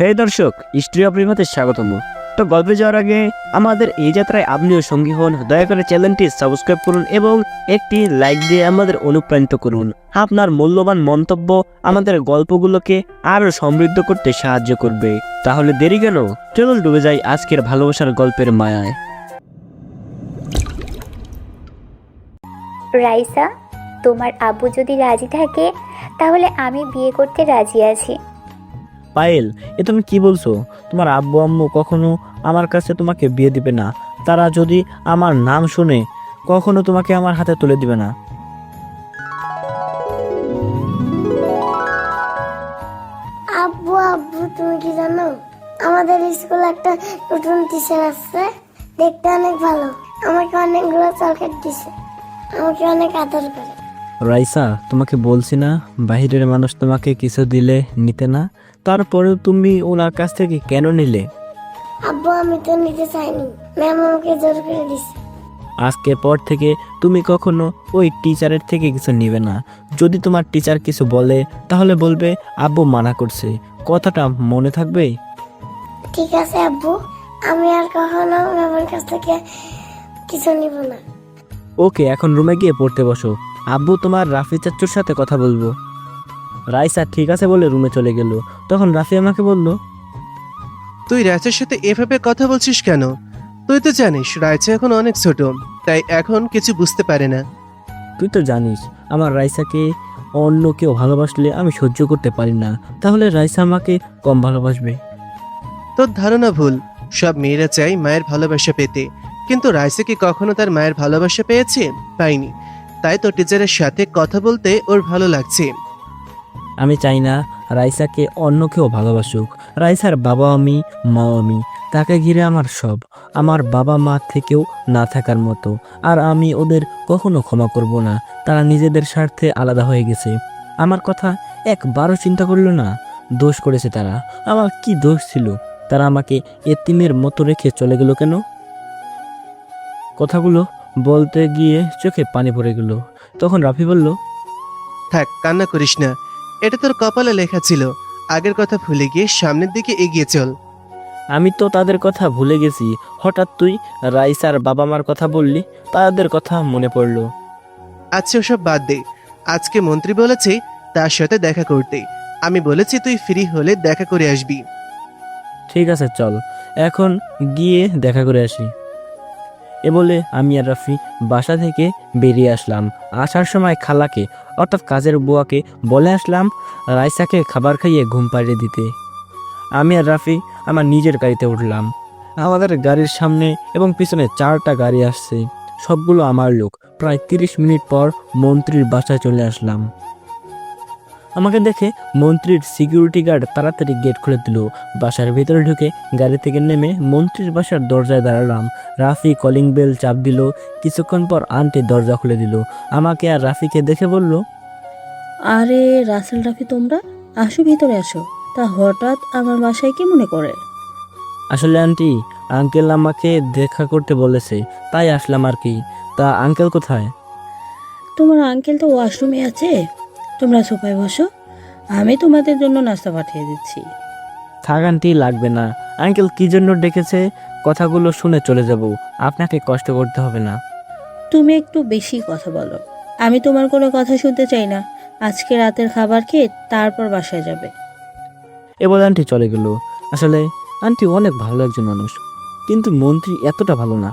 হে দর্শক, history of রিভাতে স্বাগতম। তো গল্পে যাওয়ার আগে আমাদের এই যাত্রায় আপনিও সঙ্গী হন। দয়া করে চ্যানেলটি সাবস্ক্রাইব করুন এবং একটি লাইক দিয়ে আমাদের অনুপ্রাণিত করুন। আপনার মূল্যবান মন্তব্য আমাদের গল্পগুলোকে আরও সমৃদ্ধ করতে সাহায্য করবে। তাহলে দেরি কেন, চলুন ডুবে যাই আজকের ভালোবাসার গল্পের মায়ায়। রাইসা, তোমার আব্বু যদি রাজি থাকে তাহলে আমি বিয়ে করতে রাজি আছি। পায়েল, এ তুমি কি বলছো? তোমার আব্বু আম্মু কখনো আমার কাছে তোমাকে বিয়ে দিবে না। তারা যদি আমার নাম শুনে কখনো তোমাকে আমার হাতে তুলে দিবে না। আব্বু আব্বু তুমি কি জানো, আমাদের স্কুলে একটা নতুন টিচার আসছে, দেখতে অনেক ভালো, আমাকে অনেকগুলো চকলেট দিছে, আমাকে অনেক আদর করে। রাইসা, তোমাকে বলছি না বাহিরের মানুষ তোমাকে কিছু দিলে নিতে না, তারপরেও তুমি ওনার কাছ থেকে কেন নিলে? আব্বু আমি তো নিতে চাইনি, ম্যাম আমাকে জোর করে দিছে। আজকের পর থেকে তুমি কখনো ওই টিচারের থেকে কিছু নিবে না। যদি তোমার টিচার কিছু বলে তাহলে বলবে আব্বু মানা করছে। কথাটা মনে থাকবে? ঠিক আছে আব্বু, আমি আর কখনো ম্যামের কাছ থেকে কিছু নিব না। ওকে, এখন রুমে গিয়ে পড়তে বসো। আব্বু তোমার রাফি চাচ্চুর সাথে কথা বলবো। রাইসা ঠিক আছে বলে রুমে চলে গেল। তখন রাফি আমাকে বলল, তুই রাইচার সাথে এভাবে কথা বলছিস কেন? তুই তো জানিস রাইচা এখন অনেক ছোট, তাই এখন কিছু বুঝতে পারে না। তুই তো জানিস আমার রাইসাকে অন্য কেউ ভালোবাসলে আমি সহ্য করতে পারি না, তাহলে রাইসা আমাকে কম ভালোবাসবে? তোর ধারণা ভুল। সব মেয়েরা চায় মায়ের ভালোবাসা পেতে, কিন্তু রাইসা কি কখনো তার মায়ের ভালোবাসা পেয়েছে? পাইনি। তাই তো টিচারের সাথে কথা বলতে ওর ভালো লাগছে। আমি চাই না রাইসাকে অন্য কেউ ভালোবাসুক। রাইসার বাবা আমি, মা আমি, তাকে ঘিরে আমার সব। আমার বাবা মা থেকেও না থাকার মতো। আর আমি ওদের কখনো ক্ষমা করব না। তারা নিজেদের স্বার্থে আলাদা হয়ে গেছে। আমার কথা একবারও চিন্তা করলো না। দোষ করেছে তারা। আমার কি দোষ ছিল? তারা আমাকে এতিমের মতো রেখে চলে গেল কেন? কথাগুলো বলতে গিয়ে চোখে পানি পড়ে গেল। তখন রাফি বলল, থাক, কান্না করিস না। এটা তোর কপালে লেখা ছিল। আগের কথা ভুলে গিয়ে সামনের দিকে এগিয়ে চল। আমি তো তাদের কথা ভুলে গেছি। হঠাৎ তুই রাইসার বাবা মার কথা বললি, তাদের কথা মনে পড়লো। আচ্ছা ওসব বাদ দে। আজকে মন্ত্রী বলেছে তার সাথে দেখা করতে। আমি বলেছি তুই ফ্রি হলে দেখা করে আসবি। ঠিক আছে চল, এখন গিয়ে দেখা করে আসি। এ বলে আমি আর রাফি বাসা থেকে বেরিয়ে আসলাম। আসার সময় খালাকে অর্থাৎ কাজের বুয়াকে বলে আসলাম রাইসাকে খাবার খাইয়ে ঘুম পাড়িয়ে দিতে। আমি আর রাফি আমার নিজের গাড়িতে উঠলাম। আমাদের গাড়ির সামনে এবং পিছনে 4টা গাড়ি আসছে, সবগুলো আমার লোক। প্রায় 30 মিনিট পর মন্ত্রীর বাসায় চলে আসলাম। আমাকে দেখে মন্ত্রীর সিকিউরিটি গার্ড তাড়াতাড়ি গেট খুলে দিল। বাসার ভিতরে ঢুকে গাড়ি থেকে নেমে মন্ত্রীর বাসার দরজায় দাঁড়ালাম। রাফি কলিং বেল চাপ দিল। কিছুক্ষণ পর আন্টি দরজা খুলে দিল। আমাকে আর রাফিকে দেখে বলল, আরে রাসেল, রাফি, তোমরা আসো, ভিতরে আসো। তা হঠাৎ আমার বাসায় কি মনে করে? আসলে আন্টি, আঙ্কেল আমাকে দেখা করতে বলেছে, তাই আসলাম আর কি। তা আঙ্কেল কোথায়? তোমার আঙ্কেল তো ওয়াশরুমে আছে, তোমরা সোফায় বসো, আমি তোমাদের জন্য নাস্তা পাঠিয়ে দিচ্ছি। থাক আন্টি, লাগবে না। আঙ্কেল কি জন্য ডেকেছে কথাগুলো শুনে চলে যাব, আপনাকে কষ্ট করতে হবে না। তুমি একটু বেশি কথা বলো, আমি তোমার কোনো কথা শুনতে চাই না। আজকে রাতের খাবার খেয়ে তারপর বাসায় যাবে। এ বলে আন্টি চলে গেল। আসলে আন্টি অনেক ভালো একজন মানুষ, কিন্তু মন্ত্রী এতটা ভালো না।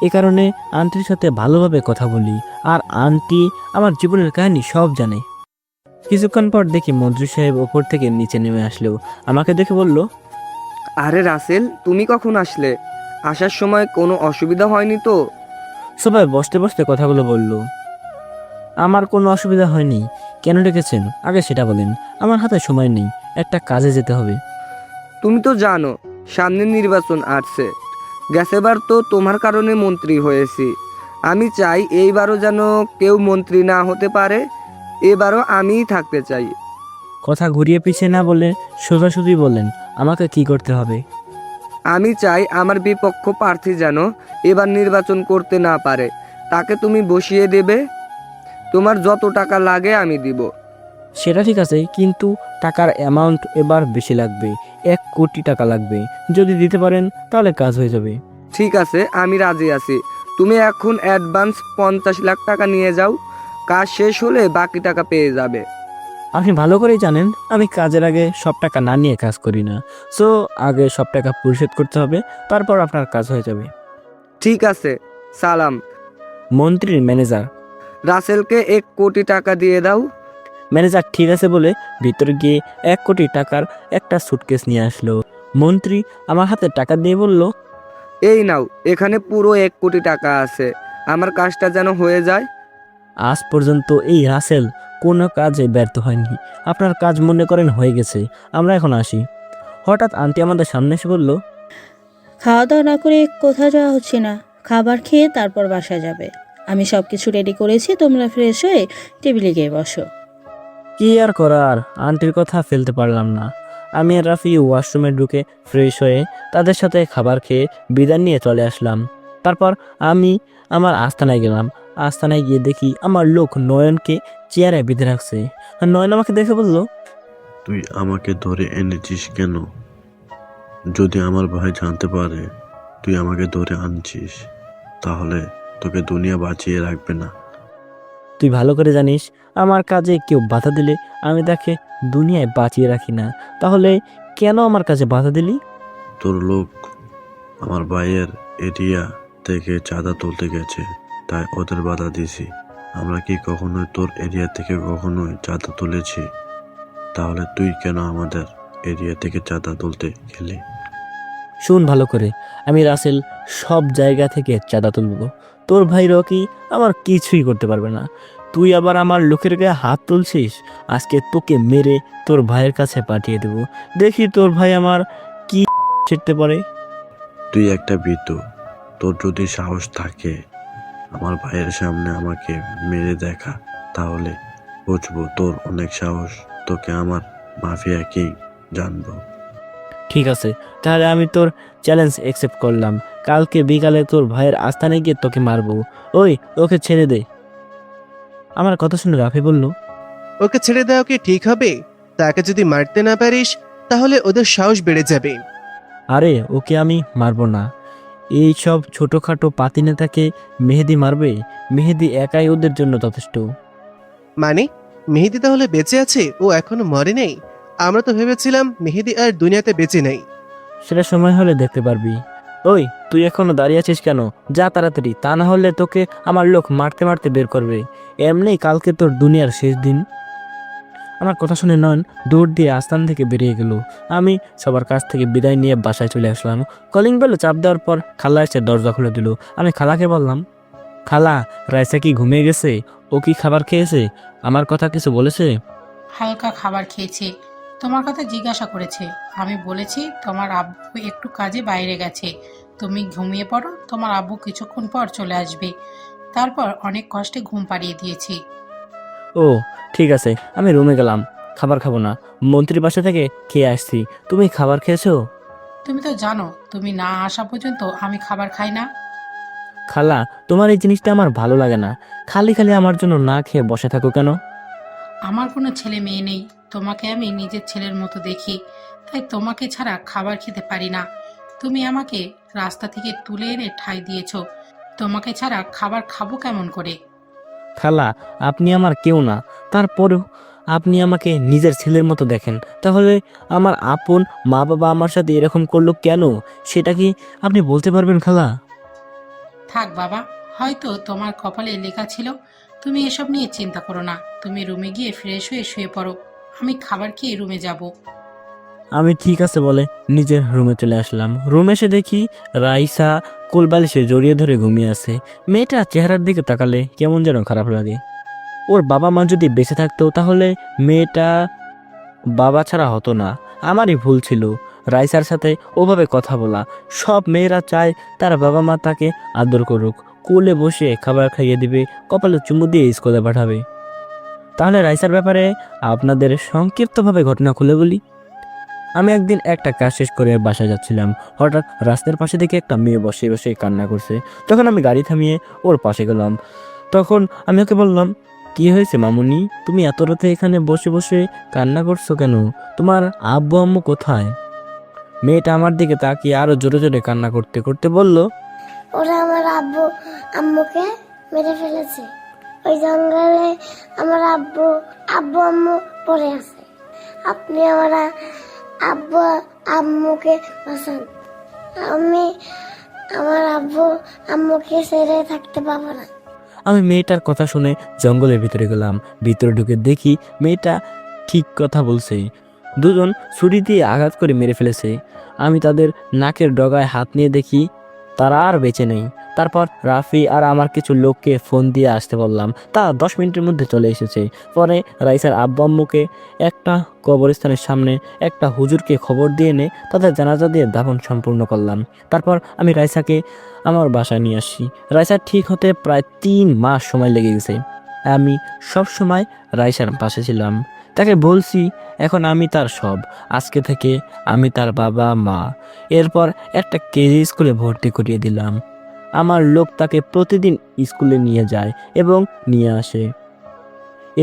এ কারণে আন্টির সাথে ভালোভাবে কথা বলি, আর আন্টি আমার জীবনের কাহিনী সব জানে। কিছুক্ষণ পর দেখি মন্ত্রী সাহেব ওপর থেকে নিচে নেমে আসলেও আমাকে দেখে বলল, আরে রাসেল, তুমি কখন আসলে? আসার সময় কোনো অসুবিধা হয়নি তো? সবাই বসতে বসতে কথাগুলো বলল। আমার কোনো অসুবিধা হয়নি। কেন ডেকেছেন আগে সেটা বলেন। আমার হাতে সময় নেই, একটা কাজে যেতে হবে। তুমি তো জানো সামনে নির্বাচন আসছে। গেছেবার তো তোমার কারণে মন্ত্রী হয়েছি। আমি চাই এইবারও যেন কেউ মন্ত্রী না হতে পারে, এবারও আমিই থাকতে চাই। কথা ঘুরিয়ে পিছিয়ে না বলে সোজাসুজি বললেন আমাকে কি করতে হবে। আমি চাই আমার বিপক্ষ প্রার্থী যেন এবার নির্বাচন করতে না পারে, তাকে তুমি বসিয়ে দেবে। তোমার যত টাকা লাগে আমি দিব। সেটা ঠিক আছে, কিন্তু টাকার অ্যামাউন্ট এবার বেশি লাগবে, 1 কোটি টাকা লাগবে। যদি দিতে পারেন তাহলে কাজ হয়ে যাবে। ঠিক আছে, আমি রাজি আছি। তুমি এখন অ্যাডভান্স 50 লাখ টাকা নিয়ে যাও, কাজ শেষ হলে বাকি টাকা পেয়ে যাবে। আপনি ভালো করেই জানেন আমি কাজের আগে সব টাকা না নিয়ে কাজ করি না। সো আগে সব টাকা পরিশোধ করতে হবে, তারপর আপনার কাজ হয়ে যাবে। ঠিক আছে, সালাম। মন্ত্রীর ম্যানেজার। রাসেলকে 1 কোটি টাকা দিয়ে দাও। ম্যানেজার ঠিক আছে বলে ভিতরে গিয়ে 1 কোটি টাকার একটা সুটকেস নিয়ে আসলো। মন্ত্রী আমার হাতে টাকা দিয়ে বলল, এই নাও, এখানে পুরো 1 কোটি টাকা আছে। আমার কাজটা যেন হয়ে যায়। আজ পর্যন্ত এই রাসেল কোনো কাজে ব্যর্থ হয়নি। আপনার কাজ মনে করেন হয়ে গেছে, আমরা এখন আসি। হঠাৎ আন্টি আমাদের সামনে এসে বলল, খাওয়া দাওয়া না করে কোথাও যাওয়া হচ্ছে না, খাবার খেয়ে তারপর বাসা যাবে। আমি সব কিছু রেডি করেছি, তোমরা ফ্রেশ হয়ে টেবিলে গিয়ে বসো। কি আর করার, আন্টির কথা ফেলতে পারলাম না। আমি আর রাফি ওয়াশরুমে ঢুকে ফ্রেশ হয়ে তাদের সাথে খাবার খেয়ে বিদায় নিয়ে চলে আসলাম। তারপর আমি আমার আস্তানায় গেলাম। আস্তানায় গিয়ে দেখি আমার লোক নয়নকে চেয়ারে বেঁধে রাখছে। আর নয়ন আমাকে দেখে বলল, তুই আমাকে ধরে এনেছিস কেন? যদি আমার ভাই জানতে পারে তুই আমাকে ধরে আনছিস, তাহলে তোকে দুনিয়া বাঁচিয়ে রাখবে না। তুই ভালো করে জানিস আমার কাজে কেউ বাধা দিলে আমি তাকে দুনিয়ায় বাঁচিয়ে রাখি না। তাহলে কেন আমার কাজে বাধা দিলি? তোর লোক আমার ভাইয়ের এরিয়া থেকে চাঁদা তুলতে গেছে, তাই ওদের বাধা দিছি। আমরা কি কখনোই তোর এরিয়া থেকে কখনোই চাঁদা তুলেছি? তাহলে তুই কেন আমাদের এরিয়া থেকে চাঁদা তুলতে গেলি? শুন ভালো করে, আমি রাসেল সব জায়গা থেকে চাঁদা তুলব। তোর ভাই রকি আমার কিছুই করতে পারবে না। তুই আবার আমার লোকের গায়ে হাত তুলছিস। আজকে তোকে মেরে তোর ভাইয়ের কাছে পাঠিয়ে দেব। দেখি তোর ভাই আমার কি ছিটতে পারে। তুই একটা ভীতু, তোর যদি সাহস থাকে আমার ভাইয়ের সামনে আমাকে মেরে দেখা, তাহলে বুঝবো তোর অনেক সাহস। তোকে আমার মাফিয়া কিং জানবো। ঠিক আছে, তাহলে আমি তোর চ্যালেঞ্জ অ্যাকসেপ্ট করলাম। কালকে বিকালে তোর ভাইয়ের আস্থানে গিয়ে তোকে মারবো। ওই ওকে ছেড়ে দে। আমার কথা শুনে রাফি বলল, ওকে ছেড়ে দেওয়া কি ঠিক হবে? তাকে যদি মারতে না পারিস তাহলে ওদের সাহস বেড়ে যাবে। আরে ওকে আমি মারবো না। এই সব ছোটোখাটো পাতি নেতাকে মেহেদি মারবে? মেহেদি একাই ওদের জন্য যথেষ্ট। মানে মেহেদি তাহলে বেঁচে আছে? ও এখনো মরে নেই? আমরা তো ভেবেছিলাম মেহেদি আর দুনিয়াতে বেঁচে নেই। সেটা সময় হলে দেখতে পারবি। ওই তুই এখনো দাঁড়িয়ে আছিস কেন? যা তাড়াতাড়ি, তা না হলে তোকে আমার লোক মারতে মারতে বের করবে। এমনি কালকে তোর দুনিয়ার শেষ দিন। আমার কথা শুনে নয়ন দৌড় দিয়ে আস্তান থেকে বেরিয়ে গেল। আমি সবার কাছ থেকে বিদায় নিয়ে বাসায় চলে আসলাম। কলিং বেল চাপ দেওয়ার পর খালা এসে দরজা খুলে দিল। আমি খালাকে বললাম, খালা, রাইসা কি ঘুমিয়ে গেছে? ও কি খাবার খেয়েছে? আমার কথা কিছু বলেছে? হালকা খাবার খেয়েছে, তোমার কথা জিজ্ঞাসা করেছে। আমি বলেছি তোমার আব্বু একটু কাজে বাইরে গেছে, তুমি ঘুমিয়ে পড়ো, তোমার আব্বু কিছুক্ষণ পর চলে আসবে। তারপর অনেক কষ্টে ঘুম পাড়িয়ে দিয়েছি। ও ঠিক আছে, আমি রুমে গেলাম। খাবার খাবো না, মন্ত্রীর বাসা থেকে খেয়ে আসছি। তুমি খাবার খেয়েছো? তুমি তো জানো তুমি না আসা পর্যন্ত আমি খাবার খাই না। খালা, তোমার এই জিনিসটা আমার ভালো লাগে না। খালি খালি আমার জন্য না খেয়ে বসে থাকো কেন? আমার কোনো ছেলে মেয়ে নেই, তোমাকে আমি নিজের ছেলের মতো দেখি, তাই তোমাকে ছাড়া খাবার খেতে পারি না। তুমি আমাকে রাস্তা থেকে তুলে এনে ঠাঁই দিয়েছো, তোমাকে ছাড়া খাবার খাবো কেমন করে? খালা, আপনি আমার কেউ না, তারপরেও আপনি আমাকে নিজের ছেলের মতো দেখেন। তাহলে আমার আপন মা বাবা আমার সাথে এরকম করলো কেন, সেটা কি আপনি বলতে পারবেন খালা? থাক বাবা, হয়তো তোমার কপালে লেখা ছিল। তুমি এসব নিয়ে চিন্তা করো না, তুমি রুমে গিয়ে ফ্রেশ হয়ে শুয়ে পড়ো, আমি খাবার খেয়ে রুমে যাব। আমি ঠিক আছে বলে নিজের রুমে চলে আসলাম। রুমে এসে দেখি রাইসা কোলবালিশে জড়িয়ে ধরে ঘুমিয়ে আছে। মেয়েটা চেহারার দিকে তাকালে কেমন যেন খারাপ লাগে। ওর বাবা মা যদি বেঁচে থাকতো তাহলে মেয়েটা বাবা ছাড়া হতো না। আমারই ভুল ছিল রাইসার সাথে ওভাবে কথা বলা। সব মেয়েরা চায় তার বাবা মা তাকে আদর করুক, কোলে বসে খাবার খাইয়ে দিবে, কপালে চুমু দিয়ে স্কুলে পাঠাবে। তাহলে রাইসার ব্যাপারে আপনাদের সংক্ষিপ্তভাবে ঘটনা খুলে বলি। আমি একদিন একটা কাজ শেষ করে বাসায় যাচ্ছিলাম। হঠাৎ রাস্তার পাশে দেখে একটা মেয়ে বসে বসে কান্না করছে। তখন আমি গাড়ি থামিয়ে ওর পাশে গেলাম। তখন আমি ওকে বললাম, কি হয়েছে মামুনি? তুমি এত রাতে এখানে বসে বসে কান্না করছো কেন? তোমার আব্বু আম্মু কোথায়? মেয়েটা আমার দিকে তাকিয়ে আরো জোরে জোরে কান্না করতে করতে বলল, ওরা আমার আব্বু আম্মুকে মেরে ফেলেছে। ওই জঙ্গলে আমার আব্বু আম্মু পড়ে আছে। আপনি আমার আব্বু আম্মুকে বাঁচান। আমি আমার আব্বু আম্মুকে ছেড়ে থাকতে পারবো না। আমি মেয়েটার কথা শুনে জঙ্গলের ভিতরে গেলাম। ভিতরে ঢুকে দেখি মেয়েটা ঠিক কথা বলছে। দুজন ছুরি দিয়ে আঘাত করে মেরে ফেলেছে। আমি তাদের নাকের ডগায় হাত নিয়ে দেখি তারা আর বেঁচে নেই। তারপর রাফি আর আমার কিছু লোককে ফোন দিয়ে আসতে বললাম। তা 10 মিনিটের মধ্যে চলে এসেছে। পরে রাইসার আব্বু আম্মুকে একটা কবরস্থানের সামনে একটা হুজুরকে খবর দিয়ে এনে তাদের জানাজা দিয়ে দাফন সম্পূর্ণ করলাম। তারপর আমি রাইসাকে আমার বাসায় নিয়ে আসি। রাইসা ঠিক হতে প্রায় 3 মাস সময় লেগে গেছে। আমি সব সময় রাইসার পাশে ছিলাম। তাকে বলছি এখন আমি তার সব। আজকে থেকে আমি তার বাবা মা। এরপর একটা কেজি স্কুলে ভর্তি করিয়ে দিলাম। আমার লোক তাকে প্রতিদিন স্কুলে নিয়ে যায় এবং নিয়ে আসে।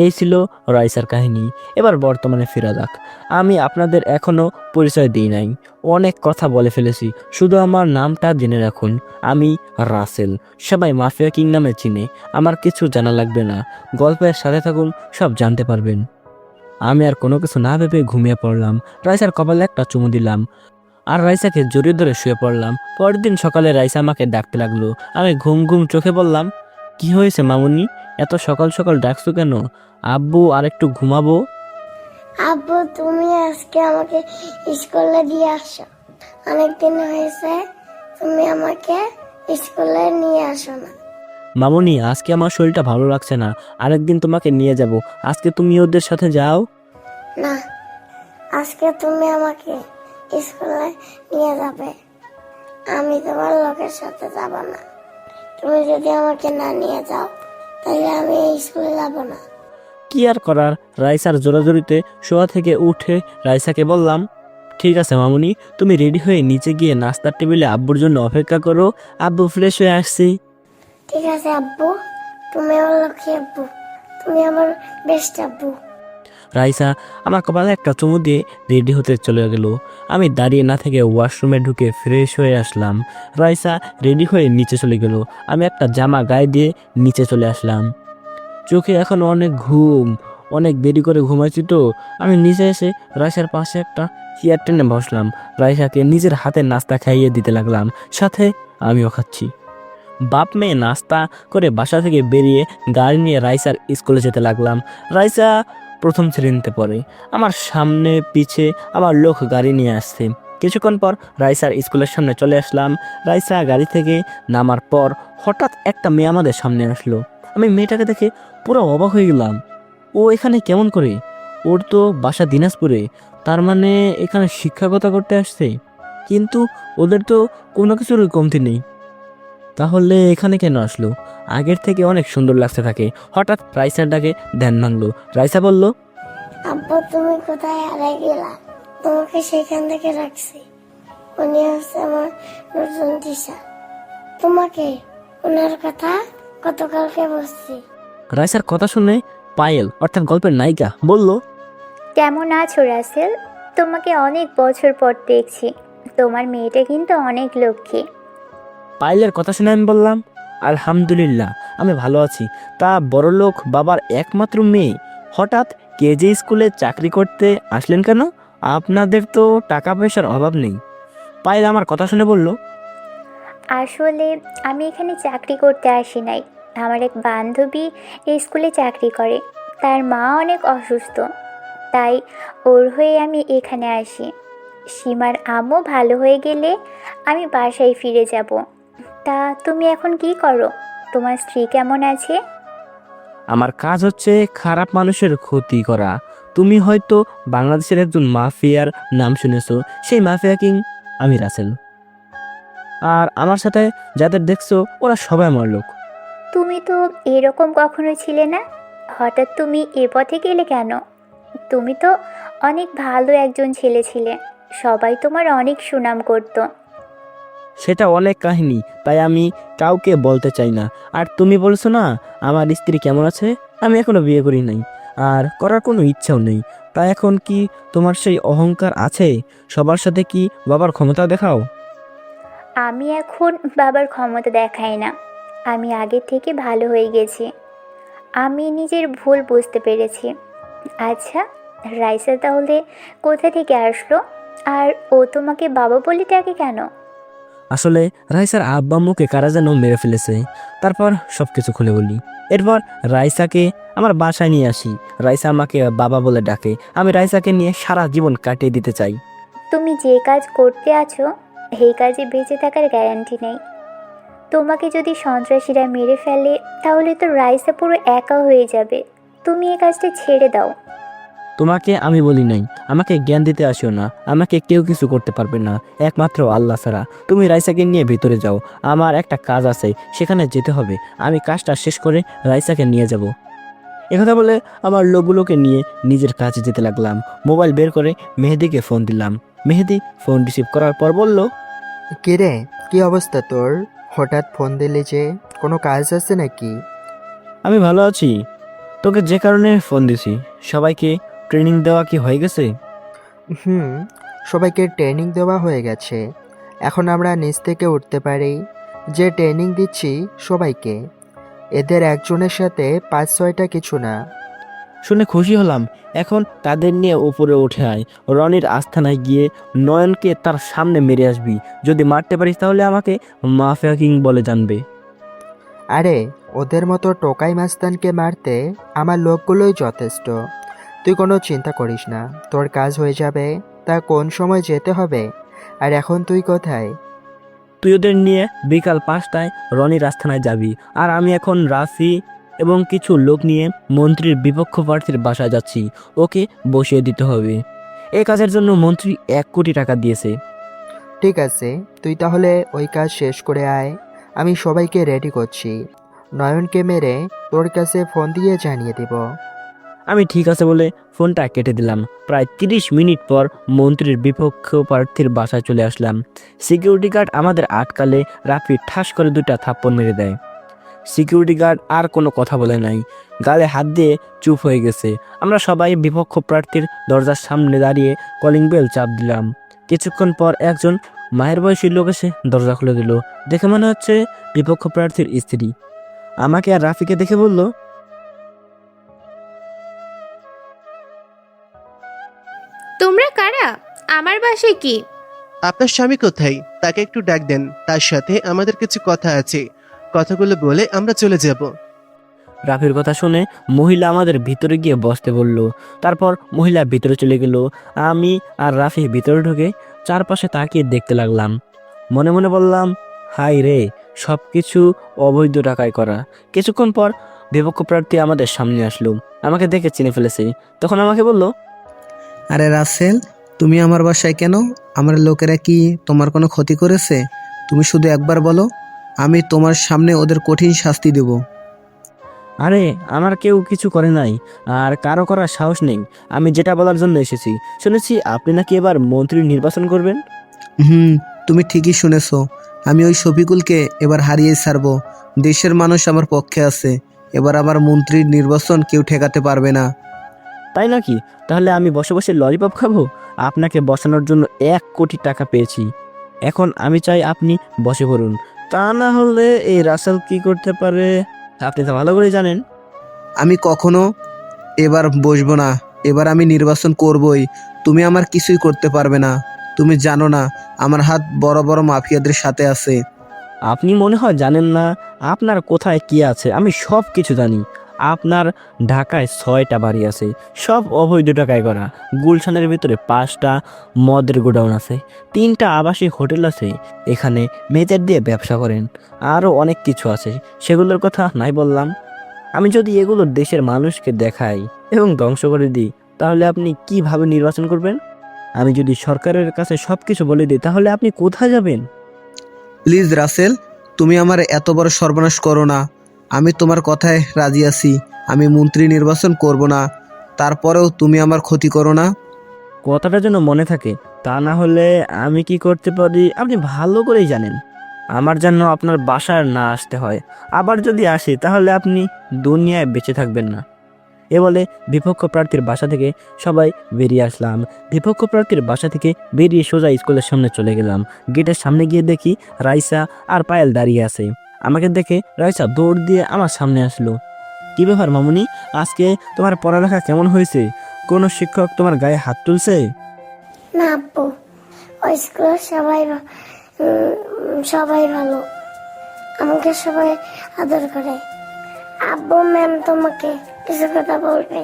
এই ছিল রাইসার কাহিনী। এবার বর্তমানে ফেরা যাক। আমি আপনাদের এখনো পরিচয় দিই নাই, অনেক কথা বলে ফেলেছি। শুধু আমার নামটা জেনে রাখুন, আমি রাসেল। সবাই মাফিয়া কিং নামে চিনে। আমার কিছু জানা লাগবে না, গল্পের সাথে থাকুন, সব জানতে পারবেন। আমি আর কোনো কিছু না ভেবে ঘুমিয়ে পড়লাম। রাইসার কপালে একটা চুমু দিলাম আর রাইসাকে জড়িয়ে ধরে শুয়ে পড়লাম। পরের দিন সকালে রাইসা আমাকে ডাকতে লাগলো। আমি ঘুম ঘুম চোখে বললাম, কি হয়েছে মামুনি? এত সকাল সকাল ডাকছো কেন? আব্বু আর একটু ঘুমাবো। আব্বু তুমি আজকে আমাকে স্কুলে দিয়ে আসো। অনেকদিন হয়েছে তুমি আমাকে স্কুলে নিয়ে আসো না। মামুনি, আজকে আমার শরীরটা ভালো লাগছে না, আরেকদিন তোমাকে নিয়ে যাব। আজকে তুমি ওদের সাথে যাও। না, আজকে তুমি আমাকে স্কুলে নিয়ে যাবে। আমি তোমার লোকের সাথে যাব না। তুমি যদি আমাকে না নিয়ে যাও তাহলে আমি এই স্কুলে যাব না। কি আর করার, রাইসার জোরাজোরিতে শোয়া থেকে উঠে রাইসাকে বললাম, ঠিক আছে মামুনি, তুমি রেডি হয়ে নিচে গিয়ে নাস্তার টেবিলে আব্বুর জন্য অপেক্ষা করো। আব্বু ফ্রেশ হয়ে আসছি। ঠিক আছে আব্বু, তুমি আমার লক্ষ্মী আব্বু, তুমি আমার বেস্ট আব্বু। রাইসা আমার কপালে একটা চুমু দিয়ে রেডি হতে চলে গেল। আমি দাঁড়িয়ে না থেকে ওয়াশরুমে ঢুকে ফ্রেশ হয়ে আসলাম। রাইসা রেডি হয়ে নিচে চলে গেল। আমি একটা জামা গায়ে দিয়ে নিচে চলে আসলাম। চোখে এখন অনেক ঘুম, অনেক দেরি করে ঘুমাইছি তো। আমি নিচে এসে রাইসার পাশে একটা চেয়ার টেনে বসলাম। রাইসাকে নিজের হাতে নাস্তা খাইয়ে দিতে লাগলাম, সাথে আমিও খাচ্ছি। বাপ মেয়ে নাস্তা করে বাসা থেকে বেরিয়ে গাড়ি নিয়ে রাইসার স্কুলে যেতে লাগলাম। রাইসা প্রথম শ্রেণীতে পড়ে। আমার সামনে পিছে আমার লোক গাড়ি নিয়ে আসছে। কিছুক্ষণ পর রাইসার স্কুলের সামনে চলে আসলাম। রাইসা গাড়ি থেকে নামার পর হঠাৎ একটা মেয়ে আমাদের সামনে আসলো। আমি মেয়েটাকে দেখে পুরো অবাক হয়ে গেলাম। ও এখানে কেমন করে? ওর তো বাসা দিনাজপুরে, তার মানে এখানে শিক্ষকতা করতে আসছে। কিন্তু ওদের তো কোনো কিছুর কমতি নেই, তাহলে এখানে কেন আসলো? আগের থেকে অনেক সুন্দর লাগতে থাকে। হঠাৎ রাইসার ডাকে ধ্যান ভাঙলো। রাইসা বলল, আব্বু তুমি কোথায় হারিয়ে গেলা? তোমাকে সেখান থেকে রাখছি। উনি হচ্ছে আমার নতুন টিচার। তোমাকে ওনার কথা গতকালকে বলছি। রাইসার কথা শুনে পায়েল অর্থাৎ গল্পের নায়িকা বলল, কেমন আছো রাসেল? তোমাকে অনেক বছর পর দেখছি। তোমার মেয়েটা কিন্তু অনেক লক্ষ্মী। পায়েলের কথা শুনে আমি বললাম, আলহামদুলিল্লাহ আমি ভালো আছি। তা বড়লোক বাবার একমাত্র মেয়ে হঠাৎ কেজি স্কুলে চাকরি করতে আসলেন কেন? আপনাদের তো টাকা পয়সার অভাব নেই। পায়েল আমার কথা শুনে বলল, আসলে আমি এখানে চাকরি করতে আসি নাই। আমার এক বান্ধবী এই স্কুলে চাকরি করে। তার মা অনেক অসুস্থ, তাই ওর হয়ে আমি এখানে আসি। সীমার আম্মু ভালো হয়ে গেলে আমি বাসায় ফিরে যাব। তা তুমি এখন কি করো? তোমার স্ত্রী কেমন আছে? আমার কাজ হচ্ছে খারাপ মানুষের ক্ষতি করা। তুমি হয়তো বাংলাদেশের একজন মাফিয়ার নাম শুনেছো, সেই মাফিয়া কিং আমি রাসেল। আর আমার সাথে যাদের দেখছো ওরা সবাই আমার লোক। তুমি তো এরকম কখনো ছিলে না, হঠাৎ তুমি এ পথে গেলে কেন? তুমি তো অনেক ভালো একজন ছেলে ছিলে, সবাই তোমার অনেক সুনাম করতো। সেটা অনেক কাহিনী, তাই আমি কাউকে বলতে চাই না। আর তুমি বলছো না আমার স্ত্রী কেমন আছে, আমি এখনো বিয়ে করি নাই, আর করার কোনো ইচ্ছাও নেই। তা এখন কি তোমার সেই অহংকার আছে? সবার সাথে কি বাবার ক্ষমতা দেখাও? আমি এখন বাবার ক্ষমতা দেখাই না। আমি আগে থেকে ভালো হয়ে গেছি। আমি নিজের ভুল বুঝতে পেরেছি। আচ্ছা, রাইসা তাহলে কোথা থেকে আসলো? আর ও তোমাকে বাবা বলে ডাকে কেন? আসলে রাইসার আব্বা আম্মুকে কারা যেন মেরে ফেলেছে। তারপর সব কিছু খুলে বলি। এরপর রাইসাকে আমার বাসায় নিয়ে আসি। রাইসা আমাকে বাবা বলে ডাকে। আমি রাইসাকে নিয়ে সারা জীবন কাটিয়ে দিতে চাই। তুমি যে কাজ করতে আছো এই কাজে বেঁচে থাকার গ্যারান্টি নেই। তোমাকে যদি সন্ত্রাসীরা মেরে ফেলে তাহলে তো রাইসা পুরো একা হয়ে যাবে। তুমি এই কাজটা ছেড়ে দাও। তোমাকে আমি বলি নাই, আমাকে জ্ঞান দিতে আসিও না। আমাকে কেউ কিছু করতে পারবে না, একমাত্র আল্লাহ ছাড়া। তুমি রাইসাকে নিয়ে ভিতরে যাও, আমার একটা কাজ আছে, সেখানে যেতে হবে। আমি কাজটা শেষ করে রাইসাকে নিয়ে যাব। একথা বলে আমার লোকগুলোকে নিয়ে নিজের কাজে যেতে লাগলাম। মোবাইল বের করে মেহেদিকে ফোন দিলাম। মেহেদি ফোন রিসিভ করার পর বলল, কিরে, কি অবস্থা তোর? হঠাৎ ফোন দিলি যে, কোনো কাজ আছে নাকি? আমি ভালো আছি। তোকে যে কারণে ফোন দিছি, সবাইকে ট্রেনিং দেওয়া কি হয়ে গেছে? সবাইকে ট্রেনিং দেওয়া হয়ে গেছে। এখন আমরা নিচ থেকে উঠতে পারি। যে ট্রেনিং দিচ্ছি সবাইকে, এদের একজনের সাথে 5-6টা কিছু না। শুনে খুশি হলাম। এখন তাদের নিয়ে উপরে উঠে আয়। রনির আস্থানায় গিয়ে নয়নকে তার সামনে মেরে আসবি। যদি মারতে পারিস তাহলে আমাকে মাফিয়া কিং বলে জানবে। আরে, ওদের মতো টোকাই মাস্তানকে মারতে আমার লোকগুলোই যথেষ্ট। তুই কোনো চিন্তা করিস না, তোর কাজ হয়ে যাবে। তা কোন সময় যেতে হবে? আর এখন তুই কোথায়? তুই ওদের নিয়ে বিকাল 5টায় রনির আস্থানায় যাবি। আর আমি এখন রাফি এবং কিছু লোক নিয়ে মন্ত্রীর বিপক্ষ প্রার্থীর বাসায় যাচ্ছি। ওকে বসিয়ে দিতে হবে। এই কাজের জন্য মন্ত্রী 1 কোটি টাকা দিয়েছে। ঠিক আছে, তুই তাহলে ওই কাজ শেষ করে আয়। আমি সবাইকে রেডি করছি। নয়নকে মেরে তোর কাছে ফোন দিয়ে জানিয়ে দিব। আমি ঠিক আছে বলে ফোনটা কেটে দিলাম। প্রায় 30 মিনিট পর মন্ত্রীর বিপক্ষ প্রার্থীর বাসায় চলে আসলাম। সিকিউরিটি গার্ড আমাদের আটকালে রাফি ঠাস করে 2টা থাপ্পড় মেরে দেয়। সিকিউরিটি গার্ড আর কোনো কথা বলে নাই, গালে হাত দিয়ে চুপ হয়ে গেছে। আমরা সবাই বিপক্ষ প্রার্থীর দরজার সামনে দাঁড়িয়ে কলিং বেল চাপ দিলাম। কিছুক্ষণ পর একজন মায়ের বয়সী লোক এসে দরজা খুলে দিল। দেখে মনে হচ্ছে বিপক্ষ প্রার্থীর স্ত্রী। আমাকে আর রাফিকে দেখে বলল, তোমরা কারা? আমার বাসায় কি? আপনার স্বামী কোথায়? তাকে একটু ডাক দেন, তার সাথে আমাদের কিছু কথা আছে। কথাগুলো বলে আমরা চলে যাব। রাফির কথা শুনে মহিলা আমাদের ভিতরে গিয়ে বসতে বলল। তারপর মহিলা ভিতরে চলে গেল। আমি আর রাফি ভিতরে ঢুকে চারপাশে তাকিয়ে দেখতে লাগলাম। মনে মনে বললাম, হাই রে, সব কিছু অবৈধ টাকায় করা। কিছুক্ষণ পর বিপক্ষ প্রার্থী আমাদের সামনে আসলো। আমাকে দেখে চিনে ফেলেছে। তখন আমাকে বলল, আরে রাসেল, তুমি আমার বাসায় কেন? আমার লোকেরা কি তোমার কোনো ক্ষতি করেছে? তুমি শুধু একবার বলো, আমি তোমার সামনে ওদের কঠিন শাস্তি দেব। আরে আমার কেউ কিছু করে নাই, আর কারো করার সাহস নেই। আমি যেটা বলার জন্য এসেছি, শুনেছি আপনি নাকি এবার মন্ত্রী নির্বাচন করবেন। তুমি ঠিকই শুনেছো। আমি ওই শফিকুলকে এবার হারিয়ে ছাড়বো। দেশের মানুষ আমার পক্ষে আছে। এবার আমার মন্ত্রীর নির্বাচন কেউ ঠেকাতে পারবে না। তাই নাকি? তাহলে আমি বসে বসে ললিপপ খাবো? আপনাকে বসানোর জন্য 1 কোটি টাকা পেয়েছি। এখন আমি চাই আপনি বসে পড়ুন। তা না হলে এই রাসেল কি করতে পারে আপনি তো ভালো করে জানেন। আমি কখনো এবার বসবো না। এবার আমি নির্বাচন করবই। তুমি আমার কিছুই করতে পারবে না। তুমি জানো না আমার হাত বড় বড় মাফিয়াদের সাথে আছে। আপনি মনে হয় জানেন না আপনার কোথায় কি আছে। আমি সব কিছু জানি। আপনার ঢাকায় 6টা বাড়ি আছে, সব অবৈধ টাকায় করা। গুলশানের ভিতরে 5টা মদের গোডাউন আছে, 3টা আবাসিক হোটেল আছে। এখানে মেয়েদের দিয়ে ব্যবসা করেন। আরও অনেক কিছু আছে, সেগুলোর কথা নাই বললাম। আমি যদি এগুলো দেশের মানুষকে দেখাই এবং ধ্বংস করে দিই, তাহলে আপনি কিভাবে নির্বাচন করবেন? আমি যদি সরকারের কাছে সব কিছু বলে দিই, তাহলে আপনি কোথায় যাবেন? প্লিজ রাসেল, তুমি আমার এত বড় সর্বনাশ করো না। আমি তোমার কথায় রাজি আছি। আমি মন্ত্রী নির্বাচন করব না, তারপরেও তুমি আমার ক্ষতি করো না। কথাটা যেন মনে থাকে, তা না হলে আমি কি করতে পারি আপনি ভালো করেই জানেন। আমার জন্য আপনার বাসায় না আসতে হয়, আবার যদি আসি তাহলে আপনি দুনিয়ায় বেঁচে থাকবেন না। এ বলে বিপক্ষ প্রার্থীর বাসা থেকে সবাই বেরিয়ে আসলাম। বিপক্ষ প্রার্থীর বাসা থেকে বেরিয়ে সোজা স্কুলের সামনে চলে গেলাম। গেটের সামনে গিয়ে দেখি রাইসা আর পায়েল দাঁড়িয়ে আছে। আমাকে দেখে রাইসা দৌড় দিয়ে আমার সামনে আসলো। কি ব্যাপার মামুনি, আজকে তোমার পড়ালেখা কেমন হয়েছে? কোনো শিক্ষক তোমার গায়ে হাত তুলছে? না আব্বু, ওই স্কুলের সবাই ভালো, আমাকে সবাই আদর করে। আব্বু ম্যাম তোমাকে কিছু কথা বলবে।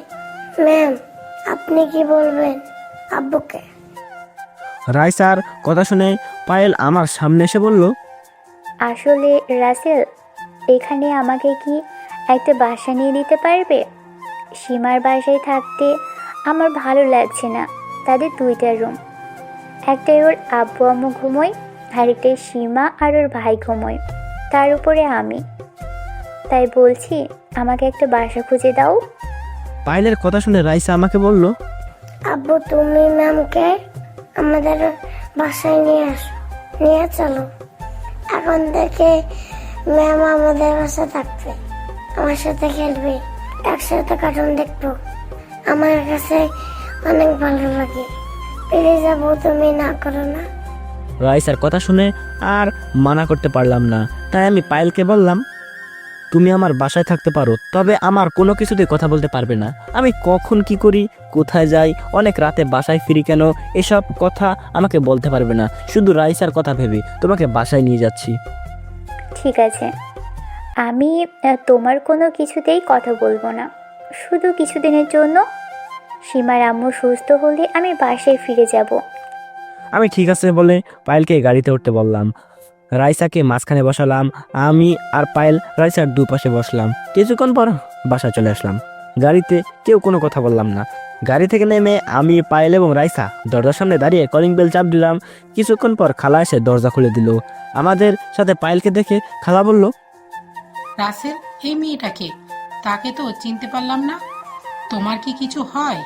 ম্যাম, আপনি কি বলবেন আব্বুকে? রাইসার কথা শুনে পায়েল আমার সামনে এসে বলল, আসলে রাসেল, এখানে আমাকে কি একটা বাসা নিয়ে দিতে পারবে? সীমার বাসায় থাকতে আমার ভালো লাগছে না। তাদের 2টা রুম, একটাই ওর আব্বু আম্মু ঘুমোয়, আরেকটাই সীমা আর ওর ভাই ঘুমোয়, তার উপরে আমি। তাই বলছি আমাকে একটা বাসা খুঁজে দাও। পায়েলের কথা শুনে রাইসা আমাকে বলল, আব্বু, তুমি ম্যামকে আমাদের বাসায় নিয়ে চলো। এখন থেকে ম্যাম আমাদের বাসায় থাকবে, আমার সাথে খেলবে, একসাথে কার্টুন দেখবো। আমার কাছে অনেক ভালো লাগে। প্লিজ আব্বু, তুমি না করো না। রাইসার কথা শুনে আর মানা করতে পারলাম না, তাই আমি পায়েলকে বললাম, তুমি আমার বাসায় থাকতে পারো, তবে আমার কোনো কিছুতে কথা বলতে পারবে না। আমি কখন কি করি, কোথায় যাই, অনেক রাতে বাসায় ফিরি কেন, এসব কথা আমাকে বলতে পারবে না। শুধু রাইসার কথা ভেবে তোমাকে বাসায় নিয়ে যাচ্ছি। ঠিক আছে, আমি তোমার কোনো কিছুতেই কথা বলবো না, শুধু কিছুদিনের জন্য। সীমার আম্মু সুস্থ হলে আমি বাসায় ফিরে যাব। আমি ঠিক আছে বলে পায়েলকে গাড়িতে উঠতে বললাম। রাইসাকে মাঝখানে বসালাম, আমি আর পায়েল রাইসার দুপাশে বসলাম। কিছুক্ষণ পর বাসা চলে আসলাম। গাড়িতে কেউ কোনো কথা বললাম না। গাড়ি থেকে নেমে আমি, পায়েল এবং রাইসা দরজার সামনে দাঁড়িয়ে কলিং বেল চাপ দিলাম। কিছুক্ষণ পর খালা এসে দরজা খুলে দিল। আমাদের সাথে পায়েলকে দেখে খালা বলল, রাসেল, এই মেয়েটাকে, তাকে তো চিনতে পারলাম না। তোমার কি কিছু হয়?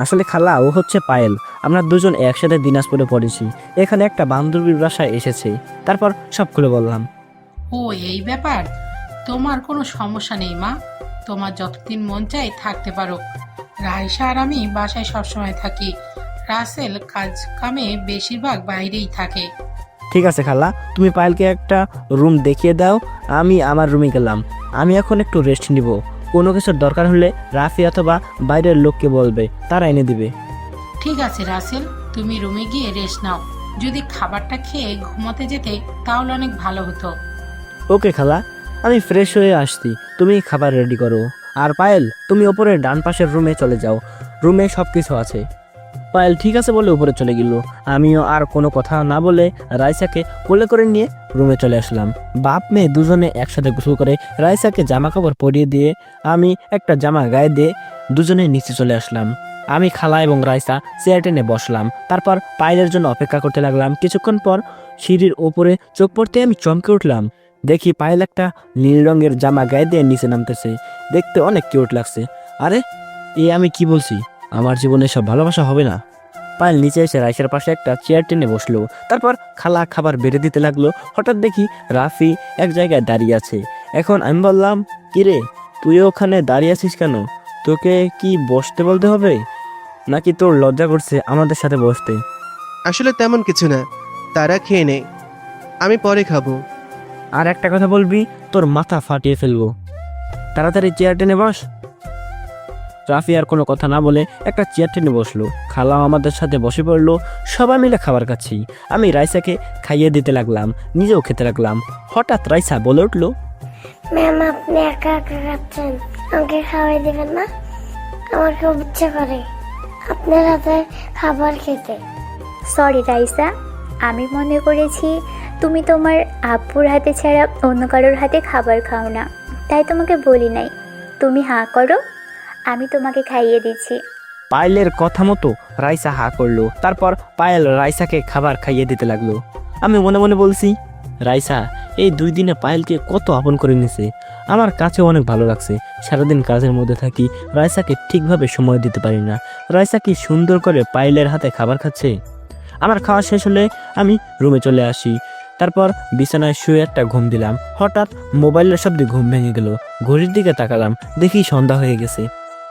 আসলে খালা, ও হচ্ছে পায়েল। আমরা দুজন একসাথে দিনাজপুরে পড়েছি, এখানে একটা বান্ধবীর বাসায় এসেছি। তারপর সব খুলে বললাম। ও, এই ব্যাপার। তোমার কোনো সমস্যা নেই মা, তোমার যতদিন মন চায় থাকতে পারো। রাইসা আর আমি বাসায় সবসময় থাকি, রাসেল কাজ কামে বেশিরভাগ বাইরেই থাকে। ঠিক আছে খালা, তুমি পায়েলকে একটা রুম দেখিয়ে দাও, আমি আমার রুমে গেলাম। আমি এখন একটু রেস্ট নিব, কোনো কিছুর দরকার হলে রাফি অথবা বাইরের লোককে বলবে, তারা এনে দিবে। ঠিক আছে রাসেল, তুমি রুমে গিয়ে রেস্ট নাও। যদি খাবারটা খেয়ে ঘুমাতে যেতে তাহলে অনেক ভালো হতো। ওকে খালা, আমি ফ্রেশ হয়ে আসছি, তুমি খাবার রেডি করো। আর পায়েল, তুমি ওপরে ডান পাশের রুমে চলে যাও, রুমে সব কিছু আছে। পায়েল ঠিক আছে বলে উপরে চলে গেল। আমিও আর কোনো কথা না বলে রাইসাকে কোলে করে নিয়ে রুমে চলে আসলাম। বাপ মেয়ে দুজনে একসাথে গোসল করে রাইসাকে জামা কাপড় পরিয়ে দিয়ে আমি একটা জামা গায়ে দিয়ে দুজনে নিচে চলে আসলাম। আমি, খালা এবং রাইসা চেয়ার টেনে বসলাম। তারপর পায়েলের জন্য অপেক্ষা করতে লাগলাম। কিছুক্ষণ পর সিঁড়ির ওপরে চোখ পড়তে আমি চমকে উঠলাম। দেখি পায়েল একটা নীল রঙের জামা গায়ে দিয়ে নিচে নামতেছে, দেখতে অনেক কিউট লাগছে। আরে, আমি কি বলছি, আমার জীবনে সব ভালোবাসা হবে না? পায়েল নিচে এসে রাইসার পাশে একটা চেয়ার টেনে বসলো। তারপর খালা খাবার বেড়ে দিতে লাগলো। হঠাৎ দেখি রাফি এক জায়গায় দাঁড়িয়ে আছে। এখন আমি বললাম, কিরে, তুই ওখানে দাঁড়িয়ে আছিস কেন? তোকে কি বসতে বলতে হবে, নাকি তোর লজ্জা করছে আমাদের সাথে বসতে? আসলে তেমন কিছু না, তারা খেয়ে নেই, আমি পরে খাবো। আর একটা কথা বলবি, তোর মাথা ফাটিয়ে ফেলবো। তাড়াতাড়ি চেয়ার টেনে বস। রাফি আর কোনো কথা না বলে একটা চেয়ার টেনে বসলো। খালাও আমাদের সাথে বসে পড়লো। সবাই মিলে খাবার খাচ্ছি। আমি রাইসাকে খাইয়ে দিতে লাগলাম, নিজেও খেতে লাগলাম। হঠাৎ রাইসা বলে উঠলো, ম্যাম, আপনি একা একা খাচ্ছেন, আমাকে খাওয়াই দেবেন না? আমার খুব ইচ্ছে করে আপনার হাতে খাবার খেতে। সরি রাইসা, আমি মনে করেছি তুমি তোমার আব্বুর হাতে ছাড়া অন্য কারোর হাতে খাবার খাও না, তাই তোমাকে বলি নাই। তুমি হাঁ করো, আমি তোমাকে খাইয়ে দিচ্ছি। পায়েলের কথা মতো রাইসা হা করলো। তারপর পায়েল রাইসাকে খাবার খাইয়ে দিতে লাগলো। আমি মনে মনে বলছি, রাইসা এই 2 দিনে পায়েলকে কত আপন করে নিছে, আমার কাছে অনেক ভালো লাগছে। সারাদিন কাজের মধ্যে থাকি, রাইসাকে ঠিকভাবে সময় দিতে পারি না। রাইসা কি সুন্দর করে পায়েলের হাতে খাবার খাচ্ছে। আমার খাওয়া শেষ হলে আমি রুমে চলে আসি। তারপর বিছানায় শুয়ে একটা ঘুম দিলাম। হঠাৎ মোবাইলের শব্দে ঘুম ভেঙে গেল। ঘড়ির দিকে তাকালাম, দেখি সন্ধ্যা হয়ে গেছে।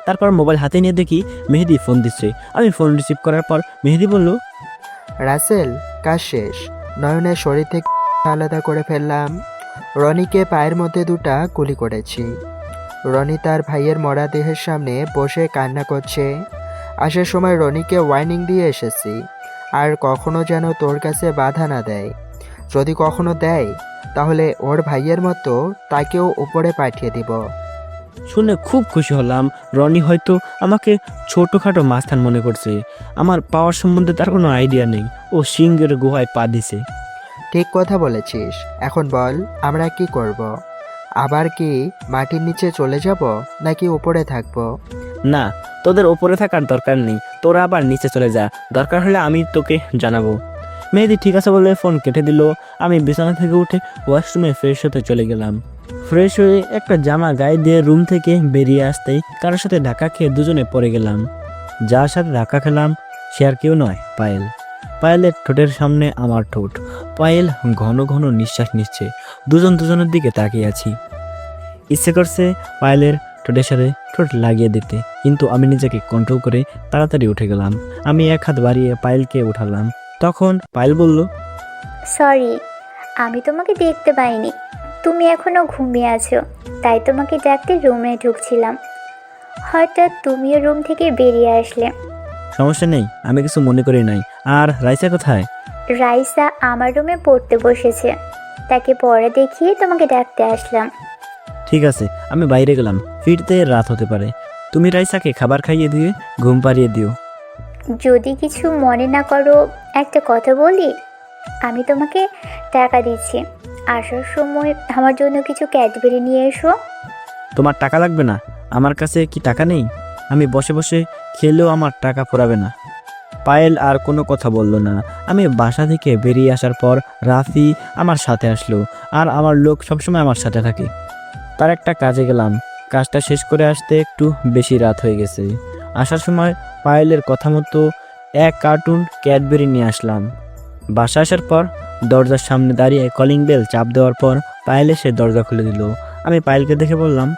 তারপর মোবাইল হাতে নিয়ে দেখি মেহেদি ফোন দিচ্ছে। আমি ফোন রিসিভ করার পর মেহেদি বলল, রাসেল, কাজ শেষ। নয়নের শরীর থেকে আলাদা করে ফেললাম। রনিকে পায়ের মধ্যে দুটা গুলি করেছি। রনি তার ভাইয়ের মরা দেহের সামনে বসে কান্না করছে। আসার সময় রনিকে ওয়ার্নিং দিয়ে এসেছি, আর কখনো যেন তোর কাছে বাধা না দেয়। যদি কখনো দেয় তাহলে ওর ভাইয়ের মতো তাকেও উপরে পাঠিয়ে দিব। শুনে খুব খুশি হলাম। রনি হয়তো আমাকে ছোটোখাটো মাস্তান মনে করছে। আমার পাওয়ার সম্বন্ধে তার কোনো আইডিয়া নেই। ও সিংহের গুহায় পা দিছে। ঠিক কথা বলেছিস। এখন বল, আমরা কি করব? আবার কি মাটির নিচে চলে যাব নাকি উপরে থাকবো? না, তোদের ওপরে থাকার দরকার নেই। তোরা আবার নিচে চলে যা, দরকার হলে আমি তোকে জানাবো। মেহেদি ঠিক আছে বলে ফোন কেটে দিল। আমি বিছানা থেকে উঠে ওয়াশরুমে ফ্রেশ হতে চলে গেলাম। ফ্রেশ হয়ে একটা জামা গায়ে দিয়ে রুম থেকে বেরিয়ে আসতেই কারোর সাথে ধাক্কা খেয়ে দুজনে পড়ে গেলাম। যার সাথে ধাক্কা খেলাম সে আর কেউ নয়, পায়েল। পায়েলের ঠোঁটের সামনে আমার ঠোঁট। পায়েল ঘন ঘন নিঃশ্বাস নিচ্ছে। দুজনের দিকে তাকিয়ে আছি। ইচ্ছে করছে পায়েলের ঠোঁটের সাথে ঠোঁট লাগিয়ে দিতে, কিন্তু আমি নিজেকে কন্ট্রোল করে তাড়াতাড়ি উঠে গেলাম। আমি এক হাত বাড়িয়ে পায়েলকে উঠালাম। তখন পায়েল বলল, সরি, আমি তোমাকে দেখতে পাইনি। তুমি এখনো ঘুমিয়ে আছো, তাই তোমাকে ডাকতে রুমে ঢুকছিলাম। হঠাৎ তুমিও রুম থেকে বেরিয়ে আসলে। সমস্যা নেই, আমি কিছু মনে করি নাই। আর রাইসা কোথায়? রাইসা আমার রুমে পড়তে বসেছে, তাকে পড়া দেখিয়ে তোমাকে ডাকতে আসলাম। ঠিক আছে, আমি বাইরে গেলাম, ফিরতে রাত হতে পারে। তুমি রাইসাকে খাবার খাইয়ে দিয়ে ঘুম পাড়িয়ে দিও। যদি কিছু মনে না করো একটা কথা বলি। আমি তোমাকে টাকা দিচ্ছি, আসার সময় আমার জন্য কিছু ক্যাডবেরি নিয়ে এসো। তোমার টাকা লাগবে না? আমার কাছে কি টাকা নেই? আমি বসে বসে খেলেও আমার টাকা ফুরাবে না। পায়েল আর কোনো কথা বলল না। আমি বাসা থেকে বেরিয়ে আসার পর রাফি আমার সাথে আসলো, আর আমার লোক সবসময় আমার সাথে থাকে। তার একটা কাজে গেলাম, কাজটা শেষ করে আসতে একটু বেশি রাত হয়ে গেছে। আসার সময় পায়েলের কথা মতো এক কার্টুন ক্যাডবেরি নিয়ে আসলাম। বাসা আসার পর দরজার সামনে দাঁড়িয়ে কলিং বেল চাপ দেওয়ার পর পায়েল এসে দরজা খুলে দিল। আমি পায়েলকে দেখে বললাম,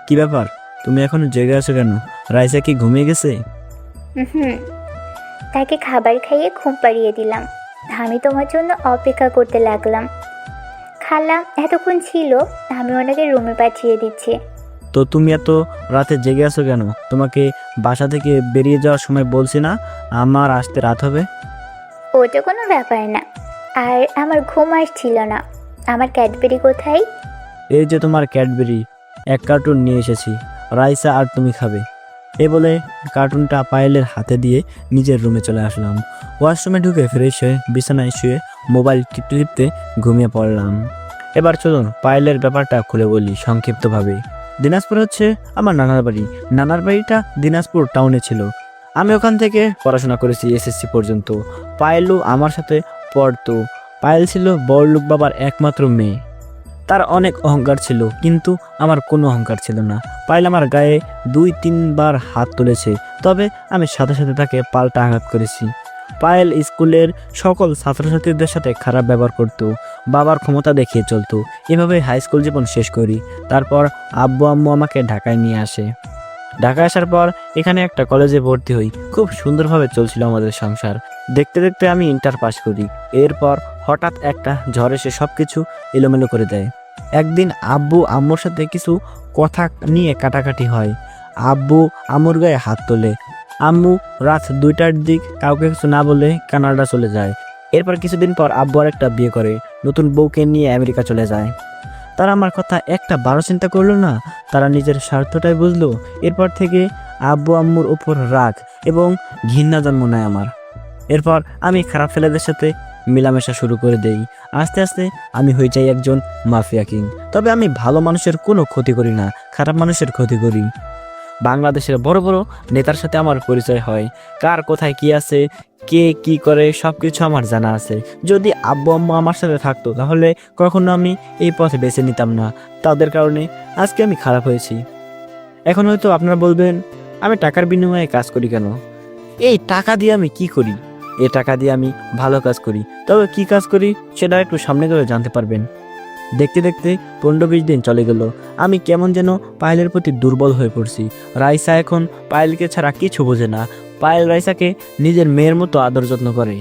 কি ব্যাপার, তুমি এখনো জেগে আছো কেন? রাইসা কি ঘুমিয়ে গেছে? হুম, তাকে খাবার খাইয়ে ঘুম পাড়িয়ে দিলাম। আমি তোমার জন্য অপেক্ষা করতে লাগলাম। খালা এতক্ষণ ছিল, আমি ওনাকে রুমে পাঠিয়ে দিচ্ছি। তো তুমি এত রাতে জেগে আছো কেন? তোমাকে বাসা থেকে বেরিয়ে যাওয়ার সময় বলছি না আমার আসতে রাত হবে? ওটা কোনো ব্যাপার না, আর আমার ঘুম আসছিল না। আমার ক্যাডবেরি কোথায়? এই যে তোমার ক্যাডবেরি, এক কার্টুন নিয়ে এসেছি, রাইসা আর তুমি খাবে। এ বলে কার্টুনটা পায়েলের হাতে দিয়ে নিজের রুমে চলে আসলাম। ওয়াশরুমে ঢুকে ফ্রেশ হয়ে বিছানায় শুয়ে মোবাইল টিপতে টিপতে ঘুমিয়ে পড়লাম। এবার চলুন পায়েলের ব্যাপারটা খুলে বলি সংক্ষিপ্তভাবে। দিনাজপুর হচ্ছে আমার নানার বাড়ি। নানার বাড়িটা দিনাজপুর টাউনে ছিল। আমি ওখান থেকে পড়াশোনা করেছি এসএসসি পর্যন্ত। পায়েলও আমার সাথে পড়তো। পায়েল ছিল বড়লোক বাবার একমাত্র মেয়ে। তার অনেক অহংকার ছিল, কিন্তু আমার কোনো অহংকার ছিল না। পায়েল আমার গায়ে 2-3 বার হাত তুলেছে, তবে আমি সাথে সাথে তাকে পাল্টা আঘাত করেছি। পায়েল স্কুলের সকল ছাত্রছাত্রীদের সাথে খারাপ ব্যবহার করত, বাবার ক্ষমতা দেখিয়ে চলতো। এভাবে হাই স্কুল জীবন শেষ করি। তারপর আব্বু আম্মু আমাকে ঢাকায় নিয়ে আসে। ঢাকায় আসার পর এখানে একটা কলেজে ভর্তি হই। খুব সুন্দরভাবে চলছিল আমাদের সংসার। দেখতে দেখতে আমি ইন্টার পাস করি। এরপর হঠাৎ একটা ঝড় এসে সব কিছু এলোমেলো করে দেয়। একদিন আব্বু আম্মুর সাথে কিছু কথা নিয়ে কাটাকাটি হয়। আব্বু আম্মুর গায়ে হাত তোলে। আম্মু রাত 2টার দিক কাউকে কিছু না বলে কানাডা চলে যায়। এরপর কিছুদিন পর আব্বু আর একটা বিয়ে করে নতুন বউকে নিয়ে আমেরিকা চলে যায়। তারা আমার কথা একটা বারো চিন্তা করলো না, তারা নিজের স্বার্থটাই বুঝলো। এরপর থেকে আব্বু আম্মুর উপর রাগ এবং ঘৃণা জন্ম নেয় আমার। এরপর আমি খারাপ ছেলেদের সাথে মেলামেশা শুরু করে দেই। আস্তে আস্তে আমি হয়ে যাই একজন মাফিয়া কিং। তবে আমি ভালো মানুষের কোনো ক্ষতি করি না, খারাপ মানুষের ক্ষতি করি। বাংলাদেশের বড় বড় নেতার সাথে আমার পরিচয় হয়। কার কোথায় কি আছে, কে কি করে, সব কিছু আমার জানা আছে। যদি আব্বু আম্মু আমার সাথে থাকতো তাহলে কখনো আমি এই পথে বেছে নিতাম না। তাদের কারণে আজকে আমি খারাপ হয়েছি। এখন হয়তো আপনারা বলবেন, আমি টাকার বিনিময়ে কাজ করি কেন? এই টাকা দিয়ে আমি কি করি? এ টাকা দিয়ে আমি ভালো কাজ করি, তবে কি কাজ করি সেটা একটু সামনে গেলে জানতে পারবেন। দেখতে দেখতে 15-20 দিন চলে গেল। আমি কেমন যেন পায়েলের প্রতি দুর্বল হয়ে পড়ছি। রাইসা এখন পায়েলকে ছাড়া কিছু বোঝে না। পায়েল রাইসাকে নিজের মেয়ের মতো আদর যত্ন করে।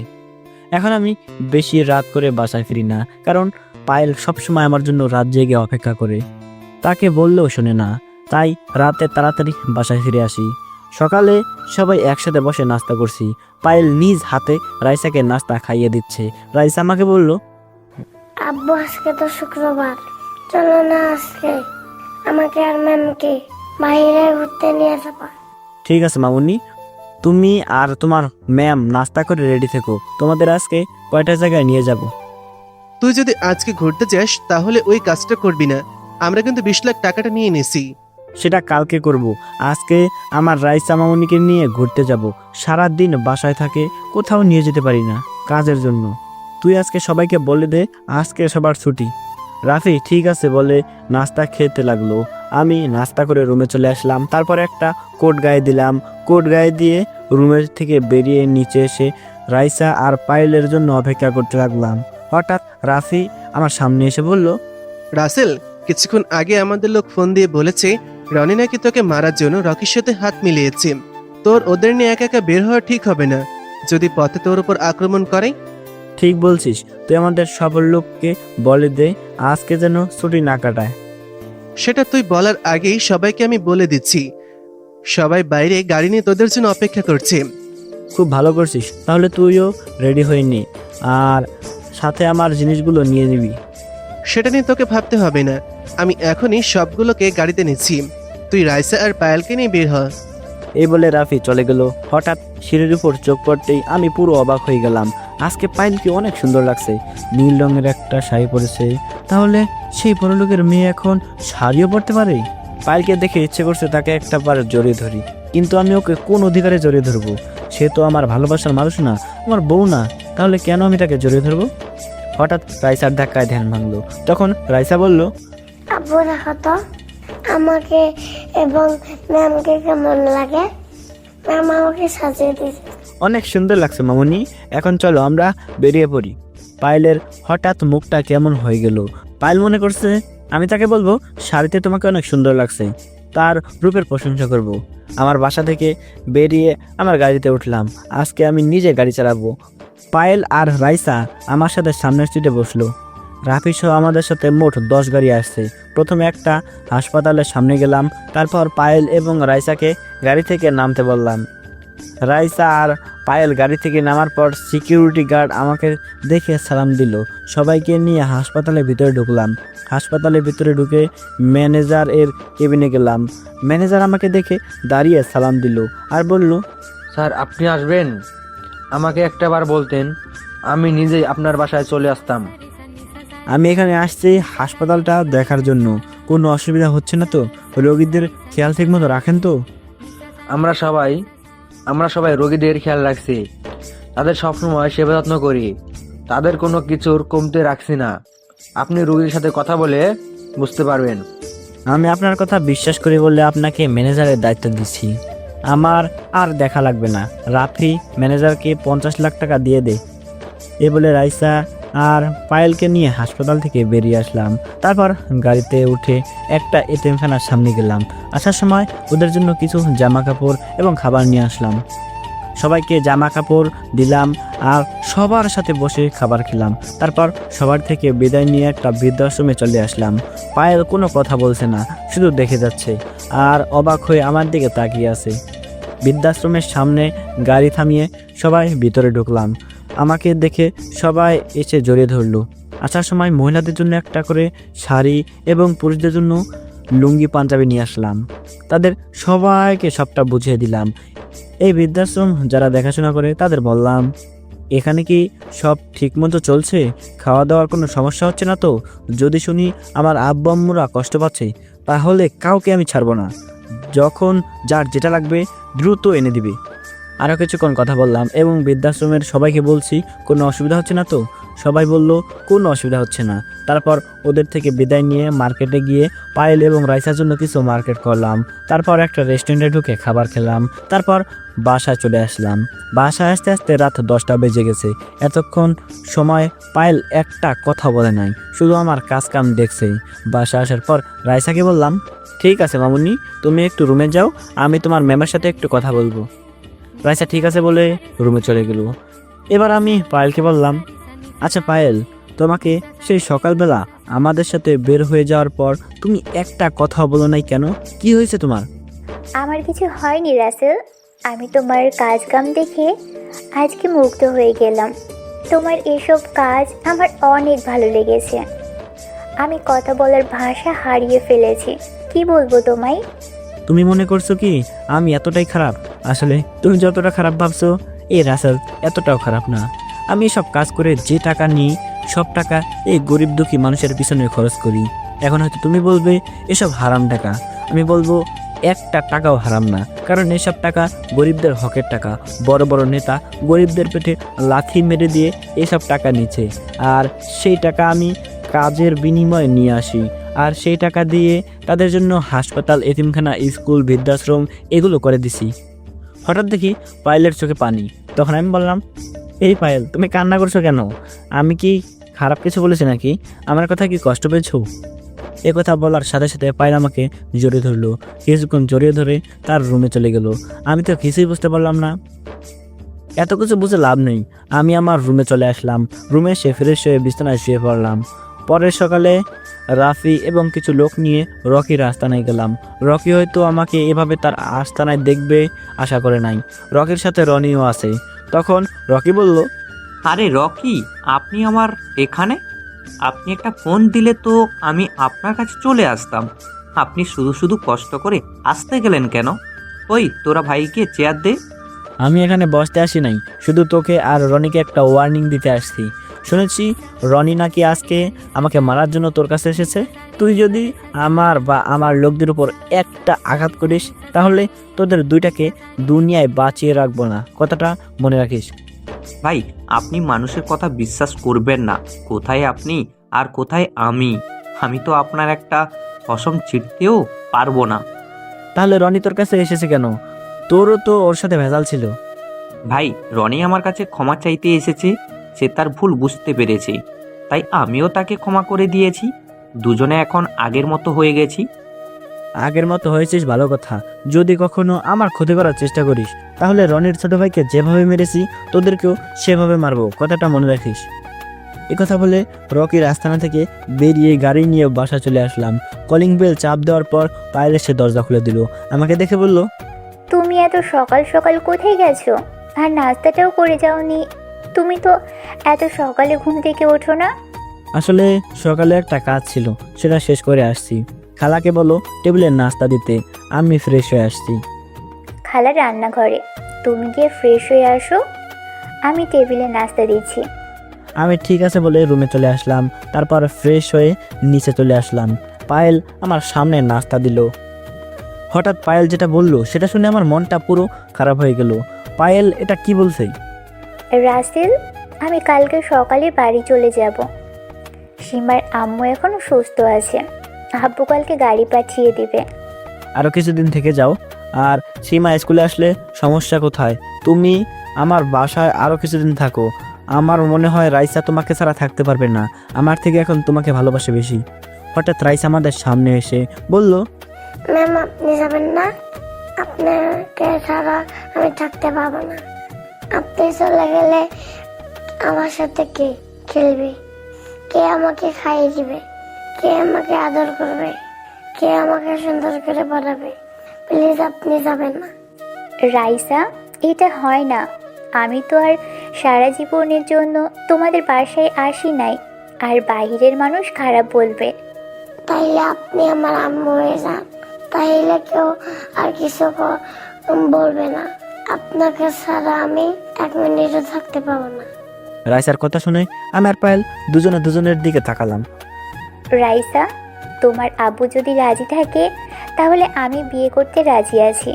এখন আমি বেশি রাত করে বাসায় ফিরি না, কারণ পায়েল সবসময় আমার জন্য রাত জেগে অপেক্ষা করে। তাকে বললেও শোনে না, তাই রাতে তাড়াতাড়ি বাসায় ফিরে আসি। সকালে সবাই একসাথে বসে নাস্তা করছি। পায়েল নিজ হাতে রাইসাকে নাস্তা খাইয়ে দিচ্ছে। রাইসা আমাকে বলল, আব্বু আজকে তো শুক্রবার, চলো না আজকে আমাকে আর ম্যামকে বাইরে ঘুরতে নিয়ে যাবা। ঠিক আছে মামুনি, তুমি আর তোমার ম্যাম নাস্তা করে রেডি থেকো। তোমাদের আজকে কয়টা জায়গায় নিয়ে যাব। তুই যদি আজকে ঘুরতে যাস তাহলে ওই কাজটা করবি না। আমরা কিন্তু 20 লাখ টাকাটা নিয়ে নিছি। সেটা কালকে করব। আজকে আমার রাইসা মামুনিকে নিয়ে ঘুরতে যাব। সারা দিন বাসায় থাকে, কোথাও নিয়ে যেতে পারি না কাজের জন্য। তুই আজকে সবাইকে বলে দে আজকে সবার ছুটি। রাফি ঠিক আছে বলে নাস্তা খেতে লাগলো। আমি নাস্তা করে রুমে চলে আসলাম। তারপর একটা কোট গায়ে দিলাম। কোট গায়ে দিয়ে রুমের থেকে বেরিয়ে নিচে এসে রাইসা আর পায়েলের জন্য অপেক্ষা করতে লাগলাম। হঠাৎ রাফি আমার সামনে এসে বলল, রাসেল, কিছুক্ষণ আগে আমাদের লোক ফোন দিয়ে বলেছে রনি নাকি তোকে মারার জন্য রকির সাথে হাত মিলিয়েছে। তোর ওদের নিয়ে একা একা বের হওয়া ঠিক হবে না, যদি পথে তোর উপর আক্রমণ করে। ঠিক বলছিস, তুই আমাদের সফল লোককে বলে দে আজকে যেন ছুটি না কাটায়। সেটা তুই বলার আগেই সবাইকে আমি বলে দিচ্ছি। সবাই বাইরে গাড়ি নিয়ে তোদের জন্য অপেক্ষা করছে। খুব ভালো করছিস, তাহলে তুইও রেডি হয়ে নি, আর সাথে আমার জিনিসগুলো নিয়ে নিবি। সেটা নিয়ে তোকে ভাবতে হবে না, আমি এখনই সবগুলোকে গাড়িতে নিচ্ছি। তুই রাইসা আর পায়েলকে নিয়ে বের হ। এই বলে রাফি চলে গেল। হঠাৎ সিঁড়ির উপর চোখ পড়তেই আমি পুরো অবাক হয়ে গেলাম। আজকে পায়েলকে অনেক সুন্দর লাগছে। নীল রঙের একটা শাড়ি পরেছে। তাহলে সেই বড়লোকের মেয়ে এখন শাড়িও পরতে পারে? পায়েলকে দেখে ইচ্ছে করছে তাকে একটা বার জড়িয়ে ধরি, কিন্তু আমি ওকে কোন অধিকারে জড়িয়ে ধরবো? সে তো আমার ভালোবাসার মানুষ না, আমার বউ না, তাহলে কেন আমি তাকে জড়িয়ে ধরবো? হঠাৎ রাইসার ধাক্কায় ধ্যান ভাঙলো। তখন রাইসা বলল, আব্বু দেখো তো আমাকে এবং ম্যামকে কেমন লাগে। ম্যাম আমাকে সাজিয়ে দিয়েছে। অনেক সুন্দর লাগছে মামুনি, এখন চলো আমরা বেরিয়ে পড়ি। পায়েলের হঠাৎ মুখটা কেমন হয়ে গেল। পায়েল মনে করছে আমি তাকে বলবো শাড়িতে তোমাকে অনেক সুন্দর লাগছে, তার রূপের প্রশংসা করব। আমার বাসা থেকে বেরিয়ে আমার গাড়িতে উঠলাম। আজকে আমি নিজে গাড়ি চালাবো। পায়েল আর রাইসা আমার সাথে সামনের সিটে বসলো। রাফি সহ আমাদের সাথে মোট 10 গাড়ি আসছে। প্রথমে একটা হাসপাতালের সামনে গেলাম, তারপর পায়েল এবং রাইসাকে গাড়ি থেকে নামতে বললাম। রাইসা আর পায়েল গাড়ি থেকে নামার পর সিকিউরিটি গার্ড আমাকে দেখে সালাম দিল। সবাইকে নিয়ে হাসপাতালের ভিতরে ঢুকলাম। হাসপাতালের ভিতরে ঢুকে ম্যানেজার এর কেবিনে গেলাম। ম্যানেজার আমাকে দেখে দাঁড়িয়ে সালাম দিল আর বলল, স্যার আপনি আসবেন? আমাকে একটাবার বলতেন, আমি নিজেই আপনার বাসায় চলে আসতাম। আমি এখানে আসছি হাসপাতালটা দেখার জন্য। কোনো অসুবিধা হচ্ছে না তো? রোগীদের খেয়াল ঠিক মতো রাখেন তো? আমরা সবাই রোগীদের খেয়াল রাখছি, তাদের সবসময় সেবা যত্ন করি, তাদের কোনো কিছুর কমতে রাখছি না। আপনি রোগীর সাথে কথা বলে বুঝতে পারবেন। আমি আপনার কথা বিশ্বাস করি বলে আপনাকে ম্যানেজারের দায়িত্ব দিচ্ছি। আমার আর দেখা লাগবে না। রাফি ম্যানেজারকে 50 লাখ টাকা দিয়ে দে। এ বলে রাইসা আর পায়েলকে নিয়ে হাসপাতাল থেকে বেরিয়ে আসলাম। তারপর গাড়িতে উঠে একটা এতিমখানার সামনে গেলাম। আসার সময় ওদের জন্য কিছু জামা কাপড় এবং খাবার নিয়ে আসলাম। সবাইকে জামা কাপড় দিলাম আর সবার সাথে বসে খাবার খেলাম। তারপর সবার থেকে বিদায় নিয়ে একটা বৃদ্ধাশ্রমে চলে আসলাম। পায়েল কোনো কথা বলছে না, শুধু দেখে যাচ্ছে আর অবাক হয়ে আমার দিকে তাকিয়ে আছে। বৃদ্ধাশ্রমের সামনে গাড়ি থামিয়ে সবাই ভিতরে ঢুকলাম। আমাকে দেখে সবাই এসে জড়িয়ে ধরলো। আসার সময় মহিলাদের জন্য একটা করে শাড়ি এবং পুরুষদের জন্য লুঙ্গি পাঞ্জাবি নিয়ে আসলাম। তাদের সবাইকে সবটা বুঝিয়ে দিলাম। এই বৃদ্ধাশ্রম যারা দেখাশোনা করে তাদের বললাম, এখানে কি সব ঠিকমতো চলছে? খাওয়া দাওয়ার কোনো সমস্যা হচ্ছে না তো? যদি শুনি আমার আব্বু আম্মুরা কষ্ট পাচ্ছে, তাহলে কাউকে আমি ছাড়বো না। যখন যার যেটা লাগবে দ্রুত এনে দিবে। আরও কিছুক্ষণ কথা বললাম এবং বৃদ্ধাশ্রমের সবাইকে বলছি, কোনো অসুবিধা হচ্ছে না তো? সবাই বলল কোনো অসুবিধা হচ্ছে না। তারপর ওদের থেকে বিদায় নিয়ে মার্কেটে গিয়ে পায়েল এবং রাইসার জন্য কিছু মার্কেট করলাম। তারপর একটা রেস্টুরেন্টে ঢুকে খাবার খেলাম। তারপর বাসায় চলে আসলাম। বাসায় আসতে আসতে রাত 10টা বেজে গেছে। এতক্ষণ সময় পায়েল একটা কথা বলে নাই, শুধু আমার কাজ কাম দেখছে। বাসা আসার পর রাইসাকে বললাম, ঠিক আছে মামুনি, তুমি একটু রুমে যাও, আমি তোমার ম্যামের সাথে একটু কথা বলবো। রাইসা ঠিক আছে বলে রুমে চলে গেল। এবার আমি পায়েলকে বললাম, আচ্ছা পায়েল, তোমাকে সেই সকালবেলা আমাদের সাথে বের হয়ে যাওয়ার পর তুমি একটা কথা বলো নাই কেন? কি হয়েছে তোমার? আমার কিছু হয়নি রাসেল, আমি তোমার কাজ কাম দেখে আজকে মুগ্ধ হয়ে গেলাম। তোমার এসব কাজ আমার অনেক ভালো লেগেছে। আমি কথা বলার ভাষা হারিয়ে ফেলেছি, কি বলবো তোমায়। তুমি মনে করছো কি আমি এতটাই খারাপ? আসলে তুমি যতটা খারাপ ভাবছো, এই রাসেল এতটাও খারাপ না। আমি সব কাজ করে যে টাকা নিই, সব টাকা এই গরিব দুঃখী মানুষের পিছনে খরচ করি। এখন হয়তো তুমি বলবে এসব হারাম টাকা, আমি বলবো একটা টাকাও হারাম না, কারণ এসব টাকা গরিবদের হকের টাকা। বড় বড় নেতা গরিবদের পেটে লাথি মেরে দিয়ে এসব টাকা নিচ্ছে, আর সেই টাকা আমি কাজের বিনিময়ে নিয়ে আসি, আর সেই টাকা দিয়ে তাদের জন্য হাসপাতাল, এতিমখানা, স্কুল, বৃদ্ধাশ্রম এগুলো করে দিছি। হঠাৎ দেখি পায়েলের চোখে পানি। তখন আমি বললাম, এই পায়েল, তুমি কান্না করছো কেন? আমি কি খারাপ কিছু বলেছি নাকি? আমার কথা কি কষ্ট পেয়েছো? এ কথা বলার সাথে সাথে পায়েল আমাকে জড়িয়ে ধরলো। কিছুক্ষণ জড়িয়ে ধরে তার রুমে চলে গেল। আমি তো কিছুই বুঝতে পারলাম না। এত কিছু বুঝে লাভ নেই। আমি আমার রুমে চলে আসলাম। রুমে এসে ফ্রেশ হয়ে বিছানায় শুয়ে পড়লাম। পরের সকালে রাফি এবং কিছু লোক নিয়ে রকির আস্তানায় গেলাম। রকি হয়তো আমাকে এভাবে তার আস্তানায় দেখবে আশা করে নাই। রকির সাথে রনিও আছে। তখন রকি বলল, আরে রকি, আপনি আমার এখানে? আপনি একটা ফোন দিলে তো আমি আপনার কাছে চলে আসতাম। আপনি শুধু শুধু কষ্ট করে আসতে গেলেন কেন? ওই তোরা ভাইকে চেয়ার দে। আমি এখানে বসতে আসি নাই, শুধু তোকে আর রনিকে একটা ওয়ার্নিং দিতে আসছি। শুনেছি রনি নাকি আজকে আমাকে মারার জন্য তোর কাছে এসেছে। তুই যদি আমার বা আমার লোকদের উপর একটা আঘাত করিস, তাহলে তোদের দুইটাকে দুনিয়ায় বাঁচিয়ে রাখবো না। কথাটা মনে রাখিস। ভাই, আপনি মানুষের কথা বিশ্বাস করবেন না। কোথায় আপনি আর কোথায় আমি? আমি তো আপনার একটা কসম ছিঁড়তেও পারবো না। তাহলে রনি তোর কাছে এসেছে কেন? তোরও তো ওর সাথে ভেজাল ছিল। ভাই, রনি আমার কাছে ক্ষমা চাইতে এসেছে। সে তার ভুল বুঝতে পেরেছে, তাই আমিও তাকে ক্ষমা করে দিয়েছি। দুজনে এখন আগের মতো হয়ে গেছি। আগের মতো হয়েছিস ভালো কথা। যদি কখনো আমার ক্ষতি করার চেষ্টা করিস, তাহলে রনির ছোট ভাইকে যেভাবে মেরেছি তোদেরকেও সেভাবে মারবো। কথাটা মনে রাখিস। কথা বলে রকির আস্তানা থেকে বেরিয়ে গাড়ি নিয়ে বাসা চলে আসলাম। কলিং বেল চাপ দেওয়ার পর পায়েল এসে দরজা খুলে দিল। আমাকে দেখে বলল, তুমি এত সকাল সকাল কোথায় গেছো? আর নাস্তাটাও করে যাওনি। তুমি তো এত সকালে ঘুম থেকে ওঠো না। আসলে সকালে একটা কাজ ছিল, সেটা শেষ করে আসছি। খালাকে বলো টেবিলে নাস্তা দিতে, আমি ফ্রেশ হয়ে আসছি। খালা রান্নাঘরে, তুমি গিয়ে ফ্রেশ হয়ে আসো, আমি টেবিলে নাস্তা দিচ্ছি। আমি ঠিক আছে বলে রুমে চলে আসলাম। তারপর ফ্রেশ হয়ে নিচে চলে আসলাম। পায়েল আমার সামনে নাস্তা দিল। হঠাৎ পায়েল যেটা বলল সেটা শুনে আমার মনটা পুরো খারাপ হয়ে গেল। পায়েল এটা কি বলছে? রাসেল, আমি কালকে সকালে বাড়ি চলে যাব। সীমার আম্মু এখনো সুস্থ আছে। আব্বু কালকে গাড়ি পাঠিয়ে দিবে। আরও কিছুদিন থেকে যাও। আর সীমা স্কুলে আসলে সমস্যা কোথায়? তুমি আমার বাসায় আরও কিছুদিন থাকো। আমার মনে হয় রাইসা তোমাকে ছাড়া থাকতে পারবে না। আমার থেকে এখন তোমাকে ভালোবাসে বেশি। হঠাৎ রাইসা আমাদের সামনে এসে বলল, ম্যাম আপনি যাবেন না? আপনাকে ছাড়া আমি থাকতে পারবো না। আপনি চলে গেলে আমার সাথে কে খেলবে? কে আমাকে খাইয়ে দিবে? কে আমাকে আদর করবে? কে আমাকে সুন্দর করে পড়াবে? প্লিজ আপনি যাবেন না। রাইসা, এটা হয় না। আমি তো আর সারা জীবনের জন্য তোমাদের বাসায় আসি নাই। আর বাইরের মানুষ খারাপ বলবে। তাইলে আপনি আমার আম্মু হয়ে যান, তাইলে কেউ আর কিছু বলবে না। আপনাকে ছাড়া আমি এক মিনিটও থাকতে পারবো না। রাইসার কথা শুনে আমি আর পায়েল দুজনে দুজনের দিকে তাকালাম। রাইসা, তোমার আব্বু যদি রাজি থাকে তাহলে আমি বিয়ে করতে রাজি আছি।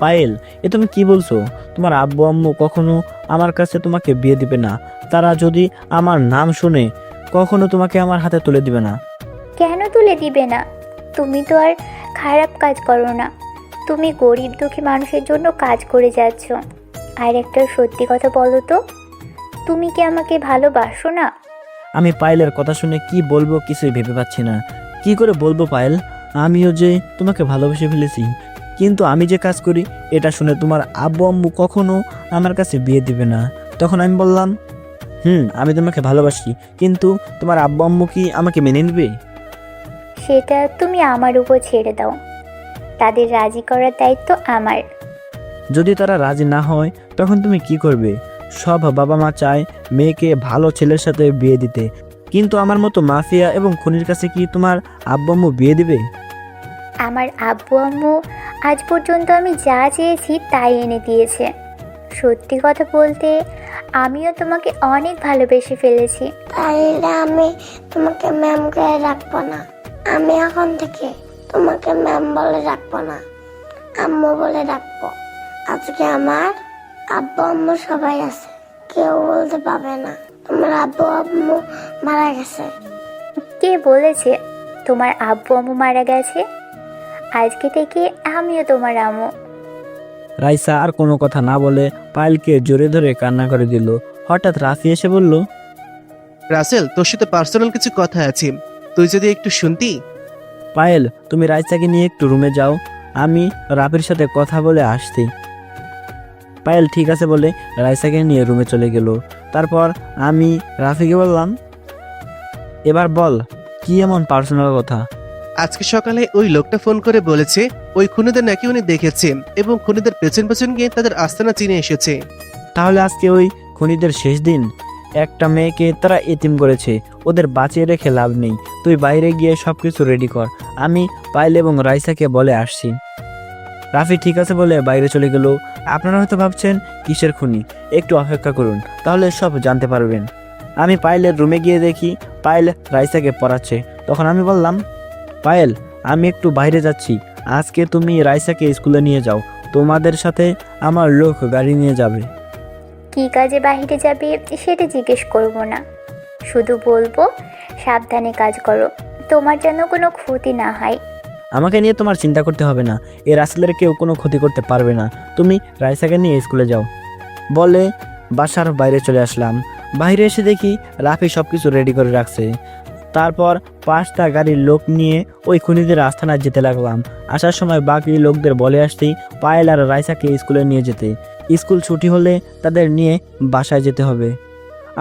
পায়েল, এ তুমি কি বলছো? তোমার আব্বু আম্মু কখনো আমার কাছে তোমাকে বিয়ে দিবে না। তারা যদি আমার নাম শুনে কখনো তোমাকে আমার হাতে তুলে দিবে না। কেন তুলে দিবে না? তুমি তো আর খারাপ কাজ করো না। তুমি গরিব দুঃখী মানুষের জন্য কাজ করে যাচ্ছ। আর একটা সত্যি কথা বলো তো, তুমি কি আমাকে ভালোবাসো না? আমি পায়েলের কথা শুনে কি বলবো কিছুই ভেবে পাচ্ছি না। কি করে বলবো পায়েল, আমিও যে তোমাকে ভালোবেসে ফেলেছি, কিন্তু আমি যে কাজ করি এটা শুনে তোমার আব্বু আম্মু কখনো আমার কাছে বিয়ে দিবে না। তখন আমি বললাম, আমি তোমাকে ভালোবাসি, কিন্তু তোমার আব্বু আম্মু কি আমাকে মেনে নেবে? সেটা তুমি আমার উপর ছেড়ে দাও। তাদের রাজি করার দায়িত্ব আমার। যদি তারা রাজি না হয় তখন তুমি কি করবে? সব বাবা মা চায় মেয়েকে ভালো ছেলের সাথে বিয়ে দিতে, কিন্তু আমার মতো মাফিয়া এবং খুনির কাছে কি তোমার আব্বু আম্মু বিয়ে দিবে? আমার আব্বু আম্মু আজ পর্যন্ত আমি যা চেয়েছি তাই এনে দিয়েছে। সত্যি কথা বলতে, আমিও তোমাকে অনেক ভালোবেসে ফেলেছি। তাইলে আমি তোমাকে ম্যাম করে রাখবো না। আমি এখন থেকে তোমাকে ম্যাম বলে রাখবো না, আম্মু বলে রাখবো। আজকে আমার আব্বু আম্মু সবাই আছে, কেউ বলতে পারবে না তোমার আব্বু আম্মু মারা গেছে। কে বলেছে তোমার আব্বু আম্মু মারা গেছে? আজকে থেকে আমিও তোমার আম্মু। রাইসা আর কোনো কথা না বলে পায়েলকে জোরে ধরে কান্না করে দিল। হঠাৎ রাফি এসে বলল, রাসেল, তোর সাথে পার্সোনাল কিছু কথা আছে, তুই যদি একটু শুনতি। পায়েল, তুমি রাইসাকে নিয়ে একটু রুমে যাও, আমি রাফির সাথে কথা বলে আসছি। পায়েল ঠিক আছে বলে রাইসাকে নিয়ে রুমে চলে গেল। তারপর আমি রাফিকে বললাম, এবার বল কি এমন পার্সোনাল কথা? আজকে সকালে ওই লোকটা ফোন করে বলেছে ওই খুনিদের নাকি উনি দেখেছে এবং খুনিদের পেছন পেছন গিয়ে তাদের আস্তানা চিনে এসেছে। তাহলে আজকে ওই খুনিদের শেষ দিন। একটা মেয়েকে তারা এতিম করেছে, ওদের বাঁচিয়ে রেখে লাভ নেই। তুই বাইরে গিয়ে সবকিছু রেডি কর, আমি পায়েল এবং রাইসাকে বলে আসছি। রাফি ঠিক আছে বলে বাইরে চলে গেল। আপনারা হয়তো ভাবছেন কিসের খুনি, একটু অপেক্ষা করুন তাহলে সব জানতে পারবেন। আমি পায়েলের রুমে গিয়ে দেখি পায়েল রাইসাকে পড়াচ্ছে। তখন আমি বললাম, পায়েল, আমি একটু বাইরে যাচ্ছি, আজকে তুমি রাইসাকে স্কুলে নিয়ে যাও, তোমাদের সাথে আমার লোক গাড়ি নিয়ে যাবে। কি কাজে বাইরে যাবে সেটা জিজ্ঞেস করব না, শুধু বলবো সাবধানে কাজ করো, তোমার যেন কোনো ক্ষতি না হয়। আমাকে নিয়ে তোমার চিন্তা করতে হবে না, এ রাসেলের কেউ কোনো ক্ষতি করতে পারবে না, তুমি রাইসাকে নিয়ে স্কুলে যাও বলে বাসার বাইরে চলে আসলাম। বাইরে এসে দেখি রাফি সব কিছু রেডি করে রাখছে। তারপর 5টা গাড়ির লোক নিয়ে ওই খুনিদের আস্তানায় যেতে লাগলাম। আসার সময় বাকি লোকদের বলে আসতেই পায়েল আর রাইসাকে স্কুলে নিয়ে যেতে। স্কুল ছুটি হলে তাদের নিয়ে বাসায় যেতে হবে।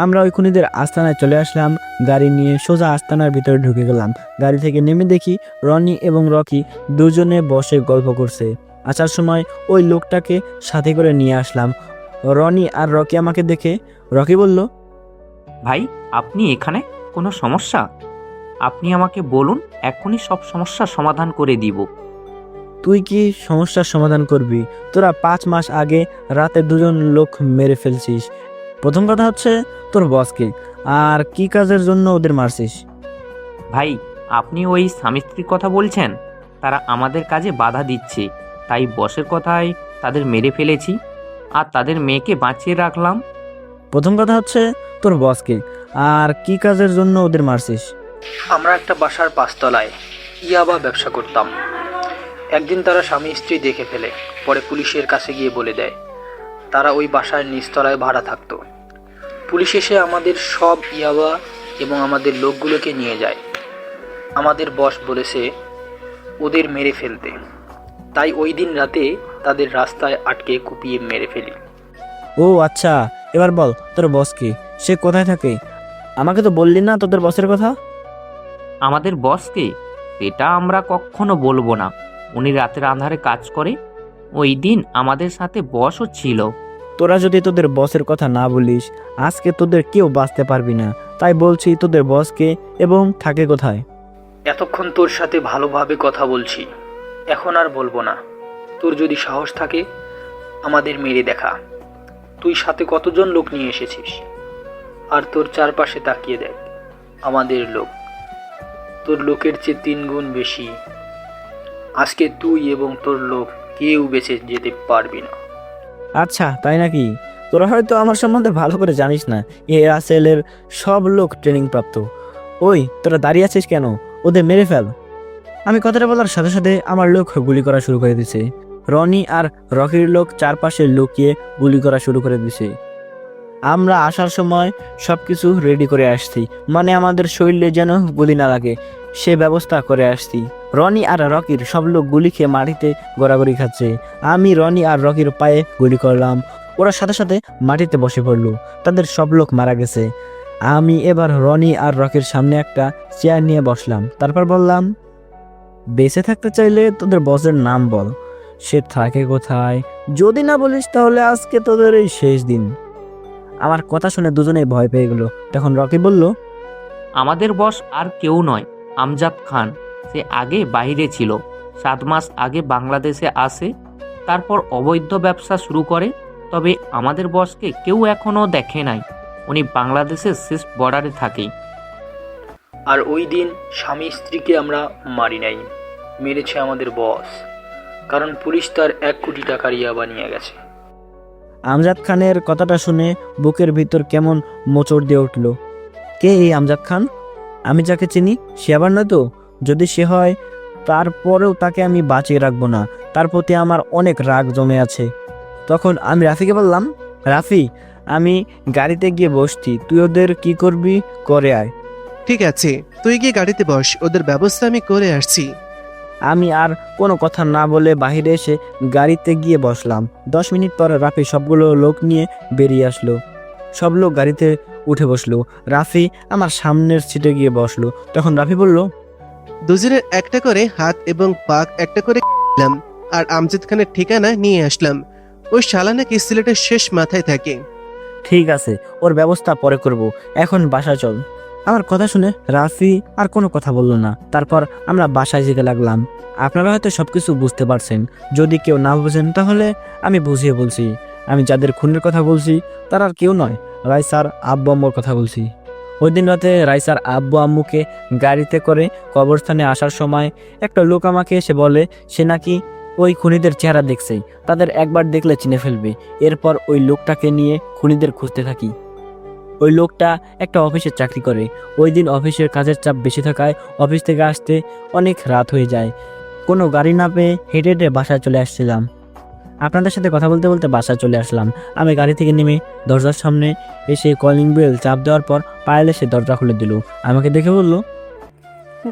আমরা ওই খুনিদের আস্তানায় চলে আসলাম গাড়ি নিয়ে, সোজা আস্তানার ভিতরে ঢুকে গেলাম। গাড়ি থেকে নেমে দেখি রনি এবং রকি দুজনে বসে গল্প করছে। আসার সময় ওই লোকটাকে সাথে করে নিয়ে আসলাম। রনি আর রকি আমাকে দেখে রকি বলল, ভাই, আপনি এখানে? কোনো সমস্যা? আপনি আমাকে বলুন, এখনই সব সমস্যার সমাধান করে দিব। তুই কি সমস্যার সমাধান করবি? তোরা 5 মাস আগে রাতে 2জন লোক মেরে ফেলছিস। প্রথম কথা হচ্ছে তোর বসকে, আর কি কাজের জন্য ওদের মারছিস? ভাই, আপনি ওই স্বামী স্ত্রীর কথা বলছেন? তারা আমাদের কাজে বাধা দিচ্ছে, তাই বসের কথায় তাদের মেরে ফেলেছি আর তাদের মেয়েকে বাঁচিয়ে রাখলাম। প্রথম কথা হচ্ছে তোর বসকে, আর কি কাজের জন্য ওদের মারছিস? আমরা একটা বাসার 5 তলায় ইয়াবা ব্যবসা করতাম। একদিন তারা স্বামী স্ত্রী দেখে ফেলে, পরে পুলিশের কাছে গিয়ে বলে দেয় তারা ওই বাসার নিচতলায় ভাড়া থাকতো। পুলিশ এসে আমাদের সব ইয়াবা এবং আমাদের লোকগুলোকে নিয়ে যায়। আমাদের বস বলেছে ওদের মেরে ফেলতে, তাই ওই দিন রাতে তাদের রাস্তায় আটকে কুপিয়ে মেরে ফেলি। ও আচ্ছা, এবার বল তোর বসকে, সে কোথায় থাকে? আমাকে তো বললি না তোদের বসের কথা। আমাদের বসকে এটা আমরা কখনো বলবো না, উনি রাতের আঁধারে কাজ করে। ওই দিন আমাদের সাথে বসও ছিল। তোরা যদি তোদের বসের কথা না বলিস আজকে তোদের কেউ বাঁচতে পারবি না, তাই বলছি তোদের বসকে এবং থাকে কোথায়। এতক্ষণ তোর সাথে ভালোভাবে কথা বলছি, এখন আর বলবো না। তোর যদি সাহস থাকে আমাদের মেরে দেখা। তুই সাথে কতজন লোক নিয়ে এসেছিস, আর তোর চারপাশে তাকিয়ে দেখ, আমাদের লোক তোর লোকের চেয়ে 3 গুণ বেশি। আজকে তুই এবং তোর লোক কেউ বেঁচে যেতে পারবি না। আচ্ছা তাই নাকি? তোরা হয়তো আমার সম্বন্ধে ভালো করে জানিস না, এ রাসেলের সব লোক ট্রেনিং প্রাপ্ত। ওই তোরা দাঁড়িয়ে আছিস কেন? ওদের মেরে ফেল। আমি কথাটা বলার সাথে সাথে আমার লোক গুলি করা শুরু করে দিছে। রনি আর রকির লোক চারপাশে লুকিয়ে গুলি করা শুরু করে দিছে। আমরা আসার সময় সবকিছু রেডি করে আসছি, মানে আমাদের শরীরে যেন গুলি না লাগে সে ব্যবস্থা করে আসছি। রনি আর রকির সব লোক গুলি খেয়ে মাটিতে গড়াগড়ি খাচ্ছে। আমি রনি আর রকির পায়ে গুলি করলাম, ওরা সাথে সাথে মাটিতে বসে পড়লো। তাদের সব লোক মারা গেছে। আমি এবার রনি আর রকির সামনে একটা চেয়ার নিয়ে বসলাম। তারপর বললাম, বেঁচে থাকতে চাইলে তোদের বসের নাম বল, সে থাকে কোথায়। যদি না বলিস তাহলে আজকে তোদের এই শেষ দিন। আমার কথা শুনে দুজনেই ভয় পেয়ে গেল। তখন রকি বলল, আমাদের বস আর কেউ নয়, আমজাদ খান। সে আগে বাইরে ছিল, 7 মাস আগে বাংলাদেশে আসে, তারপর অবৈধ ব্যবসা শুরু করে। তবে আমাদের বসকে কেউ এখনো দেখে নাই, উনি বাংলাদেশের শেষ বর্ডারে থাকে। আর ওই দিন স্বামী স্ত্রীকে আমরা মারি নাই, মেরেছে আমাদের বস, কারণ পুলিশ তার 1 কোটি টাকার ইয়াবা নিয়ে গেছে। আমজাদ খানের কথাটা শুনে বুকের ভিতর কেমন মোচড় দিয়ে উঠল। কে এই আমজাদ খান? আমি যাকে চিনি সে আবার নয় তো? যদি সে হয় তারপরেও তাকে আমি বাঁচিয়ে রাখবো না, তার প্রতি আমার অনেক রাগ জমে আছে। তখন আমি রাফিকে বললাম, রাফি আমি গাড়িতে গিয়ে বসছি, তুই ওদের কি করবি করে আয়। ঠিক আছে, তুই গিয়ে গাড়িতে বস, ওদের ব্যবস্থা আমি করে আসছি। আমি আর কোনো কথা না বলে বাইরে এসে গাড়িতে গিয়ে বসলাম। 10 মিনিট পর রাফি সবগুলো লোক নিয়ে বেরিয়ে আসলো। সব লোক গাড়িতে উঠে বসলো। রাফি আমার সামনের সিটে গিয়ে বসলো। তখন রাফি বলল, দুজনের একটা করে হাত এবং পাক একটা করে দিলাম, আর আমজাদ খানের ঠিকানা নিয়ে আসলাম। ওই শালা নাকি সিলেটের শেষ মাথায় থাকে। ঠিক আছে, ওর ব্যবস্থা পরে করব, এখন বাসা চল। আমার কথা শুনে রাফি আর কোনো কথা বললো না। তারপর আমরা বাসায় যেতে লাগলাম। আপনারা হয়তো সবকিছু বুঝতে পারছেন, যদি কেউ না বুঝেন তাহলে আমি বুঝিয়ে বলছি। আমি যাদের খুনের কথা বলছি তারা আর কেউ নয়, রাইসার আব্বু আম্মুর কথা বলছি। ওই দিন রাতে রাইসার আব্বু আম্মুকে গাড়িতে করে কবরস্থানে আসার সময় একটা লোক আমাকে এসে বলে সে নাকি ওই খুনিদের চেহারা দেখছে, তাদের একবার দেখলে চিনে ফেলবে। এরপর ওই লোকটাকে নিয়ে খুনিদের খুঁজতে থাকি। ওই লোকটা একটা অফিসে চাকরি করে। ওই দিন অফিসের কাজের চাপ বেশি থাকায় অফিস থেকে আসতে অনেক রাত হয়ে যায়। কোনো গাড়ি না পেয়ে হেঁটে হেঁটে বাসায় চলে আসছিলাম। আপনাদের সাথে কথা বলতে বলতে বাসায় চলে আসলাম। আমি গাড়ি থেকে নেমে দরজার সামনে এসে কলিং বেল চাপ দেওয়ার পর পায়েল এসে দরজা খুলে দিল। আমাকে দেখে বলল,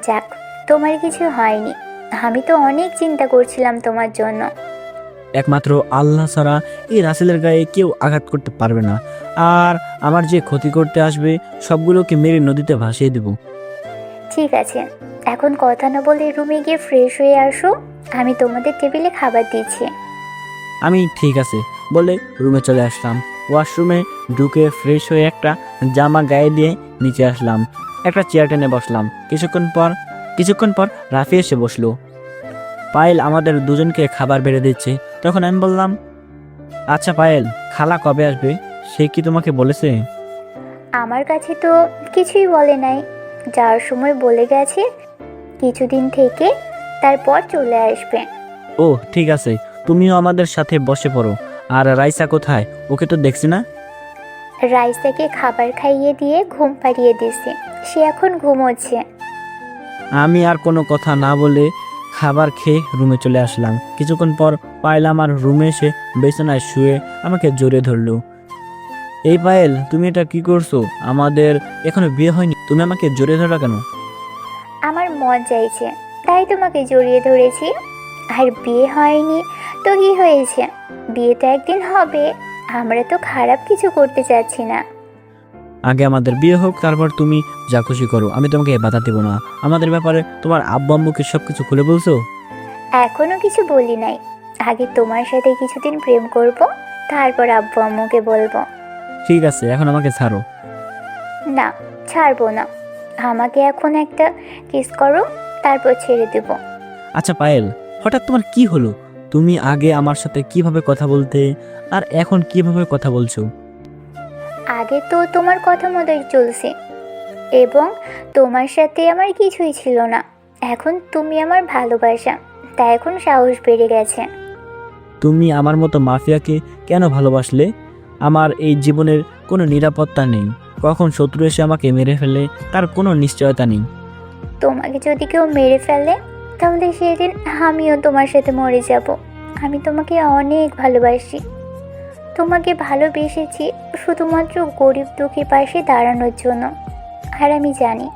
যাক, তোমার কিছু হয়নি। আমি তো অনেক চিন্তা করছিলাম তোমার জন্য। একমাত্র আল্লাহ ছাড়া এই রাসেলের গায়ে কেউ আঘাত করতে পারবে না, আর আমার যে ক্ষতি করতে আসবে সবগুলোকে মেরে নদীতে ভাসিয়ে দেব। ঠিক আছে, এখন কথা না বলে রুমে গিয়ে ফ্রেশ হয়ে আসো, আমি তোমাদের টেবিলে খাবার দিচ্ছি। আমি ঠিক আছে বলে রুমে চলে আসলাম। ওয়াশরুমে ঢুকে ফ্রেশ হয়ে একটা জামা গায়ে দিয়ে নিচে আসলাম। একটা চেয়ার টেনে বসলাম। কিছুক্ষণ পর রাফি এসে বসলো। পায়েল আমাদের দুজনকে খাবার বেড়ে দিচ্ছে। তখন আমি বললাম, আচ্ছা পায়েল, খালা কবে আসবে সে কি তোমাকে বলেছে? আমার কাছে তো কিছুই বলে নাই, যাওয়ার সময় বলে গেছে কিছুদিন থেকে তারপর চলে আসবে। ও ঠিক আছে, তুমিও আমাদের সাথে বসে পড়ো। আর রাইসা কোথায়? ওকে তো দেখছি না। রাইসাকে খাবার খাইয়ে দিয়ে ঘুম পাড়িয়ে দিছে, সে এখন ঘুমোচ্ছে। আমি আর কোনো কথা না বলে খাবার খেয়ে রুমে চলে আসলাম। কিছুক্ষণ পর পায়েল আমার রুমে এসে বিছানায় শুয়ে আমাকে জড়িয়ে ধরলো। এই পায়েল, তুমি এটা কি করছো? আমাদের এখনো বিয়ে হয়নি, তুমি আমাকে জড়িয়ে ধরো কেন? আমার মন চাইছে তাই তোমাকে জড়িয়ে ধরেছি। আর বিয়ে হয়নি তো কি হয়েছে, বিয়ে তো একদিন হবে। আমরা তো খারাপ কিছু করতে চাচ্ছি না। আগে আমাদের বিয়ে হোক, তারপর তুমি যা খুশি করো, আমি তোমাকে বাধা দেবো না। আমাদের ব্যাপারে তোমার আব্বু আম্মুকে সবকিছু খুলে বলছো? এখনো কিছু বলি নাই, আগে তোমার সাথে কিছুদিন প্রেম করব, তারপর আব্বু আম্মুকে বলবো। ঠিক আছে, এখন আমাকে ছাড়ো। না, ছাড়বো না। আমাকে এখন একটা কিস করো, তারপর ছেড়ে দেব। আচ্ছা পায়েল, হঠাৎ তোমার কি হলো? তুমি আগে আমার সাথে কিভাবে কথা বলতে, আর এখন কিভাবে কথা বলছো? আগে তো তোমার কথা মতোই চলছে এবং তোমার সাথে আমার কিছুই ছিল না। এখন তুমি আমার ভালোবাসা, তাই এখন সাহস বেড়ে গেছে। তুমি আমার মতো মাফিয়াকে কেন ভালোবাসলে? আমার এই জীবনের কোনো নিরাপত্তা নেই। কখন শত্রু এসে আমাকে মেরে ফেলে তার কোনো নিশ্চয়তা নেই। তোমাকে যদি কেউ মেরে ফেলে তাহলে সেদিন আমিও তোমার সাথে মরে যাব। আমি তোমাকে অনেক ভালোবাসি। তোমাকে ভালোবেসেছি শুধুমাত্র গরিব দুঃখী পাশে দাঁড়ানোর জন্য। আর আমি জানি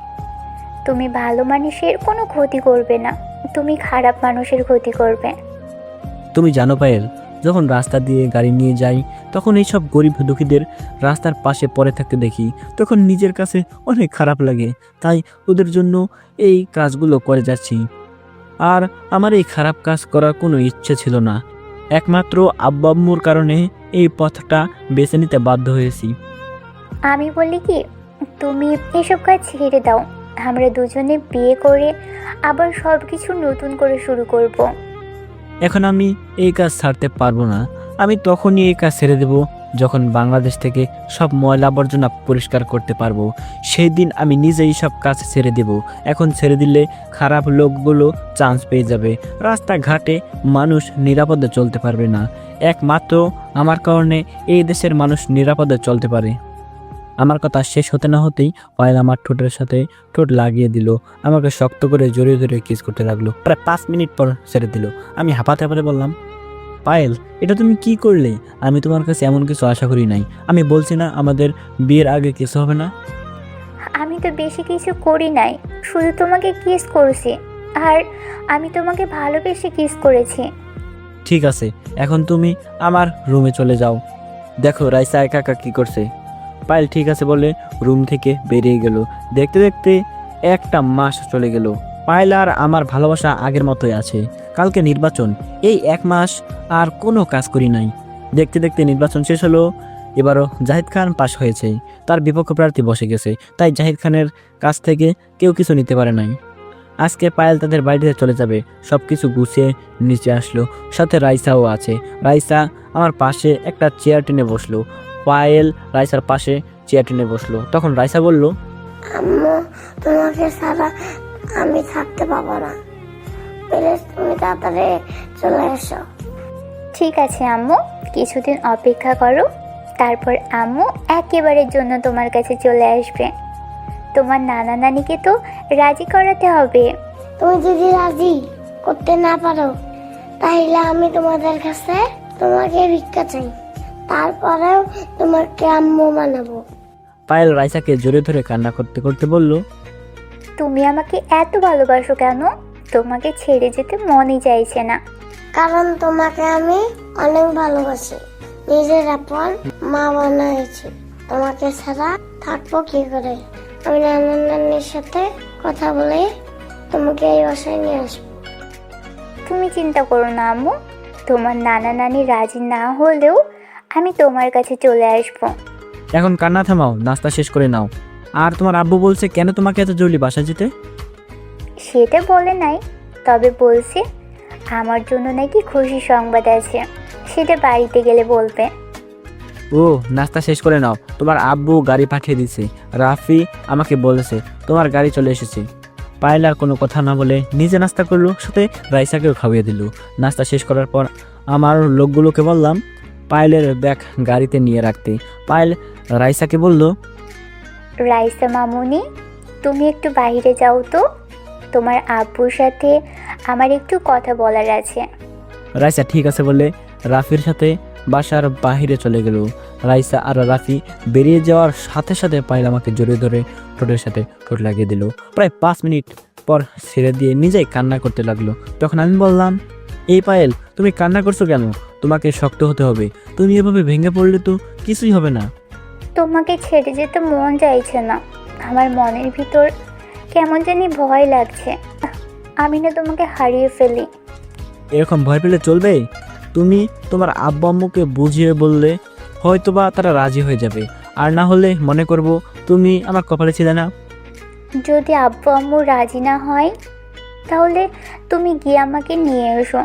তুমি ভালো মানুষের কোনো ক্ষতি করবে না, তুমি খারাপ মানুষের ক্ষতি করবে। তুমি জানো পায়েল, যখন রাস্তা দিয়ে গাড়ি নিয়ে যাই তখন এইসব গরিব দুঃখীদের রাস্তার পাশে পড়ে থাকতে দেখি, তখন নিজের কাছে অনেক খারাপ লাগে। তাই ওদের জন্য এই কাজগুলো করে যাচ্ছি। আর আমার এই খারাপ কাজ করার কোনো ইচ্ছে ছিল না, একমাত্র আব্বা আম্মুর কারণে এই পথটা বেছে নিতে বাধ্য হয়েছি। আমি বলি কি, তুমি এসব কাজ ছেড়ে দাও। আমরা দুজনে বিয়ে করে আবার সব কিছু নতুন করে শুরু করব। এখন আমি এই কাজ ছাড়তে পারবো না। আমি তখনই এই কাজ ছেড়ে দেব যখন বাংলাদেশ থেকে সব ময়লা আবর্জনা পরিষ্কার করতে পারবো। সেই দিন আমি নিজেই সব কাজ ছেড়ে দেব। এখন ছেড়ে দিলে খারাপ লোকগুলো চান্স পেয়ে যাবে, রাস্তাঘাটে মানুষ নিরাপদে চলতে পারবে না। একমাত্র আমার কারণে এই দেশের মানুষ নিরাপদে চলতে পারে। আমার কথা শেষ হতে না হতেই পায়েল আমার ঠোঁটের সাথে ঠোঁট লাগিয়ে দিল, আমাকে শক্ত করে জড়িয়ে ধরে কিস করতে লাগলো। প্রায় 5 মিনিট পর ছেড়ে দিল। আমি হাঁপাতে হাঁপাতে বললাম, পায়েল এটা তুমি কি করলে? আমি তোমার কাছে এমন কিছু আশা করি নাই। আমি বলছি না আমাদের বিয়ের আগে কিছু হবে না। আমি তো বেশি কিছু করি নাই, শুধু তোমাকে কিস করেছি। আর আমি তোমাকে ভালোবেসে কিস করেছি। ঠিক আছে, এখন তুমি আমার রুমে চলে যাও। দেখো রাইসা একা একা কি করছে। পায়েল ঠিক আছে বলে রুম থেকে বেরিয়ে গেল। দেখতে দেখতে 1 মাস চলে গেল। পায়েল আর আমার ভালোবাসা আগের মতোই আছে। কালকে নির্বাচন, এই 1 মাস আর কোনো কাজ করি নাই। দেখতে দেখতে নির্বাচন শেষ হলো। এবারও জাহিদ খান পাশ হয়েছে, তার বিপক্ষ প্রার্থী বসে গেছে। তাই জাহিদ খানের কাছ থেকে কেউ কিছু নিতে পারে নাই। আজকে পায়েল তাদের বাড়িতে চলে যাবে। সব কিছু গুছিয়ে নিচে আসলো, সাথে রাইসাও আছে। রাইসা আমার পাশে একটা চেয়ার টেনে বসলো। পায়েল রাইসার পাশে চেয়ার টেনে বসলো। তখন রাইসা বলল, আম্মু তোমাকে ছাড়া আমি থাকতে পারবো না, প্লিজ তুমি তাড়াতাড়ি চলে এসো। ঠিক আছে আম্মু, কিছুদিন অপেক্ষা করো, তারপর আম্মু একেবারের জন্য তোমার কাছে চলে আসবে। তোমার নানা নানিকে তো রাজি করাতে হবে। তুমি যদি রাজি করতে না পারো তাহলে আমি তোমাদের কাছে তোমাকে ভিক্ষা চাই, তারপরেও তোমাকে আম্মু বানাবো। পায়েল রাইসাকে জোরে ধরে কান্না করতে করতে বলল, তুমি আমাকে এত ভালোবাসো কেন? তোমাকে ছেড়ে যেতে মনই চাইছে না। কারণ তোমাকে আমি অনেক ভালোবাসি, নিজের আপন মা বানাইছি। তোমাকে ছাড়া থাকবো কি করে? আমি নানা নানির সাথে কথা বলে তোমাকে এই বাসায় নিয়ে আসবো। তুমি চিন্তা করো না আম্মু, তোমার নানা নানি রাজি না হলেও আমি তোমার কাছে চলে আসবো। এখন কান্না থামাও, নাস্তা শেষ করে নাও। আর তোমার আব্বু বলছে কেন তোমাকে এত জরুরি বাসা যেতে? সেটা বলে নাই, তবে বলছে আমার জন্য নাকি খুশি সংবাদ আছে, সেটা বাড়িতে গেলে বলবে। ও নাস্তা শেষ করে নাও, তোমার আব্বু গাড়ি পাঠিয়ে দিছে। রাফি আমাকে বলেছে তোমার গাড়ি চলে এসেছে। পায়েল আর কোনো কথা না বলে নিজে নাস্তা করলো, সাথে রাইসাকেও খাইয়ে দিল। নাস্তা শেষ করার পর আমার লোকগুলোকে বললাম পায়েলের ব্যাগ গাড়িতে নিয়ে রাখতে। পায়েল রাইসাকে বলল, রাইসা মামুনি, তুমি একটু বাইরে যাও তো, তোমার আব্বুর সাথে আমার একটু কথা বলার আছে। রাইসা ঠিক আছে বলে রাফির সাথে বাসার বাহিরে চলে গেল। রাইসা আর রাফি বেরিয়ে যাওয়ার সাথে সাথে পায়েল আমাকে জড়িয়ে ধরে ঠোঁটের সাথে ঠোঁট লাগিয়ে দিল। প্রায় 5 মিনিট পর ছেড়ে দিয়ে নিজেই কান্না করতে লাগলো। তখন আমি বললাম, এই পায়েল তুমি কান্না করছো কেন? তোমাকে শক্ত হতে হবে, তুমি এভাবে ভেঙে পড়লে তো কিছুই হবে না। তোমাকে ছেড়ে যেতে মন চাইছে না, আমার মনের ভিতর কেমন জানি ভয় লাগছে, আমি না তোমাকে হারিয়ে ফেলি। এরকম ভয় পেলে চলবে? তুমি তোমার আব্বু আম্মুকে বুঝিয়ে বললে হয়তোবা তারা রাজি হয়ে যাবে, আর না হলে মনে করব তুমি আমার কপালে ছিলে না। যদি আব্বু আম্মু রাজি না হয় তাহলে তুমি গিয়ে আমাকে নিয়ে এসো।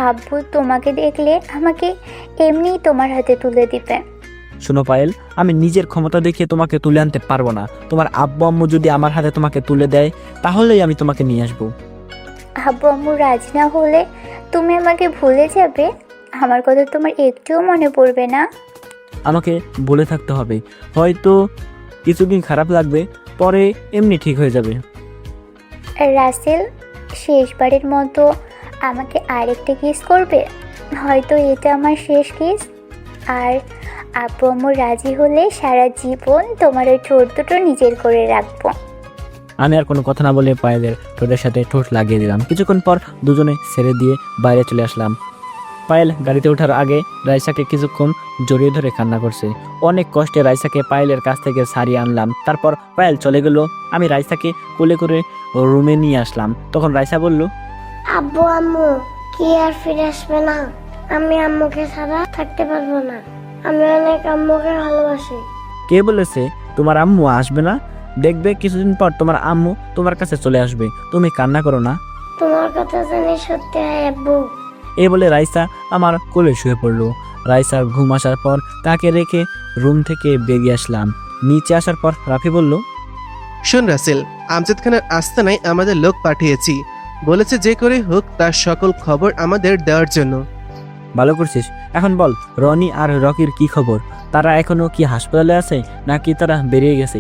আব্বু তোমাকে দেখলে আমাকে এমনিই তোমার হাতে তুলে দিবে। শোনো পায়েল, আমি নিজের ক্ষমতা দেখিয়ে তোমাকে তুলে আনতে পারবো না। তোমার আব্বু আম্মু যদি আমার হাতে তোমাকে তুলে দেয় তাহলেই আমি তোমাকে নিয়ে আসবো। আব্বু আম্মু রাজি না হলে তুমি আমাকে ভুলে যাবে? আমার কথা তোমার একটুও মনে পড়বে না? আমাকে বলে থাকতে হবে। হয়তো কিছুদিন খারাপ লাগবে, পরে এমনি ঠিক হয়ে যাবে। রাসেল, শেষবারের মতো আমাকে আরেকটা কিস করবে? হয়তো এটা আমার শেষ কিস। আর আব্বু আম্মু রাজি হলে সারা জীবন তোমার ওই ঠোঁট দুটো নিজের করে রাখবো। আমি আর কোনো কথা না বলে পায়েলের ঠোঁটের সাথে ঠোঁট লাগিয়ে দিলাম। কিছুক্ষণ পর দুজনে ছেড়ে দিয়ে বাইরে চলে আসলাম। পায়েল গাড়িতে ওঠার আগে রাইসাকে কিছুক্ষণ জড়িয়ে ধরে কান্না করছে। অনেক কষ্টে রাইসাকে পায়েলের কাছ থেকে সারিয়ে আনলাম। তারপর পায়েল চলে গেল। আমি রাইসাকে কোলে করে রুমে নিয়ে আসলাম। তখন রাইসা বলল, আব্বু আম্মু কি আর ফিরে আসবে না? আমি আম্মুকে ছাড়া থাকতে পারবো না। আমি অনেক আম্মুকে ভালোবাসি। কে বলেছে তোমার আম্মু আসবে না? দেখবে কিছুদিন পর তোমার আম্মু তোমার কাছে চলে আসবে। তুমি কান্না করো না। তোমার কথা জানি সত্যি হয় আব্বু। এই বলে রাইসা আমার কোলে শুয়ে পড়লো। রাইসার ঘুম আসার পর তাকে রেখে রুম থেকে বেরিয়ে আসলাম। নিচে আসার পর রাফি বলল, শোন রাসেল, আমজাদ খানের আস্তানায় আমাদের লোক পাঠিয়েছি। বলেছে যে করে হোক তার সকল খবর আমাদের দেওয়ার জন্য। ভালো করছিস। এখন বল, রনি আর রকির কি খবর? তারা এখনো কি হাসপাতালে আছে নাকি তারা বেরিয়ে গেছে?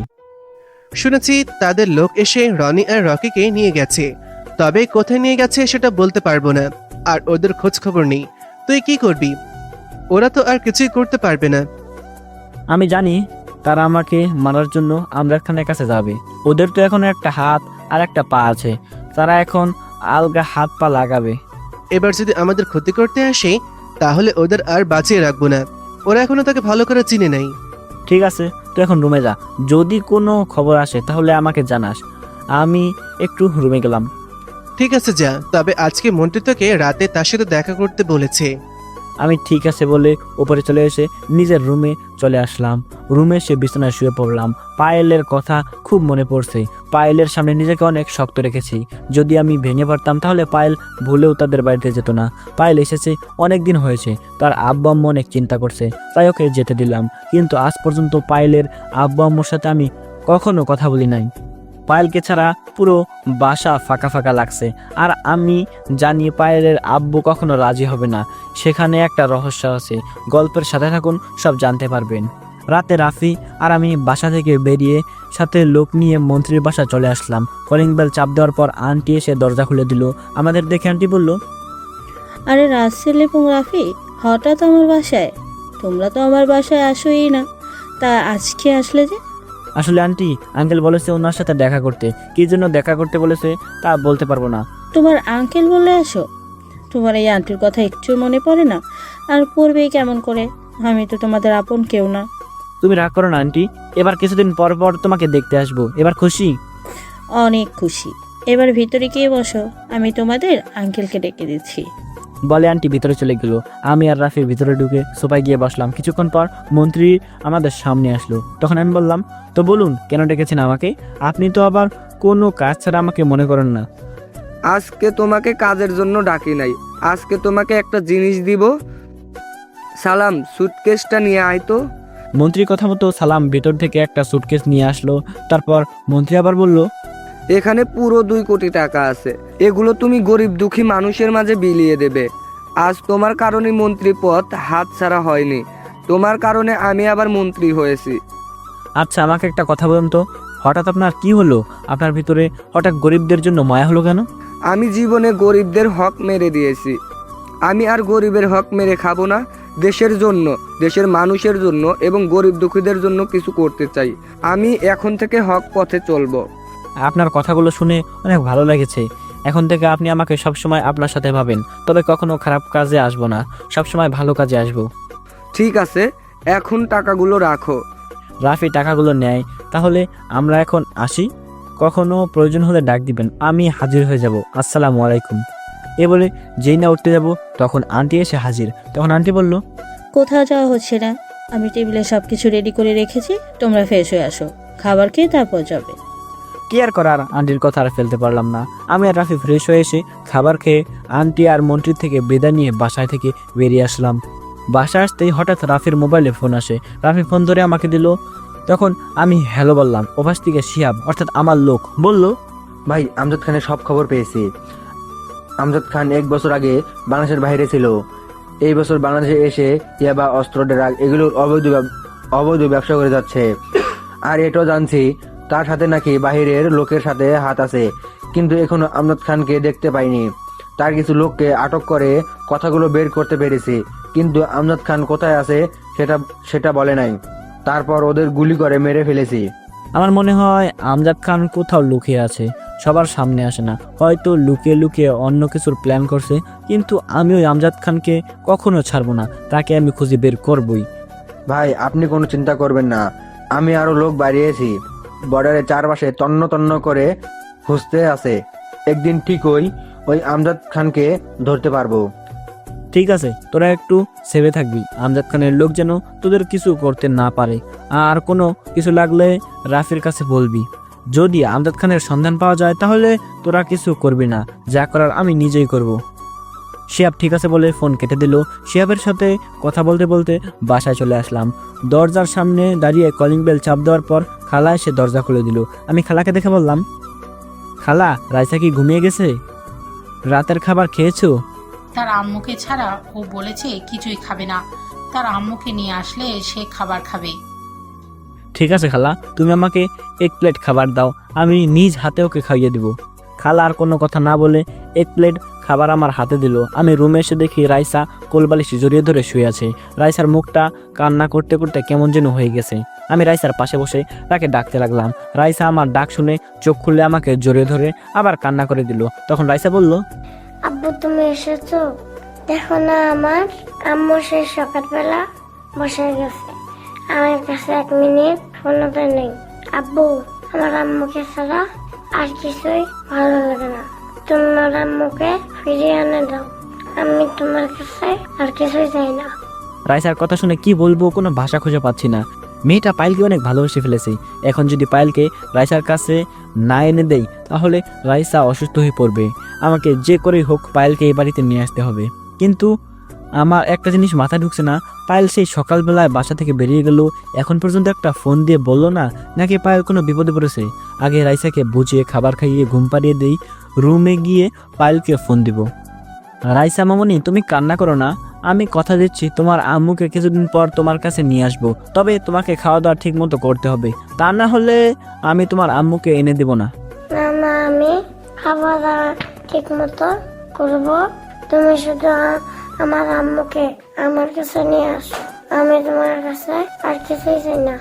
শুনেছি তাদের লোক এসে রনি আর রকিকে নিয়ে গেছে, তবে কোথায় নিয়ে গেছে সেটা বলতে পারবো না। আর ওদের খোঁজ খবর নেই। তুই কি করবি? ওরা তো আর কিছুই করতে পারবে না। আমি জানি তারা আমাকে মারার জন্য আমজাদ খানের কাছে যাবে। ওদের তো এখন একটা হাত আর একটা পা আছে, তারা এখন আলগা হাত পা লাগাবে। এবার যদি আমাদের ক্ষতি করতে আসে তাহলে ওদের আর বাঁচিয়ে রাখবো না। ওরা এখনো তাকে ভালো করে চিনে নাই। ঠিক আছে, তুই এখন রুমে যা। যদি কোনো খবর আসে তাহলে আমাকে জানাস। আমি একটু রুমে গেলাম। ঠিক আছে যা, তবে আজকে মন্ত্রী তোকে রাতে তার সাথে দেখা করতে বলেছে। আমি ঠিক আছে বলে উপরে চলে এসে নিজের রুমে চলে আসলাম। রুমে এসে বিছানায় শুয়ে পড়লাম। পায়েলের কথা খুব মনে পড়ছে। পায়েলের সামনে নিজেকে অনেক শক্ত রেখেছি। যদি আমি ভেঙে পড়তাম তাহলে পায়েল ভুলেও তাদের বাড়িতে যেত না। পায়েল এসেছে, অনেক দিন হয়েছে। তার আব্বু আম্মু অনেক চিন্তা করছে, তাই ওকে যেতে দিলাম। কিন্তু আজ পর্যন্ত পায়েলের আব্বু আম্মুর সাথে আমি কখনো কথা বলি নাই। পায়েলকে ছাড়া পুরো বাসা ফাঁকা ফাঁকা লাগছে। আর আমি জানি পায়েলের আব্বু কখনো রাজি হবে না। সেখানে একটা রহস্য আছে। গল্পের সাথে থাকুন, সব জানতে পারবেন। রাতে রাফি আর আমি বাসা থেকে বেরিয়ে সাথে লোক নিয়ে মন্ত্রীর বাসা চলে আসলাম। কলিং বেল চাপ দেওয়ার পর আন্টি এসে দরজা খুলে দিল। আমাদের দেখে আন্টি বলল, আরে রাসেল এবং রাফি, হঠাৎ আমার বাসায়? তোমরা তো আমার বাসায় আসোই না, তা আজকে আসলে যে? আসলে আন্টি, আঙ্কেল বলেছে ওনার সাথে দেখা করতে। কি জন্য দেখা করতে বলেছে তা বলতে পারবো না। তোমার আঙ্কেল বলে আসো? তোমার এই আন্টির কথা একটু মনে পড়ে না? আর পড়বেই কেমন করে? আমি তো তোমাদের আপন কেউ না। তুমি রাগ করো না আন্টি, এবার কিছুদিন পর পর তোমাকে দেখতে আসবো। এবার খুশি? অনেক খুশি। এবার ভিতরে গিয়ে বসো, আমি তোমাদের আঙ্কেলকে ডেকে দিচ্ছি। বলে আন্টি ভিতরে চলে গেল। আমি আর রাফি ভিতরে ঢুকে সোফায় গিয়ে বসলাম। কিছুক্ষণ পর মন্ত্রী আমাদের সামনে আসলো। তখন আমি বললাম, তো বলুন কেন ডেকেছেন আমাকে? আপনি তো আবার কোনো কাজ ছাড়া আমাকে মনে করেন না। আজকে তোমাকে কাজের জন্য ডাকি নাই, আজকে তোমাকে একটা জিনিস দিব। সালাম, সুটকেসটা নিয়ে আয় তো। মন্ত্রী কথা মতো সালাম ভিতর থেকে একটা সুটকেস নিয়ে আসলো। তারপর মন্ত্রী আবার বলল, এখানে পুরো 2 কোটি টাকা আছে। এগুলো তুমি গরিব দুঃখী মানুষের মাঝে বিলিয়ে দেবে। আজ তোমার কারণে মন্ত্রী পদ হাত ছাড়া হয়নি। তোমার কারণে আমি আবার মন্ত্রী হয়েছি। আচ্ছা আমাকে একটা কথা বলুন তো, হঠাৎ আপনার কি হলো? আপনার ভিতরে হঠাৎ গরিবদের জন্য মায়া হলো কেন? আমি জীবনে গরিবদের হক মেরে দিয়েছি। আমি আর গরিবের হক মেরে খাবো না। দেশের জন্য, দেশের মানুষের জন্য এবং গরিব দুঃখীদের জন্য কিছু করতে চাই। আমি এখন থেকে হক পথে চলবো। আপনার কথাগুলো শুনে অনেক ভালো লেগেছে। এখন থেকে আপনি আমাকে সবসময় আপনার সাথে ভাবেন, তবে কখনো খারাপ কাজে আসবো না, সবসময় ভালো কাজে আসবো। ঠিক আছে, এখন টাকাগুলো রাখো। রাফি টাকাগুলো নেয়। তাহলে আমরা এখন আসি, কখনো প্রয়োজন হলে ডাক দিবেন, আমি হাজির হয়ে যাব। আসসালামু আলাইকুম। এ বলে যেই না উঠতে যাব তখন আন্টি এসে হাজির। তখন আন্টি বলল, কোথাও যাওয়া হচ্ছে না, আমি টেবিলে সব কিছু রেডি করে রেখেছি, তোমরা ফ্রেশ হয়ে আসো, খাবার খেয়ে তারপর যাবে। কি আর করার, আন্টির কথা আর ফেলতে পারলাম না। আমি আর রাফি ফ্রেশ হয়ে এসে খাবার খেয়ে আন্টি আর মন্ত্রীর থেকে বিদায় নিয়ে বাসায় থেকে বেরিয়ে আসলাম। বাসায় আসতেই হঠাৎ রাফির মোবাইলে ফোন আসে। রাফি ফোন ধরে আমাকে দিল। তখন আমি হ্যালো বললাম। ওপাশ থেকে শিহাব অর্থাৎ আমার লোক বলল, ভাই, আমজাদ খানের সব খবর পেয়েছি। আমজাদ খান 1 বছর আগে বাংলাদেশের বাইরে ছিল। এই বছর বাংলাদেশে এসে ইয়াবা, অস্ত্র, ড্রাগ এগুলোর অবৈধ ব্যবসা করে যাচ্ছে। আর এটাও জানছি তার সাথে নাকি বাহিরের লোকের সাথে হাত আছে, কিন্তু এখনো আমজাদ খানকে দেখতে পাইনি। তার কিছু লোককে আটক করে কথাগুলো বের করতে পেরেছি, কিন্তু আমজাদ খান কোথায় আছে সেটা বলে নাই। তারপর ওদের গুলি করে মেরে ফেলেছি। আমার মনে হয় আমজাদ খান কোথাও লুকিয়ে আছে, সবার সামনে আসে না, হয়তো লুকিয়ে লুকিয়ে অন্য কিছুর প্ল্যান করছে। কিন্তু আমি ওই আমজাদ খানকে কখনো ছাড়বো না, তাকে আমি খুঁজে বের করবই। ভাই, আপনি কোনো চিন্তা করবেন না, আমি আরো লোক বাড়িয়েছি। বর্ডারের চারপাশে তন্ন তন্ন করে খুঁজতে আছে। একদিন ঠিকই ওই আমজাদ খানকে ধরতে পারবো। ঠিক আছে, তোরা একটু সেভে থাকবি। আমজাদ খানের লোক যেন তোদের কিছু করতে না পারে। আর কোনো কিছু লাগলে রাফির কাছে বলবি। যদি আমজাদ খানের সন্ধান পাওয়া যায় তাহলে তোরা কিছু করবি না, যা করার আমি নিজেই করব। শিহাব ঠিক আছে বলে ফোন কেটে দিল। শিহাবের সাথে কথা বলতে বলতে বাসায় চলে আসলাম। দরজার সামনে দাঁড়িয়ে কলিং বেল চাপ দেওয়ার পর খালা এসে দরজা খুলে দিল। আমি খালাকে দেখে বললাম, খালা, রাইসা কি ঘুমিয়ে গেছে? রাতের খাবার খেয়েছো? তার আম্মুকে ছাড়া ও বলেছে কিছুই খাবে না। তার আম্মুকে নিয়ে আসলে সে খাবার খাবে। ঠিক আছে খালা, তুমি আমাকে 1 প্লেট খাবার দাও, আমি নিজ হাতে ওকে খাইয়ে দিব। খালা আর কোনো কথা না বলে 1 প্লেট খাবার আমার হাতে দিল। আমি রুমে এসে দেখি রাইসা কোলবালিশে জড়িয়ে ধরে শুয়ে আছে। রাইসার মুখটা কান্না করতে করতে কেমন যেন হয়ে গেছে। আমি রাইসার পাশে বসে তাকে ডাকতে লাগলাম। রাইসা আমার ডাক শুনে চোখ খুলে আমাকে জড়িয়ে ধরে আবার কান্না করে দিল। তখন রাইসা বলল, আব্বু তুমি এসেছো? দেখো না, আমার আম্মু সেই সকালবেলা বসে গেছে, আমার কাছে 1 মিনিট ফোনটা নেই। আব্বু, আমার আম্মুকে ছাড়া আর কিছুই ভালো লাগে না, তোমার আম্মুকে ফিরিয়ে এনে দাও। আমি তোমার কাছে আর কিছুই চাই না। রাইসার কথা শুনে কি বলবো, কোনো ভাষা খুঁজে পাচ্ছি না। মেয়েটা পায়েলকে অনেক ভালোবেসে ফেলেছে। এখন যদি পায়েলকে রাইসার কাছে না এনে দেই তাহলে রাইসা অসুস্থ হয়ে পড়বে। আমাকে যে করেই হোক পায়েলকে এই বাড়িতে নিয়ে আসতে হবে। কিন্তু আমার একটা জিনিস মাথায় ঢুকছে না, পায়েল সেই সকালবেলায় বাসা থেকে বেরিয়ে গেল, এখন পর্যন্ত একটা ফোন দিয়ে বলল না, নাকি পায়েল কোনো বিপদে পড়েছে। আগে রাইসাকে বুঝিয়ে খাবার খাইয়ে ঘুম পাড়িয়ে দেই, রুমে গিয়ে পায়েলকে ফোন দিব। রাইসা মামনি, তুমি কান্না করো না, আমি কথা দিচ্ছি তোমার আম্মুকে কিছুদিন পর তোমার কাছে নিয়ে আসবো। তবে তোমাকে খাওয়া দাওয়া ঠিক মতো করতে হবে, তা না হলে আমি তোমার আম্মুকে এনে দেব না। না না, আমি খাওয়া দাওয়া ঠিক মতো করবো। তুমি শুধু আমার আম্মুকে আমার কাছে নিয়ে আসো, আমি তোমার কাছে আর কিছুই চাই না।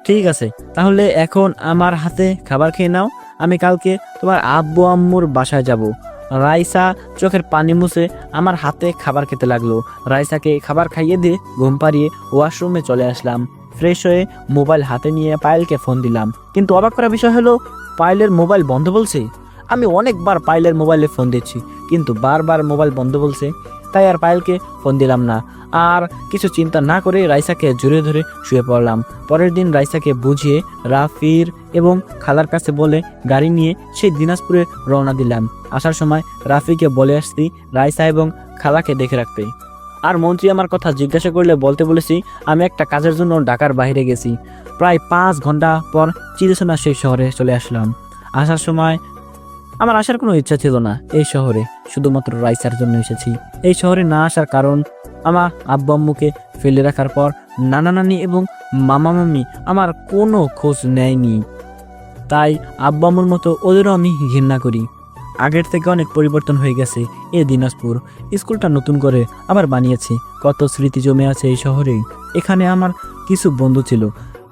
ঠিক আছে, তাহলে এখন আমার হাতে খাবার খেয়ে নাও। আমি কালকে তোমার আব্বু আম্মুর বাসায় যাব। রাইসা চোখের পানি মুছে আমার হাতে খাবার খেতে লাগলো। রাইসাকে খাবার খাইয়ে দিয়ে ঘুম পাড়িয়ে ওয়াশরুমে চলে আসলাম। ফ্রেশ হয়ে মোবাইল হাতে নিয়ে পায়েলকে ফোন দিলাম, কিন্তু অবাক করা বিষয় হলো পায়েলের মোবাইল বন্ধ বলছে। আমি অনেকবার পায়েলের মোবাইলে ফোন দিচ্ছি, কিন্তু বারবার মোবাইল বন্ধ বলছে। তাই আর পায়েলকে ফোন দিলাম না। আর কিছু চিন্তা না করে রাইসাকে জড়িয়ে ধরে শুয়ে পড়লাম। পরের দিন রাইসাকে বুঝিয়ে রাফির এবং খালার কাছে বলে গাড়ি নিয়ে সেই দিনাজপুরে রওনা দিলাম। আসার সময় রাফিকে বলে আসছি রাইসা এবং খালাকে দেখে রাখতে। আর মন্ত্রী আমার কথা জিজ্ঞাসা করলে বলতে বলেছি আমি একটা কাজের জন্য ঢাকার বাইরে গেছি। প্রায় 5 ঘন্টা পর চিরচেনা সেই শহরে চলে আসলাম। আসার সময় আমার আসার কোনো ইচ্ছা ছিল না এই শহরে, শুধুমাত্র রাইসার জন্য এসেছি। এই শহরে না আসার কারণ, আমার আব্বু আম্মুকে ফেলে রাখার পর নানা নানি এবং মামা মামি আমার কোনো খোঁজ নেয়নি। তাই আব্বু আম্মুর মতো ওদেরও আমি ঘৃণা করি। আগের থেকে অনেক পরিবর্তন হয়ে গেছে এই দিনাজপুর। স্কুলটা নতুন করে আবার বানিয়েছে, কত স্মৃতি জমে আছে এই শহরে। এখানে আমার কিছু বন্ধু ছিল,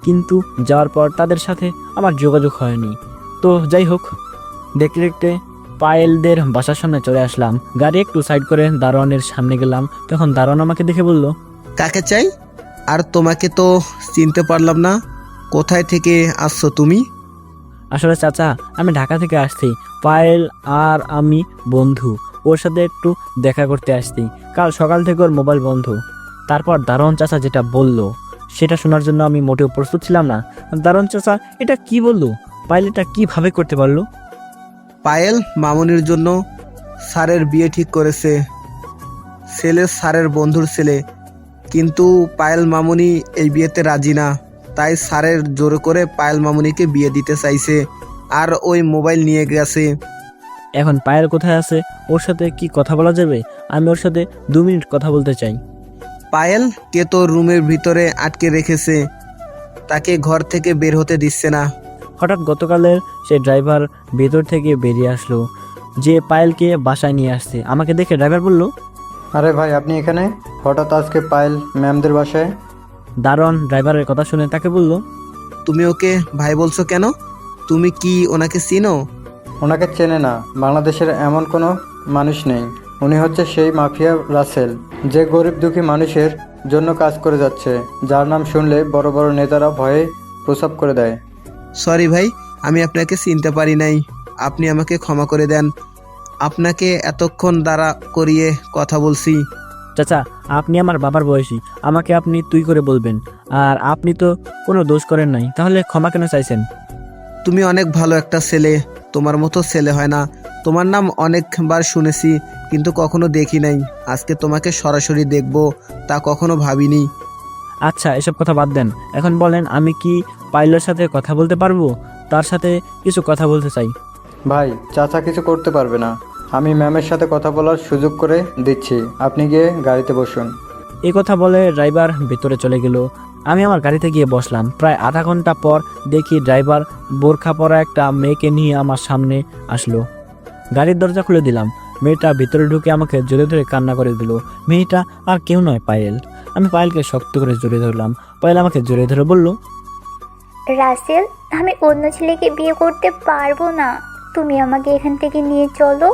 কিন্তু যাওয়ার পর তাদের সাথে আমার যোগাযোগ হয়নি। তো যাই হোক, দেখতে দেখতে পায়েলদের বাসার সামনে চলে আসলাম। গাড়ি একটু সাইড করে দারোয়ানের সামনে গেলাম। তখন দারোয়ান আমাকে দেখে বলল, কাকে চাই? আর তোমাকে তো চিনতে পারলাম না, কোথায় থেকে আসছো তুমি? আসলে চাচা, আমি ঢাকা থেকে আসছি। পায়েল আর আমি বন্ধু, ওর সাথে একটু দেখা করতে আসছি। কাল সকাল থেকে ওর মোবাইল বন্ধ। তারপর দারোয়ান চাচা যেটা বলল সেটা শোনার জন্য আমি মোটেও প্রস্তুত ছিলাম না। দারোয়ান চাচা এটা কি বললো? পায়েল এটা কিভাবে করতে পারলো? পায়েল মামুনির জন্য স্যারের বিয়ে ঠিক করেছে, ছেলে স্যারের বন্ধুর ছেলে, কিন্তু পায়েল মামুনি এই বিয়েতে রাজি না। তাই স্যারের জোর করে পায়েল মামুনিকে বিয়ে দিতে চাইছে, আর ওই মোবাইল নিয়ে গেছে। এখন পায়েল কোথায় আছে, ওর সাথে কি কথা বলা যাবে? আমি ওর সাথে 2 মিনিট কথা বলতে চাই। পায়েল কে তোর রুমের ভিতরে আটকে রেখেছে, তাকে ঘর থেকে বের হতে দিচ্ছে না। হঠাৎ গতকালের সেই ড্রাইভার ভেতর থেকে বেরিয়ে আসলো, যে পায়েলকে বাসায় নিয়ে আসছে। আমাকে দেখে ড্রাইভার বলল, আরে ভাই, আপনি এখানে হঠাৎ আজকে পায়েল ম্যামদের বাসায়? দারোয়ান ড্রাইভারের কথা শুনে তাকে বলল, তুমি ওকে ভাই বলছো কেন? তুমি কি ওনাকে চিনো? ওনাকে চেনে না, বাংলাদেশের এমন কোনো মানুষ নেই। উনি হচ্ছে সেই মাফিয়া রাসেল, যে গরিব দুঃখী মানুষের জন্য কাজ করে যাচ্ছে, যার নাম শুনলে বড় বড় নেতারা ভয়ে প্রস্রাব করে দেয়। সরি ভাই, আমি আপনাকে চিনতে পারি নাই, আপনি আমাকে ক্ষমা করে দেন। আপনাকে এতক্ষণ দাঁড়া করিয়ে কথা বলছি। চাচা, আপনি আমার বাবার বয়সী, আমাকে আপনি তুই করে বলবেন। আর আপনি তো কোনো দোষ করেন নাই, তাহলে ক্ষমা কেন চাইছেন? তুমি অনেক ভালো একটা ছেলে, তোমার মতো ছেলে হয় না। তোমার নাম অনেকবার শুনেছি, কিন্তু কখনো দেখি নাই। আজকে তোমাকে সরাসরি দেখবো তা কখনো ভাবিনি। আচ্ছা, এসব কথা বাদ দেন। এখন বলেন, আমি কি পাইলের সাথে কথা বলতে পারবো? তার সাথে কিছু কথা বলতে চাই। ভাই, চাচা কিছু করতে পারবে না, আমি ম্যামের সাথে কথা বলার সুযোগ করে দিচ্ছি, আপনি গিয়ে গাড়িতে বসুন। এই কথা বলে ড্রাইভার ভেতরে চলে গেল। আমি আমার গাড়িতে গিয়ে বসলাম। প্রায় আধা ঘন্টা পর দেখি ড্রাইভার বোরখা পরা একটা মেয়েকে নিয়ে আমার সামনে আসলো। গাড়ির দরজা খুলে দিলাম। মেয়েটা ভিতরে ঢুকে আমাকে জড়িয়ে ধরে কান্না করে দিল। মেয়েটা আর কেউ নয়, পায়েল। আমি পায়েলকে শক্ত করে জড়িয়ে ধরলাম। পায়েল আমাকে জড়িয়ে ধরে বলল, রাসেল, আমি অন্য ছেলেকে বিয়ে করতে পারবো না। তুমি আমাকে এখান থেকে নিয়ে চলো,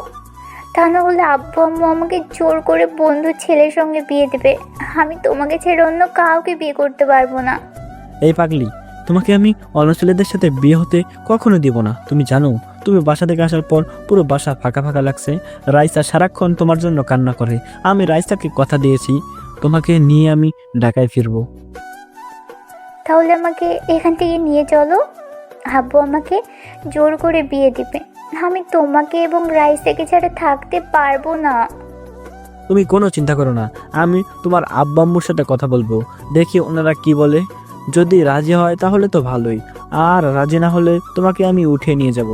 তা না হলে আব্বু আম্মু আমাকে জোর করে বন্ধুর ছেলের সঙ্গে বিয়ে দেবে। আমি তোমাকে ছেড়ে অন্য কাউকে বিয়ে করতে পারবো না। এই পাগলি, তোমাকে আমি অন্য ছেলেদের সাথে বিয়ে হতে কখনো দিব না। তুমি জানো, তুমি বাসা থেকে আসার পর পুরো বাসা ফাঁকা ফাঁকা লাগছে। রাইসা সারাক্ষণ তোমার জন্য কান্না করে। আমি রাইসাকে কথা দিয়েছি, তোমাকে নিয়ে আমি ঢাকায় ফিরবো। তাহলে আমাকে এখান থেকে নিয়ে চলো, আব্বু আমাকে জোর করে বিয়ে দিবে। আমি তোমাকে এবং রাইসাকে ছাড়া থাকতে পারবো না। তুমি কোনো চিন্তা করো না, আমি তোমার আব্বা আম্মুর সাথে কথা বলবো, দেখি ওনারা কি বলে। যদি রাজি হয় তাহলে তো ভালোই, আর রাজি না হলে তোমাকে আমি উঠিয়ে নিয়ে যাব।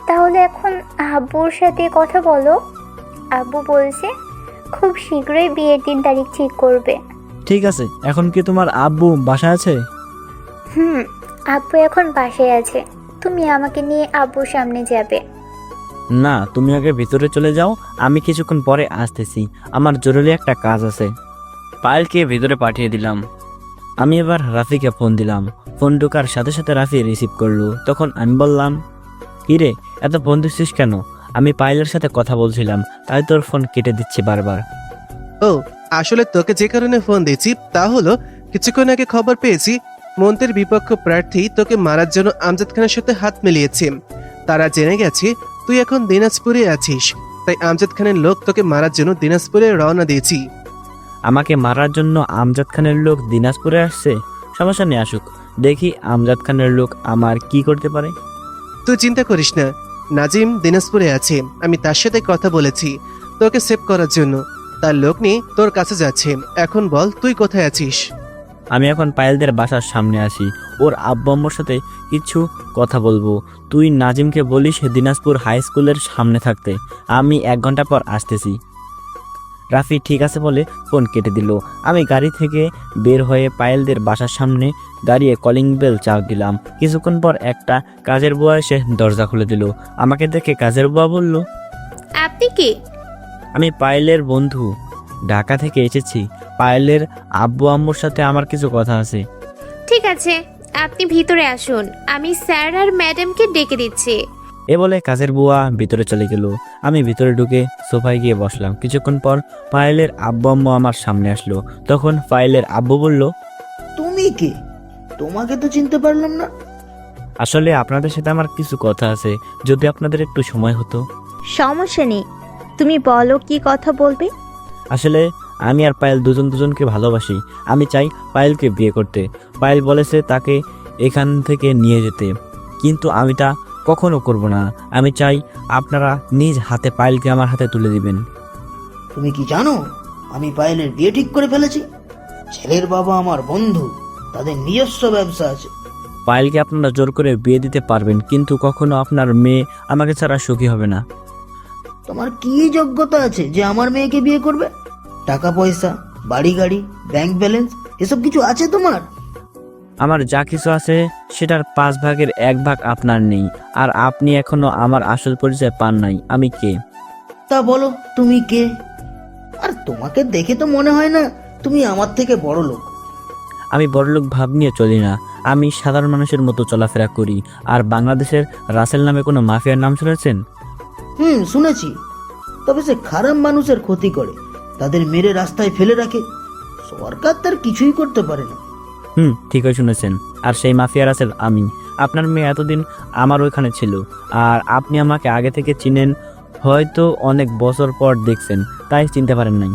তাহলে এখন আব্বুর সাথে কথা বলো। আব্বু বলছে খুব শীঘ্রই বিয়ের দিন তারিখ ঠিক করবে। ঠিক আছে, এখন কি তোমার আব্বু বাসায় আছে? আব্বু এখন বাসায় আছে। তুমি আমাকে নিয়ে আব্বুর সামনে যাবে। না, তুমি আগে ভিতরে চলে যাও, আমি কিছুক্ষণ পরে আসতেছি, আমার জরুরি একটা কাজ আছে। পায়েলকে ভিতরে পাঠিয়ে দিলাম। আমি এবার রাফিকে ফোন দিলাম। ফোন ঢোকার সাথে সাথে রাফি রিসিভ করলো। তখন আমি বললাম, কিরে, এত ফোন দিচ্ছিস কেন? আমি পায়েলের সাথে কথা বলছিলাম, তাই তোর ফোন কেটে দিচ্ছি বারবার। ও, আসলে তোকে যে কারণে ফোন দিয়েছি তা হলো, কিছুক্ষণ আগে খবর পেয়েছি মন্ত্রীর বিপক্ষ প্রার্থী তোকে মারার জন্য আমজাদ খানের সাথে হাত মিলিয়েছে। তারা জেনে গেছে তুই এখন দিনাজপুরে আছিস, তাই আমজাদ খানের লোক তোকে মারার জন্য দিনাজপুরে রওনা দিয়েছি। আমাকে মারার জন্য আমজাদ খানের লোক দিনাজপুরে আসছে? সমস্যা নেই, আসুক, দেখি আমজাদ খানের লোক আমার কি করতে পারে। তুই চিন্তা করিস না, নাজিম দিনাজপুরে আছে, আমি তার সাথে কথা বলেছি তোকে সেভ করার জন্য। তার লোক নিয়ে তোর কাছে যাচ্ছে। এখন বল, তুই কোথায় আছিস? আমি এখন পায়েলদের বাসার সামনে আছি, ওর আব্বু আম্মুর সাথে কিছু কথা বলবো। তুই নাজিমকে বলিস দিনাজপুর হাই স্কুলের সামনে থাকতে, আমি 1 ঘন্টা পর আসতেছি। রাফি ঠিক আছে বলে ফোন কেটে দিল। আমি গাড়ি থেকে বের হয়ে পায়েলদের বাসার সামনে দাঁড়িয়ে কলিং বেল চাপ দিলাম। কিছুক্ষণ পর একটা কাজের বুয়া এসে দরজা খুলে দিল। আমাকে দেখে কাজের বুয়া বলল, আপনি কি? আমি পায়েলের বন্ধু, ঢাকা থেকে এসেছি। পায়েলের আব্বু আম্মুর সাথে আমার কিছু কথা আছে। ঠিক আছে, আপনি ভিতরে আসুন, আমি স্যার আর ম্যাডামকে ডেকে দিচ্ছি। এ বলে কাজের বুয়া ভিতরে চলে গেল। আমি ভিতরে ঢুকে সোফায় গিয়ে বসলাম। কিছুক্ষণ পর পায়েলের আব্বু আম্মু আমার সামনে আসলো। তখন পায়েলের আব্বু বলল, তুমি কে? তোমাকে তো চিনতে পারলাম না। আসলে আপনাদের সাথে আমার কিছু কথা আছে, যদি আপনাদের একটু সময় হতো। সমস্যা নেই, তুমি বলো কি কথা বলবে। আসলে আমি আর পায়েল দুজনকে ভালোবাসি। আমি চাই পায়েলকে বিয়ে করতে। পায়েল বলেছে তাকে এখান থেকে নিয়ে যেতে, কিন্তু আমি তা কখনো করব না। আমি চাই আপনারা নিজ হাতে পায়েলকে আমার হাতে তুলে দিবেন। তুমি কি জানো আমি পায়েলের বিয়ে ঠিক করে ফেলেছি? ছেলের বাবা আমার বন্ধু, তাদের নিজস্ব ব্যবসা আছে। পায়েলকে আপনারা জোর করে বিয়ে দিতে পারবেন, কিন্তু কখনো আপনার মেয়ে আমাকে ছাড়া সুখী হবে না। তোমার কি যোগ্যতা আছে যে আমার মেয়েকে বিয়ে করবে? টাকা পয়সা, বাড়ি গাড়ি, ব্যাংক ব্যালেন্স এসব কিছু আছে তোমার? আমার যা কিছু আছে সেটার 5 ভাগের 1 ভাগ আপনার নেই, আর আপনি এখনো আমার আসল পরিচয় পান নাই। আমি কে? তা বলো তুমি কে? আর তোমাকে দেখে তো মনে হয় না তুমি আমার থেকে বড় লোক। আমি বড়লোক ভাব নিয়ে চলি না, আমি সাধারণ মানুষের মতো চলাফেরা করি। আর বাংলাদেশের রাসেল নামে কোনো মাফিয়ার নাম শুনেছেন? শুনেছি, তবে সে খারাপ মানুষের ক্ষতি করে, তাদের মেরে রাস্তায় ফেলে রাখে। সরকার তার কিছুই করতে পারে না। ঠিকই শুনেছেন। আর সেই মাফিয়া রাসেল আমি। আপনার মেয়ে এতদিন আমার ওইখানে ছিল, আর আপনি আমাকে আগে থেকে চিনেন, হয়তো অনেক বছর পর দেখছেন, তাই চিনতে পারেন নাই।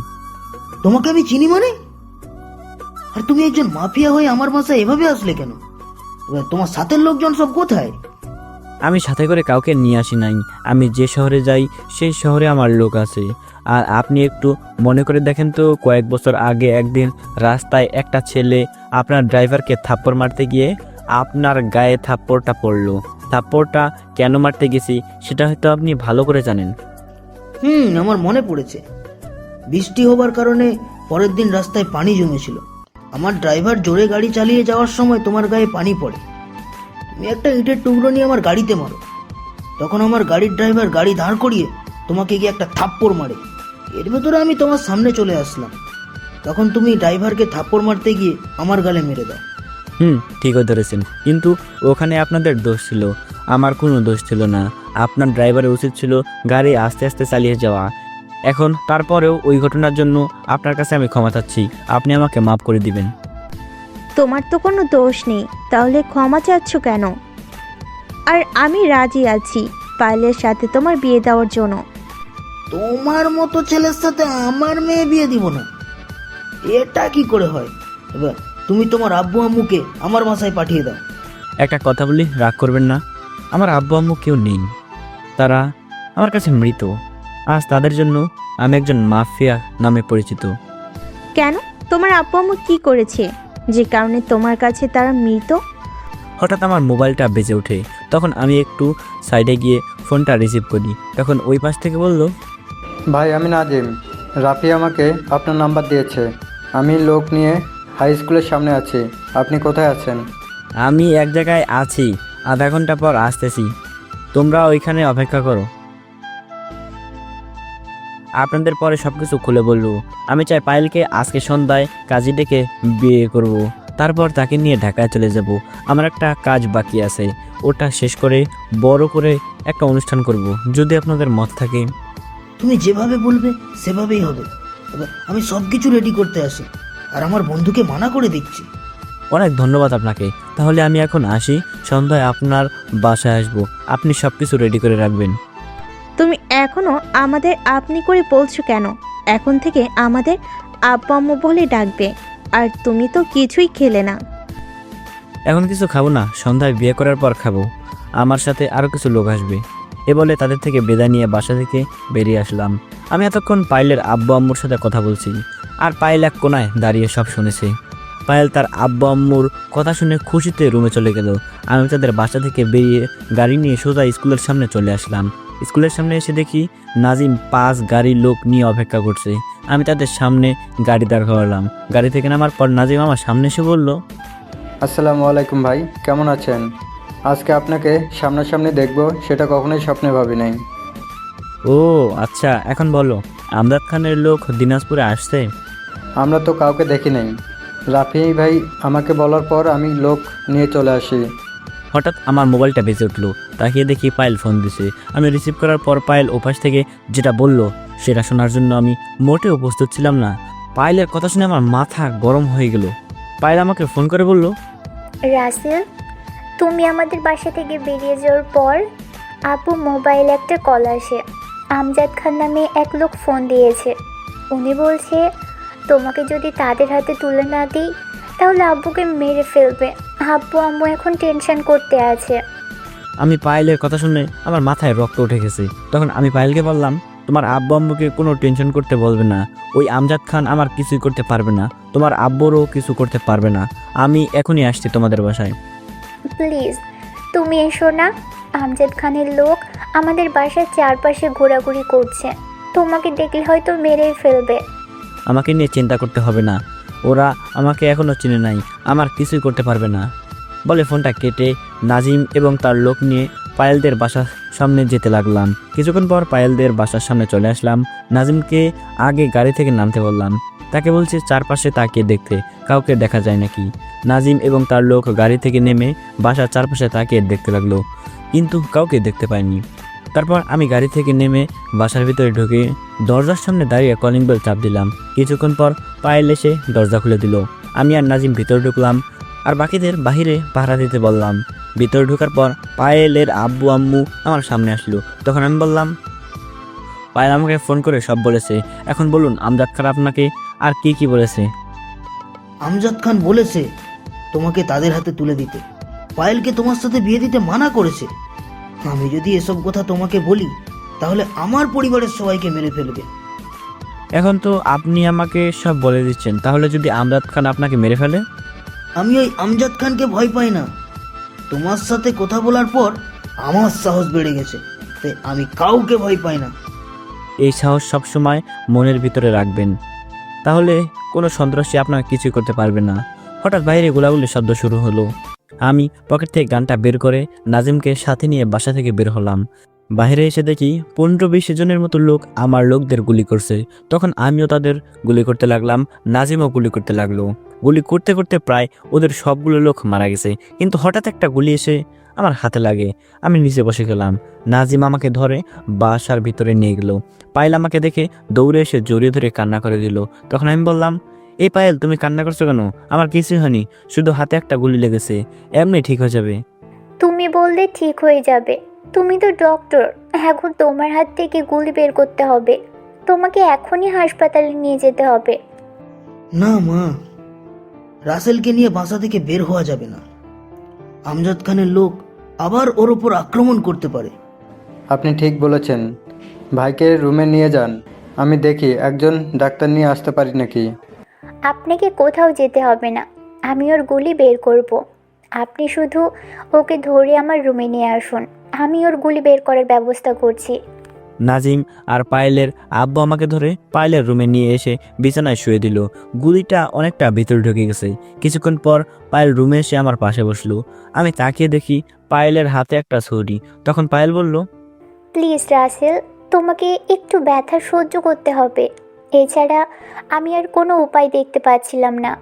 তোমাকে আমি চিনি মানে? আর তুমি একজন মাফিয়া হয়ে আমার বাসায় এভাবে আসলে কেন? এবার তোমার সাথের লোকজন সব কোথায়? আমি সাথে করে কাউকে নিয়ে আসি নাই। আমি যে শহরে যাই সেই শহরে আমার লোক আছে। আর আপনি একটু মনে করে দেখেন তো, কয়েক বছর আগে একদিন রাস্তায় একটা ছেলে আপনার ড্রাইভারকে থাপ্পড় মারতে গিয়ে আপনার গায়ে থাপ্পড়টা পড়লো। থাপ্পড়টা কেন মারতে গেছি সেটা হয়তো আপনি ভালো করে জানেন। আমার মনে পড়েছে। বৃষ্টি হবার কারণে পরের দিন রাস্তায় পানি জমেছিল। আমার ড্রাইভার জোরে গাড়ি চালিয়ে যাওয়ার সময় তোমার গায়ে পানি পড়ে। তুমি একটা ইটের টুকরো নিয়ে আমার গাড়িতে মারো। তখন আমার গাড়ির ড্রাইভার গাড়ি দাঁড় করিয়ে তোমাকে গিয়ে একটা থাপ্পড় মারে। এর ভেতরে আমি তোমার সামনে চলে আসলাম। তখন তুমি ড্রাইভারকে থাপ্পড় মারতে গিয়ে আমার গালে মেরে দাও। ঠিকই ধরেছেন, কিন্তু ওখানে আপনাদের দোষ ছিল, আমার কোনো দোষ ছিল না। আপনার ড্রাইভারের উচিত ছিল গাড়ি আস্তে আস্তে চালিয়ে যাওয়া। এখন তারপরেও ওই ঘটনার জন্য আপনার কাছে আমি ক্ষমা চাচ্ছি, আপনি আমাকে মাফ করে দিবেন। তোমার তো কোনো দোষ নেই, তাহলে ক্ষমা চাচ্ছ কেন? আর আমি রাজি আছি পায়েলের সাথে তোমার বিয়ে দেওয়ার জন্য। তোমার মতো ছেলের সাথে আমার মেয়ে বিয়ে দিব না, এটা কি করে হয়? এবার তুমি তোমার আব্বু আম্মুকে আমার বাসায় পাঠিয়ে দাও। একটা কথা বলি, রাগ করবেন না। আমার আব্বু আম্মু কেউ নেই, তারা আমার কাছে মৃত। আজ তাদের জন্য আমি একজন মাফিয়া নামে পরিচিত। কেন? তোমার আব্বু আম্মু কি করেছে যে কারণে তোমার কাছে তারা মৃত? হঠাৎ আমার মোবাইলটা বেজে ওঠে, তখন আমি একটু সাইডে গিয়ে ফোনটা রিসিভ করি। তখন ওই পাশ থেকে বলল, ভাই আমি নাজিম, রাফি আমাকে আপনার নাম্বার দিয়েছে। আমি লোক নিয়ে হাই স্কুলের সামনে আছি, আপনি কোথায় আছেন? আমি এক জায়গায় আছি, আধা ঘন্টা পর আসতেছি, তোমরা ওইখানে অপেক্ষা করো। আপনাদের পরে সব কিছু খুলে বললো। আমি চাই পায়েলকে আজকে সন্ধ্যায় কাজী ডেকে বিয়ে করব, তারপর তাকে নিয়ে ঢাকায় চলে যাব। আমার একটা কাজ বাকি আছে, ওটা শেষ করে বড় করে একটা অনুষ্ঠান করব, যদি আপনাদের মত থাকে। তুমি যেভাবে বলবে সেভাবেই হবে। এবার আমি সব কিছু রেডি করতে আসি, আর আমার বন্ধুকে মানা করে দিচ্ছি। অনেক ধন্যবাদ আপনাকে। তাহলে আমি এখন আসি, সন্ধ্যায় আপনার বাসায় আসবো, আপনি সব কিছু রেডি করে রাখবেন। তুমি এখনো আমাদের আপনি করে বলছো কেন? এখন থেকে আমাদের আব্বু আম্মু বলে ডাকবে। আর তুমি তো কিছুই খেলে না। এখন কিছু খাবো না, সন্ধ্যায় বিয়ে করার পর খাবো। আমার সাথে আরও কিছু লোক আসবে। এ বলে তাদের থেকে বিদায় নিয়ে বাসা থেকে বেরিয়ে আসলাম। আমি এতক্ষণ পায়েলের আব্বু আম্মুর সাথে কথা বলছি, আর পায়েল এক কোনায় দাঁড়িয়ে সব শুনেছে। পায়েল তার আব্বু আম্মুর কথা শুনে খুশিতে রুমে চলে গেল। আমি তাদের বাসা থেকে বেরিয়ে গাড়ি নিয়ে সোজা স্কুলের সামনে চলে আসলাম। স্কুলের সামনে এসে দেখি নাজিম 5 গাড়ির লোক নিয়ে অপেক্ষা করছে। আমি তাদের সামনে গাড়ি দাঁড় করালাম। গাড়ি থেকে নামার পর নাজিম আমার সামনে এসে বলল, আসসালামু আলাইকুম ভাই, কেমন আছেন? আজকে আপনাকে সামনাসামনি দেখব সেটা কখনোই স্বপ্নে ভাবি নাই। ও আচ্ছা, এখন বলো, আমজাদ খানের লোক দিনাজপুরে আসছে? আমরা তো কাউকে দেখি নাই। রাফি ভাই আমাকে বলার পর আমি লোক নিয়ে চলে আসি। হঠাৎ আমার মোবাইলটা বেজে উঠলো, তাকিয়ে দেখি পায়েল ফোন দিছে। আমি রিসিভ করার পর পায়েল ওপাশ থেকে যেটা বলল সেটা শোনার জন্য আমি মোটেও প্রস্তুত ছিলাম না। পায়েলের কথা শুনে আমার মাথা গরম হয়ে গেল। পায়েল আমাকে ফোন করে বলল, রাসেল, তুমি আমাদের বাসা থেকে বেরিয়ে যাওয়ার পর আপু মোবাইলে একটা কল আসে। আমজাদ খান নামে এক লোক ফোন দিয়েছে। উনি বলছে তোমাকে যদি তাদের হাতে তুলে না দিই তাহলে আব্বুকে মেরে ফেলবে। আব্বু আম্মু এখন টেনশন করতে আছে। আমি পায়েলের কথা শুনে আমার মাথায় রক্ত উঠে গেছে। তখন আমি পায়েলকে বললাম, তোমার আব্বু আম্মুকে কোনো টেনশন করতে বলবে না। ওই আমজাদ খান আমার কিছুই করতে পারবে না, তোমার আব্বুরও কিছু করতে পারবে না। আমি এখনই আসছি তোমাদের বাসায়। প্লিজ তুমি এসো না। আমজাদ খানের লোক আমাদের বাসার চারপাশে ঘোরাঘুরি করছে, তোমাকে দেখলে হয়তো মেরেই ফেলবে। আমাকে নিয়ে চিন্তা করতে হবে না, ওরা আমাকে এখনও চিনে নাই, আমার কিছুই করতে পারবে না বলে ফোনটা কেটে নাজিম এবং তার লোক নিয়ে পায়েলদের বাসার সামনে যেতে লাগলাম। কিছুক্ষণ পর পায়েলদের বাসার সামনে চলে আসলাম। নাজিমকে আগে গাড়ি থেকে নামতে বললাম, তাকে বলছে চারপাশে তাকিয়ে দেখতে কাউকে দেখা যায় নাকি। নাজিম এবং তার লোক গাড়ি থেকে নেমে বাসার চারপাশে তাকিয়ে দেখতে লাগলো, কিন্তু কাউকে দেখতে পায়নি। তারপর আমি গাড়ি থেকে নেমে বাসার ভিতরে ঢুকে দরজার সামনে দাঁড়িয়ে কলিং বেল চাপ দিলাম। কিছুক্ষণ পর পায়েল এসে দরজা খুলে দিল। আমি আর নাজিম ভিতরে ঢুকলাম আর বাকিদের বাহিরে পাহারা দিতে বললাম। ভিতরে ঢোকার পর পায়েলের আব্বু আম্মু আমার সামনে আসলো। তখন আমি বললাম, পায়েল আমাকে ফোন করে সব বলেছে, এখন বলুন আমজাদ খান আপনাকে আর কি কি বলেছে। আমজাদ খান বলেছে তোমাকে তাদের হাতে তুলে দিতে, পায়েলকে তোমার সাথে বিয়ে দিতে মানা করেছে। আমি যদি এসব কথা তোমাকে বলি তাহলে আমার পরিবারের সবাইকে মেরে ফেলবে। এখন তো আপনি আমাকে সব বলে দিচ্ছেন, তাহলে যদি আমজাদ খান আপনাকে মেরে ফেলে? আমি ওই আমজাদ খানকে ভয় পাই না। তোমার সাথে কথা বলার পর আমার সাহস বেড়ে গেছে, তাই আমি কাউকে ভয় পাই না। এই সাহস সবসময় মনের ভিতরে রাখবেন, তাহলে কোনো সন্ত্রাসী আপনার কিছুই করতে পারবে না। হঠাৎ বাইরে গোলাগুলির শব্দ শুরু হলো। আমি পকেট থেকে গানটা বের করে নাজিমকে সাথে নিয়ে বাসা থেকে বের হলাম। বাইরে এসে দেখি 15-20 জনের মতো লোক আমার লোকদের গুলি করছে। তখন আমিও তাদের গুলি করতে লাগলাম, নাজিমও গুলি করতে লাগলো। গুলি করতে করতে প্রায় ওদের সবগুলো লোক মারা গেছে, কিন্তু হঠাৎ একটা গুলি এসে আমার হাতে লাগে। আমি নিচে বসে গেলাম। নাজিম আমাকে ধরে বাসার ভিতরে নিয়ে গেল। পায়েল আমাকে দেখে দৌড়ে এসে জড়িয়ে ধরে কান্না করে দিল। তখন আমি বললাম, এই পায়েল তুমি কান্না করছো কেন? আমার কিছুই হয়নি, শুধু হাতে একটা গুলি লেগেছে, এমনি ঠিক হয়ে যাবে। তুমি বললে ঠিক হয়ে যাবে, তুমি তো ডক্টর, এখন তোমার হাত থেকে গুলি বের করতে হবে, তোমাকে এখনই হাসপাতালে নিয়ে যেতে হবে। না মা, রাসেলকে নিয়ে বাসা থেকে বের হওয়া যাবে না। আমজাদ খানের লোক আবার ওর ওপর আক্রমণ করতে পারে। আপনি ঠিক বলেছেন, ভাইকে রুমে নিয়ে যান, আমি দেখি একজন ডাক্তার নিয়ে আসতে পারি নাকি। আপনাকে কোথাও যেতে হবে না, আমি ওর গুলি বের করব। আপনি শুধু ওকে ধরে আমার রুমে নিয়ে আসুন, আমি ওর গুলি বের করার ব্যবস্থা করছি। নাজিম আর পায়েলের আব্বু আমাকে ধরে পায়েলের রুমে নিয়ে এসে বিছানায় শুয়ে দিল। গুলিটা অনেকটা ভিতরে ঢুকে গেছে। কিছুক্ষণ পর পায়েল রুমে এসে আমার পাশে বসলো। আমি তাকিয়ে দেখি পায়েলের হাতে একটা ছুরি। তখন পায়েল বলল, প্লিজ রাসেল, তোমাকে একটু ব্যথা সহ্য করতে হবে, এছাড়া আমি আর কোনো উপায় দেখতে পাচ্ছিলাম না।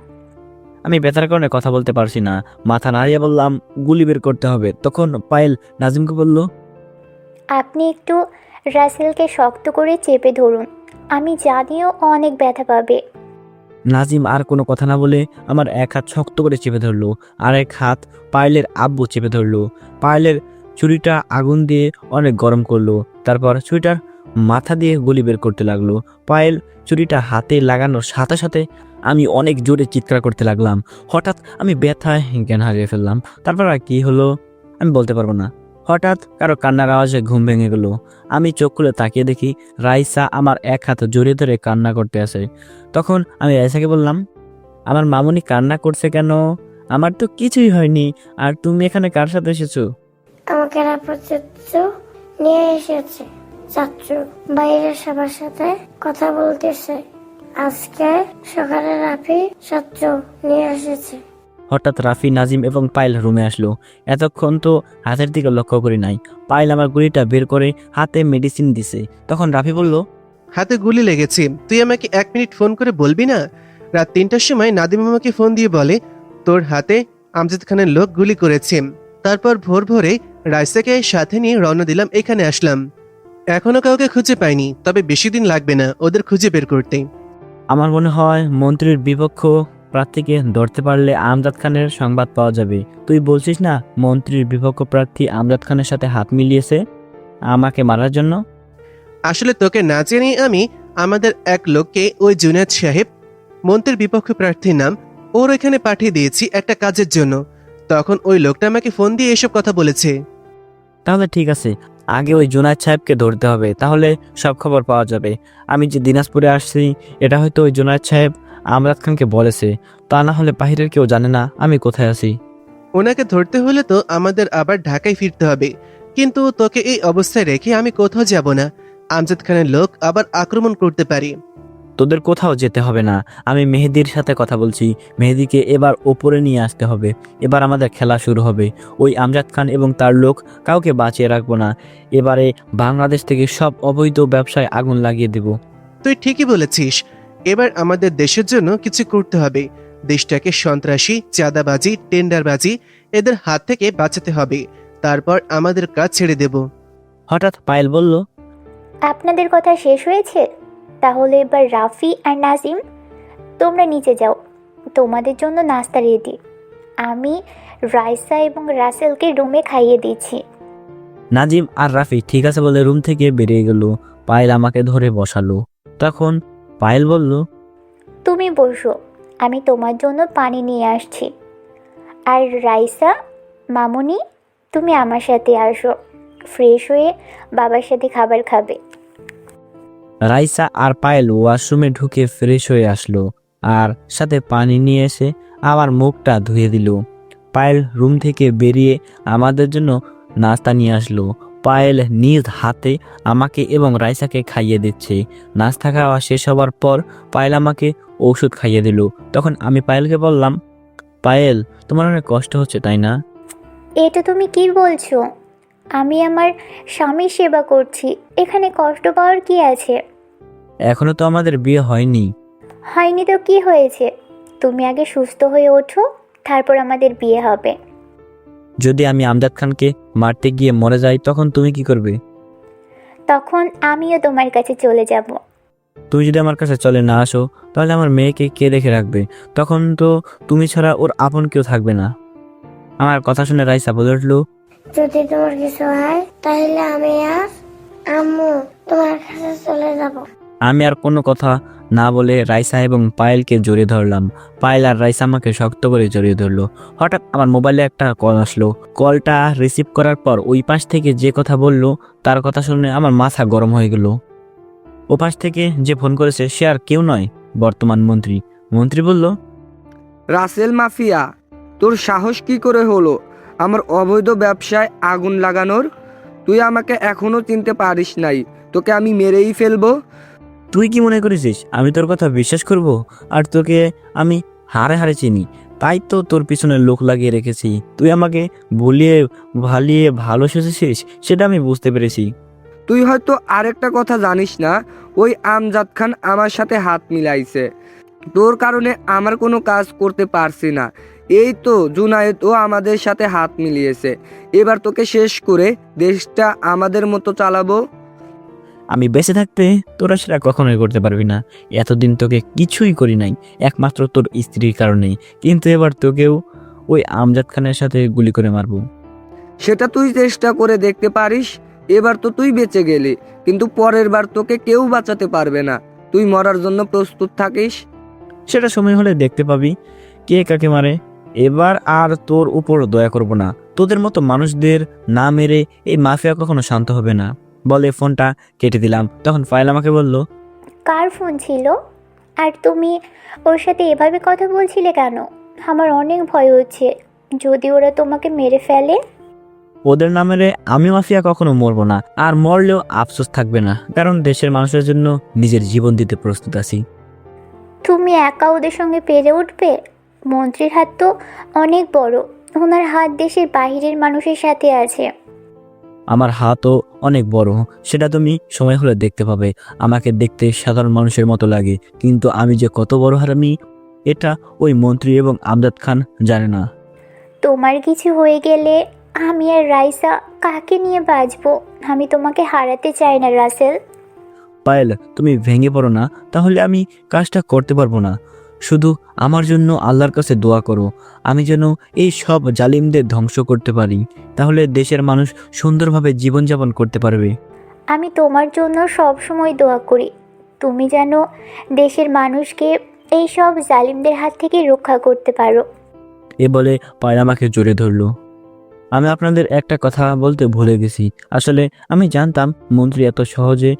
আমি ব্যথার কারণে কথা বলতে পারছি না। মাথা নাড়িয়ে বললাম, গুলি বের করতে হবে। তখন পায়েল নাজিমকে বলল, আপনি একটু রাসেলকে শক্ত করে চেপে ধরুন, আমি জানিও অনেক ব্যথা পাবে। নাজিম আর কোনো কথা না বলে আমার এক হাত শক্ত করে চেপে ধরলো, আর এক হাত পায়েলের আব্বু চেপে ধরলো। পায়েলের ছুরিটা আগুন দিয়ে অনেক গরম করলো। তারপর ছুরিটার মাথা দিয়ে গুলি বের করতে লাগলো। পায়েল ছুরিটা হাতে লাগানোর সাথে সাথে আমি অনেক জোরে চিৎকার করতে লাগলাম। হঠাৎ আমি ব্যথায় জ্ঞান হারিয়ে ফেললাম। তারপর আর কি হলো আমি বলতে পারবো না। হঠাৎ কারো কান্নার আওয়াজে ঘুম ভেঙে গেল। আমি চোখ খুলে তাকিয়ে দেখি রাইসা আমার এক হাত জড়িয়ে ধরে কান্না করতে আসে। তখন আমি রাইসাকে বললাম, আমার মামুনি কান্না করছে কেন? আমার তো কিছুই হয়নি, আর তুমি এখানে কার সাথে এসেছো? আমাকে চাচ্চু নিয়ে এসেছে। চাচ্চু বাইরের সবার সাথে কথা বলতেছে। আজকে সকালে রাফি চাচ্চু নিয়ে এসেছে। হঠাৎ রাফি, নাজিম এবং পায়েল রুমে আসলো। এতক্ষণ তো হাতের দিকে লক্ষ্য করি নাই। পায়েল আমার গুলিটা বের করে হাতে মেডিসিন দিছে। তখন রাফি বলল, হাতে গুলি লেগেছে, তুই আমাকে 1 মিনিট ফোন করে বলবি না? রাত 3টার সময় নাদিম আমাকে ফোন দিয়ে বলে তোর হাতে আমজাদ খানের লোক গুলি করেছে। তারপর ভোর ভোরে রাইসাকে সাথে নিয়ে রওনা দিলাম, এখানে আসলাম। এখনো কাউকে খুঁজে পাইনি, তবে বেশি দিন লাগবে না ওদের খুঁজে বের করতে। আমার মনে হয় মন্ত্রীর বিপক্ষ প্রার্থীকে ধরতে পারলে আমজাদ খানের সংবাদ পাওয়া যাবে। তুই বলছিস না মন্ত্রীর বিপক্ষ প্রার্থী আমজাদ খানের সাথে হাত মিলিয়েছে আমাকে মারার জন্য? আসলে তোকে না জেনে আমি আমাদের এক লোককে, ওই জুনায়েদ সাহেব, মন্ত্রীর বিপক্ষ প্রার্থীর নাম, ওর এখানে পাঠিয়ে দিয়েছি একটা কাজের জন্য। তখন ওই লোকটা আমাকে ফোন দিয়ে এসব কথা বলেছে। তাহলে ঠিক আছে, আগে ওই জুনায়েদ সাহেবকে ধরতে হবে, তাহলে সব খবর পাওয়া যাবে। আমি যে দিনাজপুরে আসছি এটা হয়তো ওই জুনায়েদ সাহেব আমজাদ খানকে বলেছে, তা না হলে বাহিরের কেউ জানে না আমি কোথায় আছি। ওনাকে ধরতে হলে তো আমাদের আবার ঢাকায় ফিরতে হবে, কিন্তু তোকে এই অবস্থায় রেখে আমি কোথাও যাব না। আমজাদ খানের লোক আবার আক্রমণ করতে পারে। তোদের কোথাও যেতে হবে না, আমি মেহেদির সাথে কথা বলছি। মেহেদিকে এবার ওপরে নিয়ে আসতে হবে। এবার আমাদের খেলা শুরু হবে। ওই আমজাদ খান এবং তার লোক কাউকে বাঁচিয়ে রাখবো না। এবারে বাংলাদেশ থেকে সব অবৈধ ব্যবসায় আগুন লাগিয়ে দেব। তুই ঠিকই বলেছিস, এবার আমাদের দেশের জন্য কিছু করতে হবে। দেশটাকে সন্ত্রাসী, চাঁদাবাজি, টেন্ডারবাজি এদের হাত থেকে বাঁচাতে হবে। তারপর আমাদের কাজ ছেড়ে দেব। হঠাৎ পায়েল বলল, আপনাদের কথা শেষ হয়েছে? তাহলে এবার রাফি আর নাজিম, তোমরা নিচে যাও, তোমাদের জন্য নাস্তা রেডি। আমি রাইসা এবং রাসেলকে রুমে খাইয়ে দিচ্ছি। নাজিম আর রাফি ঠিক আছে বলে রুম থেকে বেরিয়ে গেল। পায়েল আমাকে ধরে বসালো। তখন পায়েল বলল, তুমি বসো, আমি তোমার জন্য পানি নিয়ে আসছি। আর রাইসা, মামুনি, তুমি আমার সাথে আসো, ফ্রেশ হয়ে বাবার সাথে খাবার খাবে। রাইসা আর পায়েল ওয়াশরুমে ঢুকে ফ্রেশ হয়ে আসলো আর সাথে পানি নিয়ে এসে আমার মুখটা ধুয়ে দিল। পায়েল রুম থেকে বেরিয়ে আমাদের জন্য নাস্তা নিয়ে আসলো। পায়েল নিজ হাতে আমাকে এবং রাইসাকে খাইয়ে দিচ্ছে। নাস্তা খাওয়া শেষ হওয়ার পর পায়েল আমাকে ওষুধ খাইয়ে দিল। তখন আমি পায়েলকে বললাম, পায়েল, তোমার অনেক কষ্ট হচ্ছে তাই না? এটা তুমি কি বলছো? আমি আমার স্বামীর সেবা করছি, এখানে কষ্ট পাওয়ার কি আছে? এখনো তো আমাদের বিয়ে হয়নি। হয়নি তো কি হয়েছে? তুমি আগে সুস্থ হয়ে ওঠো, তারপর আমাদের বিয়ে হবে। যদি আমি আমজাদ খানকে মারতে গিয়ে মরে যাই তখন তুমি কি করবে? তখন আমিও তোমার কাছে চলে যাব। তুই যদি আমার কাছে চলে না আসো তাহলে আমার মেয়েকে কে দেখে রাখবে? তখন তো তুমি ছাড়া ওর আপন কেউ থাকবে না। আমার কথা শুনে রাইসা বলে উঠল, যদি তোমার কিছু হয় তাহলে আমি আর আম্মু তোমার কাছে চলে যাব। আমি আর কোনো কথা না বলে রাইসা এবং পায়েলকে জড়িয়ে ধরলাম। পায়েল আর রাইসা আমাকে শক্ত করে জড়িয়ে ধরলো। হঠাৎ আমার মোবাইলে একটা কল আসলো। কলটা রিসিভ করার পর ওই পাশ থেকে যে কথা বললো তার কথা শুনে আমার মাথা গরম হয়ে গেল। ও পাশ থেকে যে ফোন করেছে সে আর কেউ নয়, বর্তমান মন্ত্রী। মন্ত্রী বলল, রাসেল মাফিয়া, তোর সাহস কি করে হলো আমার অবৈধ ব্যবসায় আগুন লাগানোর? তুই আমাকে এখনো চিনতে পারিস নাই, তোকে আমি মেরেই ফেলবো। তুই কি মনে করেছিস আমি তোর কথা বিশ্বাস করব? আর তোকে আমি হারে হারে চিনি, তাই তো তোর পিছনে লোক লাগিয়ে রেখেছি। তুই আমাকে ভুলিয়ে ভালিয়ে ভালো সেজেছিস, সেটা আমি বুঝতে পেরেছি। তুই হয়তো আরেকটা কথা জানিস না, ওই আমজাদ খান আমার সাথে হাত মিলাইছে। তোর কারণে আমার কোনো কাজ করতে পারছি না। এই তো জুনায়েদও আমাদের সাথে হাত মিলিয়েছে। এবার তোকে শেষ করে দেশটা আমাদের মতো চালাবো। আমি বেঁচে থাকতে তোরা সেটা কখনোই করতে পারবি না। এতদিন তোকে কিছুই করি নাই, একমাত্র তোর স্ত্রীর কারণে। কিন্তু এবার তোকেও ওই আমজাদ খানের সাথে গুলি করে মারবো। সেটা তুই চেষ্টা করে দেখতে পারিস। এবার তো তুই বেঁচে গেলি, কিন্তু পরের বার তোকে কেউ বাঁচাতে পারবে না। তুই মরার জন্য প্রস্তুত থাকিস। সেটা সময় হলে দেখতে পাবি কে কাকে মারে। এবার আর তোর উপর দয়া করব না। তোদের মতো মানুষদের না মেরে এই মাফিয়া কখনো শান্ত হবে না। বলে ফোনটা কেটে দিলাম। তখন ফাইল আমাকে বলল, কার ফোন ছিল? আর তুমি ওর সাথে এভাবে কথা বলছিলে কেন? আমার অনেক ভয় হচ্ছে, যদি ওরা তোমাকে মেরে ফেলে। ওদের না মেরে আমি মাফিয়া কখনো মরবো না, আর মরলেও আফসোস থাকবে না, কারণ দেশের মানুষের জন্য নিজের জীবন দিতে প্রস্তুত আছি। তুমি একা ওদের সঙ্গে পেরে উঠবে? মন্ত্রীর হাত তো অনেক বড়, ওনার হাত দেশের বাহিরের মানুষের সাথে আছে। আমার হাতও অনেক বড়, সেটা তুমি সময় হলে দেখতে পাবে। আমাকে দেখতে সাধারণ মানুষের মতো লাগে, কিন্তু আমি যে কত বড় হারামি এটা ওই মন্ত্রী এবং আমজাদ খান জানে না। তোমার কিছু হয়ে গেলে আমি আর রাইসা কাকে নিয়ে বাঁচবো? আমি তোমাকে হারাতে চাই না রাসেল। পায়েল, তুমি ভেঙে পড়ো না, তাহলে আমি কাজটা করতে পারবো না। শুধু আমার জন্য আল্লাহর কাছে দোয়া করো, আমি যেন এই সব জালিমদের ধ্বংস করতে পারি। তাহলে দেশের মানুষ সুন্দরভাবে জীবনযাপন করতে পারবে। আমি তোমার জন্য সব সময় দোয়া করি, তুমি যেন দেশের মানুষকে এই সব জালিমদের হাত থেকে রক্ষা করতে পারো। এ বলে পায়েল আমাকে জড়িয়ে ধরলো। আমি আপনাদের একটা কথা বলতে ভুলে গেছি। আসলে আমি জানতাম মন্ত্রী এত সহজে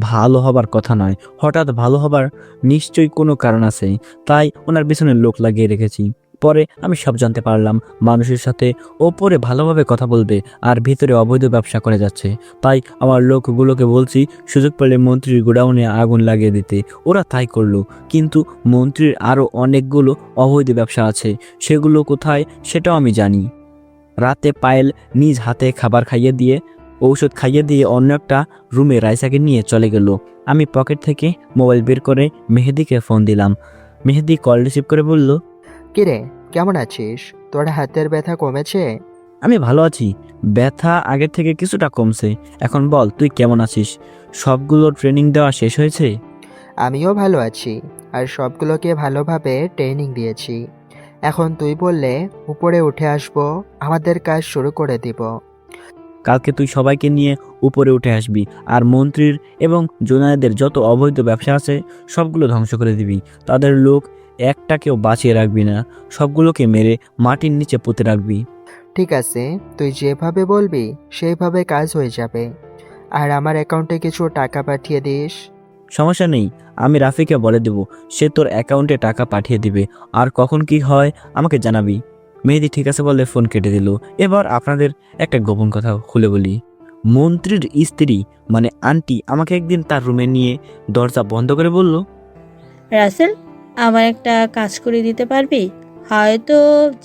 ভালো হবার কথা নয়। হঠাৎ ভালো হবার নিশ্চয়ই কোনো কারণ আছে, তাই ওনার পিছনে লোক লাগিয়ে রেখেছি। পরে আমি সব জানতে পারলাম মানুষের সাথে ওপরে ভালোভাবে কথা বলবে আর ভিতরে অবৈধ ব্যবসা করে যাচ্ছে। তাই আমার লোকগুলোকে বলছি সুযোগ পেলে মন্ত্রীর গোডাউনে আগুন লাগিয়ে দিতে। ওরা তাই করলো, কিন্তু মন্ত্রীর আরও অনেকগুলো অবৈধ ব্যবসা আছে, সেগুলো কোথায় সেটাও আমি জানি। রাতে পায়েল নিজ হাতে খাবার খাইয়ে দিয়ে ঔষধ খাইয়ে দিয়ে অন্য একটা রুমে রাইসাকে নিয়ে চলে গেল। আমি পকেট থেকে মোবাইল বের করে মেহেদিকে ফোন দিলাম। মেহেদি কল রিসিভ করে বলল, কিরে, কেমন আছিস? তোর হাতের ব্যথা কমেছে? আমি ভালো আছি, ব্যথা আগের থেকে কিছুটা কমছে। এখন বল তুই কেমন আছিস? সবগুলো ট্রেনিং দেওয়া শেষ হয়েছে? আমিও ভালো আছি, আর সবগুলোকে ভালোভাবে ট্রেনিং দিয়েছি। এখন তুই বললে উপরে উঠে আসবো, আমাদের কাজ শুরু করে দিব। কালকে তুই সবাইকে নিয়ে উপরে উঠে আসবি, আর মন্ত্রীর এবং জোনায়েদের যত অবৈধ ব্যবসা আছে সবগুলো ধ্বংস করে দিবি। তাদের লোক একটাকেও বাঁচিয়ে রাখবি না, সবগুলোকে মেরে মাটির নিচে পুঁতে রাখবি। ঠিক আছে, তুই যেভাবে বলবি সেইভাবে কাজ হয়ে যাবে। আর আমার অ্যাকাউন্টে কিছু টাকা পাঠিয়ে দিস। সমস্যা নেই, আমি রাফিকে বলে দেব, সে তোর অ্যাকাউন্টে টাকা পাঠিয়ে দিবে। আর কখন কি হয় আমাকে জানাবি। মেহেদি ঠিক আছে বলে ফোন কেটে দিল। এবার আপনাদের একটা গোপন কথা খুলে বলি। মন্ত্রীর স্ত্রী মানে আন্টি আমাকে একদিন তার রুমে নিয়ে দরজা বন্ধ করে বলল, রাসেল, আমার একটা কাজ করে দিতে পারবি? হয়তো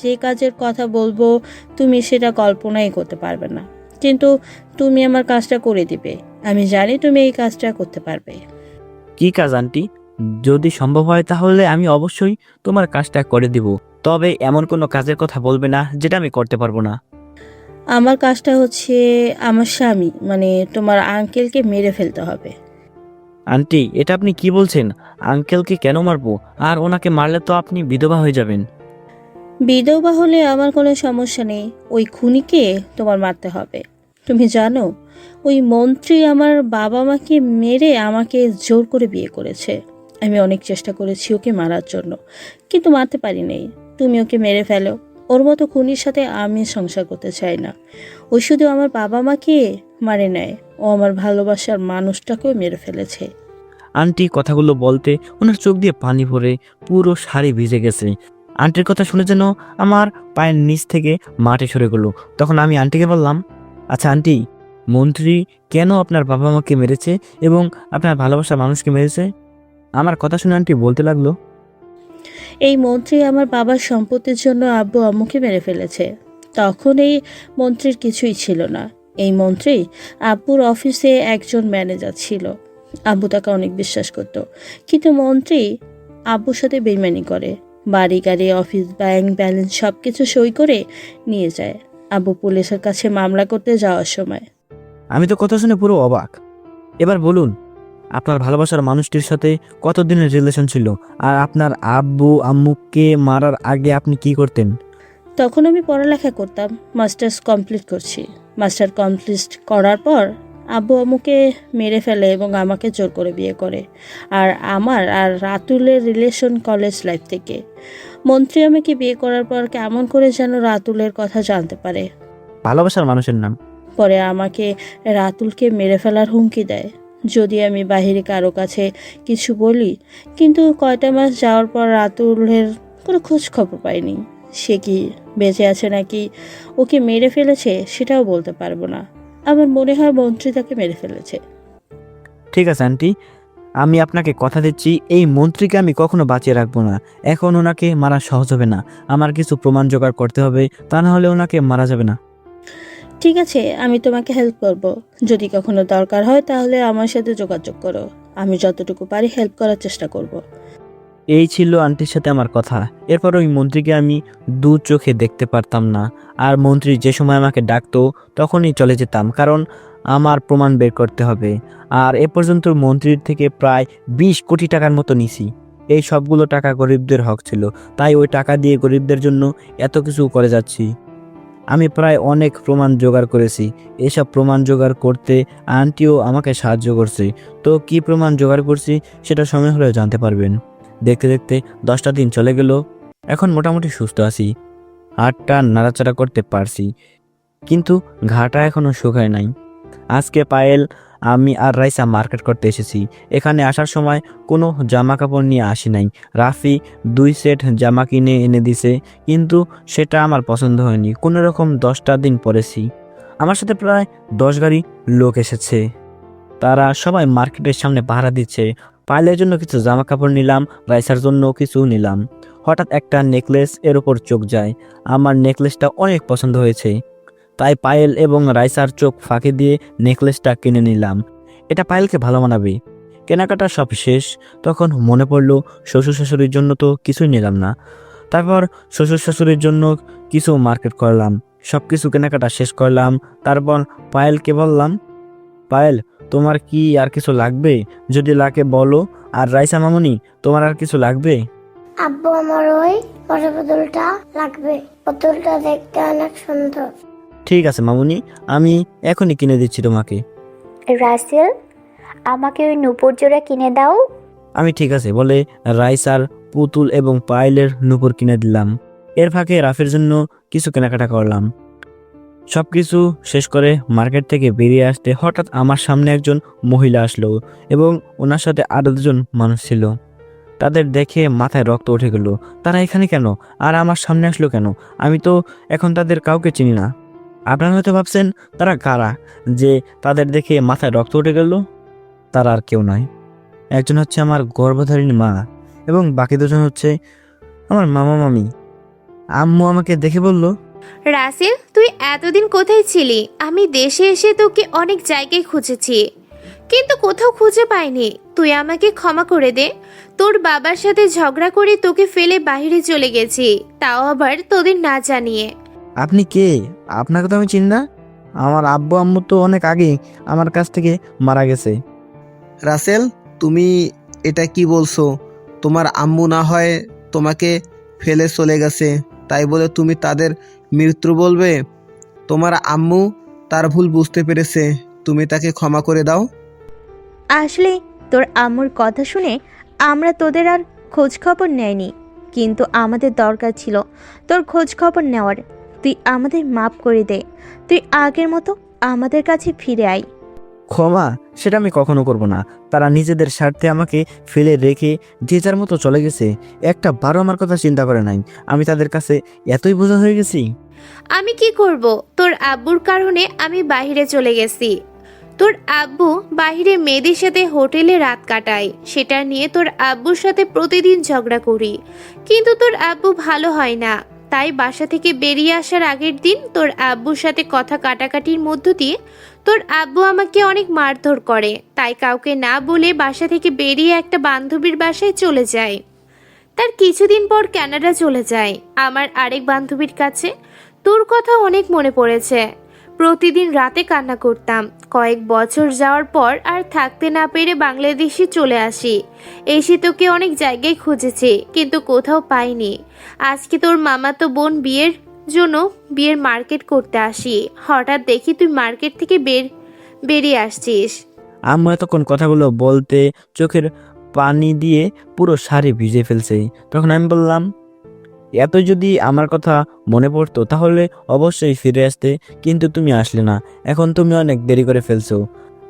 যে কাজের কথা বলবো তুমি সেটা কল্পনাই করতে পারবে না, কিন্তু তুমি আমার কাজটা করে দিবে। আমি জানি তুমি এই কাজটা করতে পারবে। কি কাজ আন্টি? যদি সম্ভব হয় তাহলে আমি অবশ্যই তোমার কাজটা করে দিব, তবে এমন কোনো কাজের কথা বলবে না যেটা আমি করতে পারবো না। আমার কাজটা হচ্ছে আমার স্বামী মানে তোমার আঙ্কেলকে মেরে ফেলতে হবে। আন্টি, এটা আপনি কি বলছেন? আঙ্কেলকে কেন মারবো? আর ওনাকে মারলে তো আপনি বিধবা হয়ে যাবেন। বিধবা হলে আমার কোনো সমস্যা নেই, ওই খুনিকে তোমার মারতে হবে। তুমি জানো ওই মন্ত্রী আমার বাবা মাকে মেরে আমাকে জোর করে বিয়ে করেছে। আমি অনেক চেষ্টা করেছি ওকে মারার জন্য, কিন্তু মারতে পারি নাই। তুমি ওকে মেরে ফেলো। ওর মতো খুনির সাথে আমি সংসার করতে চাই না। ও শুধু আমার বাবা মাকে মারে নেয়, ও আমার ভালোবাসার মানুষটাকেও মেরে ফেলেছে। আন্টি কথাগুলো বলতে ওনার চোখ দিয়ে পানি পড়ে পুরো শাড়ি ভিজে গেছে। আন্টির কথা শুনে যেন আমার পায়ের নিচ থেকে মাটি সরে গেল। তখন আমি আন্টিকে বললাম, আচ্ছা আন্টি, মন্ত্রী কেন আপনার বাবা মাকে মেরেছে এবং আপনার ভালোবাসার মানুষকে মেরেছে? আমার কথা শুনে আন্টি বলতে লাগলো, এই মন্ত্রী আমার বাবার সম্পত্তির জন্য আব্বু আম্মুকে মেরে ফেলেছে। তখন এই মন্ত্রীর কিছুই ছিল না। এই মন্ত্রী আব্বুর অফিসে একজন ম্যানেজার ছিল। আব্বু তাকে অনেক বিশ্বাস করত, কিন্তু মন্ত্রী আব্বুর সাথে বেইমানি করে। বাড়ি গাড়ি অফিস ব্যাংক ব্যালেন্স সব কিছু সই করে নিয়ে যায়। আব্বু পুলিশের কাছে মামলা করতে যাওয়ার সময়। আমি তো কথা শুনে পুরো অবাক। এবার বলুন, আপনার ভালোবাসার মানুষটির সাথে কতদিনের রিলেশন ছিল? আর আপনার আব্বু আম্মুকে মারার আগে আপনি কি করতেন? তখন আমি পড়ালেখা করতাম, মাস্টার্স কমপ্লিট করছি। মাস্টার কমপ্লিট করার পর আব্বু আম্মুকে মেরে ফেলে এবং আমাকে জোর করে বিয়ে করে। আর আমার আর রাতুলের রিলেশন কলেজ লাইফ থেকে। মন্ত্রী আমাকে বিয়ে করার পর কেমন করে যেন রাতুলের কথা জানতে পারে। ভালোবাসার মানুষের নাম। পরে আমাকে রাতুলকে মেরে ফেলার হুমকি দেয় যদি আমি বাহিরে কারো কাছে কিছু বলি। কিন্তু কয়টা মাস যাওয়ার পর রাতুলের কোনো খোঁজ খবর পাইনি। সে কি বেঁচে আছে নাকি ওকে মেরে ফেলেছে সেটাও বলতে পারবো না। আমার মনে হয় মন্ত্রী তাকে মেরে ফেলেছে। ঠিক আছে আন্টি, আমি আপনাকে কথা দিচ্ছি এই মন্ত্রীকে আমি কখনো বাঁচিয়ে রাখবো না। এখন ওনাকে মারা সহজ হবে না, আমার কিছু প্রমাণ জোগাড় করতে হবে, তা না হলে ওনাকে মারা যাবে না। ঠিক আছে, আমি তোমাকে হেল্প করব। যদি কখনো দরকার হয় তাহলে আমার সাথে যোগাযোগ করো। আমি যতটুকু পারি হেল্প করার চেষ্টা করব। এই ছিল আন্টির সাথে আমার কথা। এরপর ওই মন্ত্রীকে আমি দু চোখে দেখতে পারতাম না। আর মন্ত্রী যে সময় আমাকে ডাকতো তখনই চলে যেতাম, কারণ আমার প্রমাণ বের করতে হবে। আর এ পর্যন্ত মন্ত্রীর থেকে প্রায় 20 কোটি টাকার মতো নিছি। এই সবগুলো টাকা গরিবদের হক ছিল, তাই ওই টাকা দিয়ে গরিবদের জন্য এত কিছু করে যাচ্ছি। আমি প্রায় অনেক প্রমাণ জোগাড় করেছি। এসব প্রমাণ জোগাড় করতে আন্টিও আমাকে সাহায্য করছে। তো কি প্রমাণ জোগাড় করছি সেটা সময় হলে জানতে পারবেন। দেখতে দেখতে 10টা দিন চলে গেল। এখন মোটামুটি সুস্থ আছি, হাতটা নাড়াচাড়া করতে পারছি, কিন্তু ঘাটা এখনো শুকায় নাই। আজকে পায়েল আমি আর রাইসা মার্কেট করতে এসেছি। এখানে আসার সময় কোনো জামা কাপড় নিয়ে আসি নাই। রাফি 2 সেট জামা কিনে এনে দিছে, কিন্তু সেটা আমার পছন্দ হয়নি। কোনো রকম 10টা দিন পরেছি। আমার সাথে প্রায় 10 গাড়ি লোক এসেছে। তারা সবাই মার্কেটের সামনে পাহারা দিচ্ছে। পায়েলের জন্য কিছু জামা কাপড় নিলাম, রাইসার জন্য কিছু নিলাম। হঠাৎ একটা নেকলেস এর ওপর চোখ যায়। আমার নেকলেসটা অনেক পছন্দ হয়েছে, তাই পায়েল এবং রাইসার চোখ ফাঁকি দিয়ে নেকলেসটা কিনে নিলাম। এটা পায়েলকে ভালো মানাবে। কেনাকাটা সব শেষ। তখন মনে পড়লো শ্বশুর শাশুড়ির জন্য তো কিছুই নিলাম না। তারপর শ্বশুর শাশুড়ির জন্য কিছু মার্কেট করলাম, সব কিছু কেনাকাটা শেষ করলাম। তারপর পায়েলকে বললাম, পায়েল তোমার কি আর কিছু লাগবে? যদি লাগে বলো। আর রাইসা মামুনি, তোমার আর কিছু লাগবে? আব্বু, আমার ওই বড় পুতুলটা লাগবে। পুতুলটা দেখতে অনেক সুন্দর। ঠিক আছে মামুনি, আমি এখনই কিনে দিচ্ছি তোমাকে। রাসেল, আমাকে ওই নূপুর জোড়া কিনে দাও। আমি ঠিক আছে বলে রাইসার পুতুল এবং পায়েলের নূপুর কিনে দিলাম। এর ফাঁকে রাফের জন্য কিছু কেনাকাটা করলাম। সব কিছু শেষ করে মার্কেট থেকে বেরিয়ে আসতে হঠাৎ আমার সামনে একজন মহিলা আসলো এবং ওনার সাথে আরো 2জন মানুষ ছিল। তাদের দেখে মাথায় রক্ত উঠে গেল। তারা এখানে কেন আর আমার সামনে আসলো কেন? আমি তো এখন তাদের কাউকে চিনি না। আপনারা হয়তো ভাবছেন তারা কারা, যে তাদের দেখে মাথায় রক্ত উঠে গেল। তারা আর কেউ নয়। একজন হচ্ছে আমার গর্ভধারিণী মা এবং বাকি 2জন হচ্ছে আমার মামা মামি। আম্মু আমাকে দেখে বলল, রাসেল, তুই এতদিন কোথায় ছিলি? আমি দেশে এসে তোকে অনেক জায়গায় খুঁজেছি, কিন্তু কোথাও খুঁজে পাইনি। তুই আমাকে ক্ষমা করে দে। তোর বাবার সাথে ঝগড়া করে তোকে ফেলে বাইরে চলে গেছি, তাও আবার তোদের না জানিয়ে। আপনি কে? আপনাকে তো আমি চিনি না। আমার আব্বু আম্মু তো অনেক আগে আমার কাছ থেকে মারা গেছে। রাসেল, তুমি এটা কি বলছো? তোমার আম্মু না হয় তোমাকে ফেলে চলে গেছে, তাই বলে তুমি তাদের মৃত্যু বলবে? তোমার আম্মু তার ভুল বুঝতে পেরেছে, তুমি তাকে ক্ষমা করে দাও। আসলে তোর আম্মুর কথা শুনে আমরা তোদের আর খোঁজ খবর নেয়নি, কিন্তু আমাদের দরকার ছিল তোর খোঁজ খবর নেওয়ার। তুই আমাদের মাফ করে দে। তুই আগের মতো আমাদের কাছে ফিরে আয়। ক্ষমা? সেটা আমি কখনো করব না। তারা নিজেদের স্বার্থে আমাকে ফেলে রেখে যে যার মতো চলে গেছে। একটা বারো আমার কথা চিন্তা করে নাই। আমি তাদের কাছে এতই বোঝা হয়ে গেছি। আমি কি করব? তোর আব্বুর কারণে আমি বাইরে চলে গেছি। তোর আব্বু বাইরে মেয়েদের সাথে হোটেলে রাত কাটায়, সেটা নিয়ে তোর আব্বুর সাথে প্রতিদিন ঝগড়া করি, কিন্তু তোর আব্বু ভালো হয় না। তাই বাসা থেকে বেরিয়ে আসার আগের দিন তোর আব্বুর সাথে কথা কাটাকাটির মধ্য দিয়ে তোর আব্বু আমাকে অনেক মারধর করে। তাই কাউকে না বলে বাসা থেকে বেরিয়ে একটা বান্ধবীর বাসায় চলে যায়। তার কিছুদিন পর কানাডা চলে যায় আমার আরেক বান্ধবীর কাছে। তোর কথা অনেক মনে পড়েছে। প্রতিদিন রাতে কান্না করতাম। কয়েক বছর যাওয়ার পর আর থাকতে না পেরে বাংলাদেশে চলে আসি। এসে তোকে অনেক জায়গায় খুঁজেছি, কিন্তু কোথাও পাইনি। আজকে তোর মামাতো বোন বিয়ের জন্য বিয়ের মার্কেট করতে আসি। হঠাৎ দেখি তুই মার্কেট থেকে বেরিয়ে আসছিস। আম্মু এতক্ষণ কথাগুলো বলতে চোখের পানি দিয়ে পুরো শাড়ি ভিজে ফেলছে। তখন আমি বললাম, এত যদি আমার কথা মনে পড়তো তাহলে অবশ্যই ফিরে আসতে, কিন্তু তুমি আসলে না। এখন তুমি অনেক দেরি করে ফেলছো।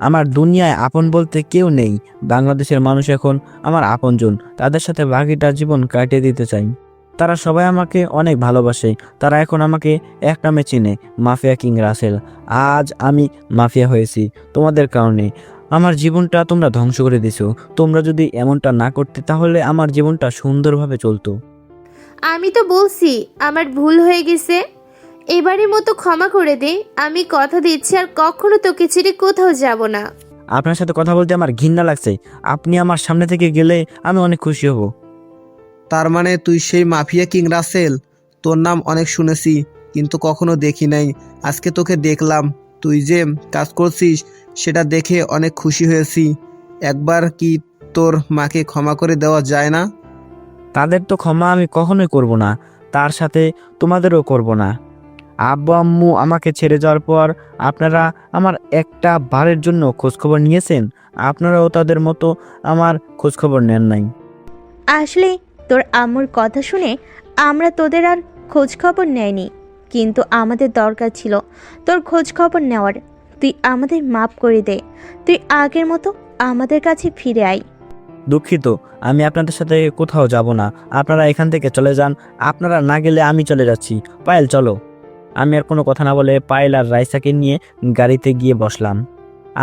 আমার দুনিয়ায় আপন বলতে কেউ নেই। বাংলাদেশের মানুষ এখন আমার আপনজন। তাদের সাথে বাকিটা জীবন কাটিয়ে দিতে চাই। তারা সবাই আমাকে অনেক ভালোবাসে। তারা এখন আমাকে এক নামে চিনে, মাফিয়া কিং রাসেল। আজ আমি মাফিয়া হয়েছি তোমাদের কারণে। আমার জীবনটা তোমরা ধ্বংস করে দিছো। তোমরা যদি এমনটা না করতে তাহলে আমার জীবনটা সুন্দরভাবে চলতো। আমি তো বলছি আমার ভুল হয়ে গেছে, এবারের মতো ক্ষমা করে দে। আমি কথা দিচ্ছি আর কখনো তোকে ছেড়ে কোথাও যাব না। আপনার সাথে কথা বলতে আমার ঘৃণা লাগছে। আপনি আমার সামনে থেকে গেলে আমি অনেক খুশি হব। তার মানে তুই সেই মাফিয়া কিং রাসেল? তোর নাম অনেক শুনেছি, কিন্তু কখনো দেখি নাই। আজকে তোকে দেখলাম। তুই যে কাজ করছিস সেটা দেখে অনেক খুশি হয়েছি। একবার কি তোর মাকে ক্ষমা করে দেওয়া যায় না? তাদের তো ক্ষমা আমি কখনোই করব না, তার সাথে তোমাদেরও করব না। আব্বু আম্মু আমাকে ছেড়ে যাওয়ার পর আপনারা আমার একটা বারের জন্য খোঁজখবর নিয়েছেন? আপনারাও তাদের মতো আমার খোঁজখবর নেন নাই। আসলে তোর আম্মুর কথা শুনে আমরা তোদের আর খোঁজ খবর নেয়নি, কিন্তু আমাদের দরকার ছিল তোর খোঁজ খবর নেওয়ার। তুই আমাদের মাপ করে দে। তুই আগের মতো আমাদের কাছে ফিরে আয়। দুঃখিত, আমি আপনাদের সাথে কোথাও যাব না। আপনারা এখান থেকে চলে যান। আপনারা না গেলে আমি চলে যাচ্ছি। পায়েল চলো। আমি আর কোনো কথা না বলে পায়েল আর রাইসাকে নিয়ে গাড়িতে গিয়ে বসলাম।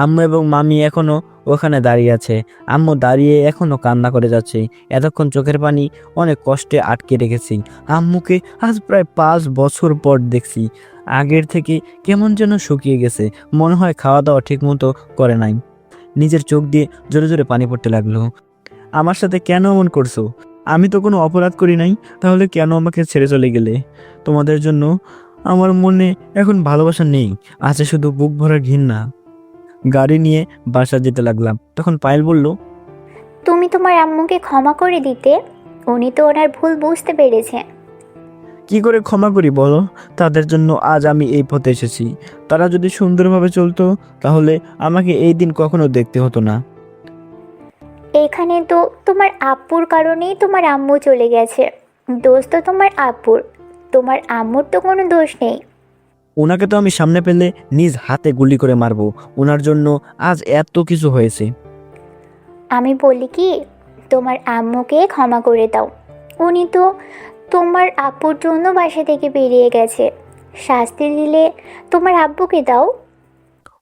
আম্মু এবং মামি এখনো ওখানে দাঁড়িয়ে আছে। আম্মু দাঁড়িয়ে এখনো কান্না করে যাচ্ছে। এতক্ষণ চোখের পানি অনেক কষ্টে আটকে রেখেছি। আম্মুকে আজ প্রায় 5 বছর পর দেখছি। আগের থেকে কেমন যেন শুকিয়ে গেছে। মনে হয় খাওয়া দাওয়া ঠিক মতো করে নাই। নিজের চোখ দিয়ে জোরে জোরে পানি পড়তে লাগলো। আমার সাথে কেন এমন করছো? আমি তো কোনো অপরাধ করি নাই, তাহলে কেন আমাকে ছেড়ে চলে গেলে? তোমাদের জন্য আমার মনে এখন ভালোবাসা নেই, আছে শুধু বুক ভরা ঘৃণা। গাড়ি নিয়ে বাসা যেতে লাগলাম। তখন পায়েল বলল, তুমি তোমার আম্মুকে ক্ষমা করে দিতে, উনি তো ওনার ভুল বুঝতে পেরেছে। কি করে ক্ষমা করি বলো? তাদের জন্য আজ আমি এই পথে এসেছি। তারা যদি সুন্দরভাবে চলতো তাহলে আমাকে এই দিন কখনো দেখতে হতো না। এখানে তো তোমার আব্বুর কারণেই তোমার আম্মু চলে গেছে। দোষ তো তোমার আব্বুর, তোমার আম্মুর তো কোনো দোষ নেই। ওনাকে তো আমি সামনে পেলে নিজ হাতে গুলি করে মারবো। ওনার জন্য আজ এত কিছু হয়েছে। আমি বলি কি, তোমার আম্মুকে ক্ষমা করে দাও। উনি তো তোমার আব্বুর জন্য বাসা থেকে বেরিয়ে গেছে। শাস্তি দিলে তোমার আব্বুকে দাও।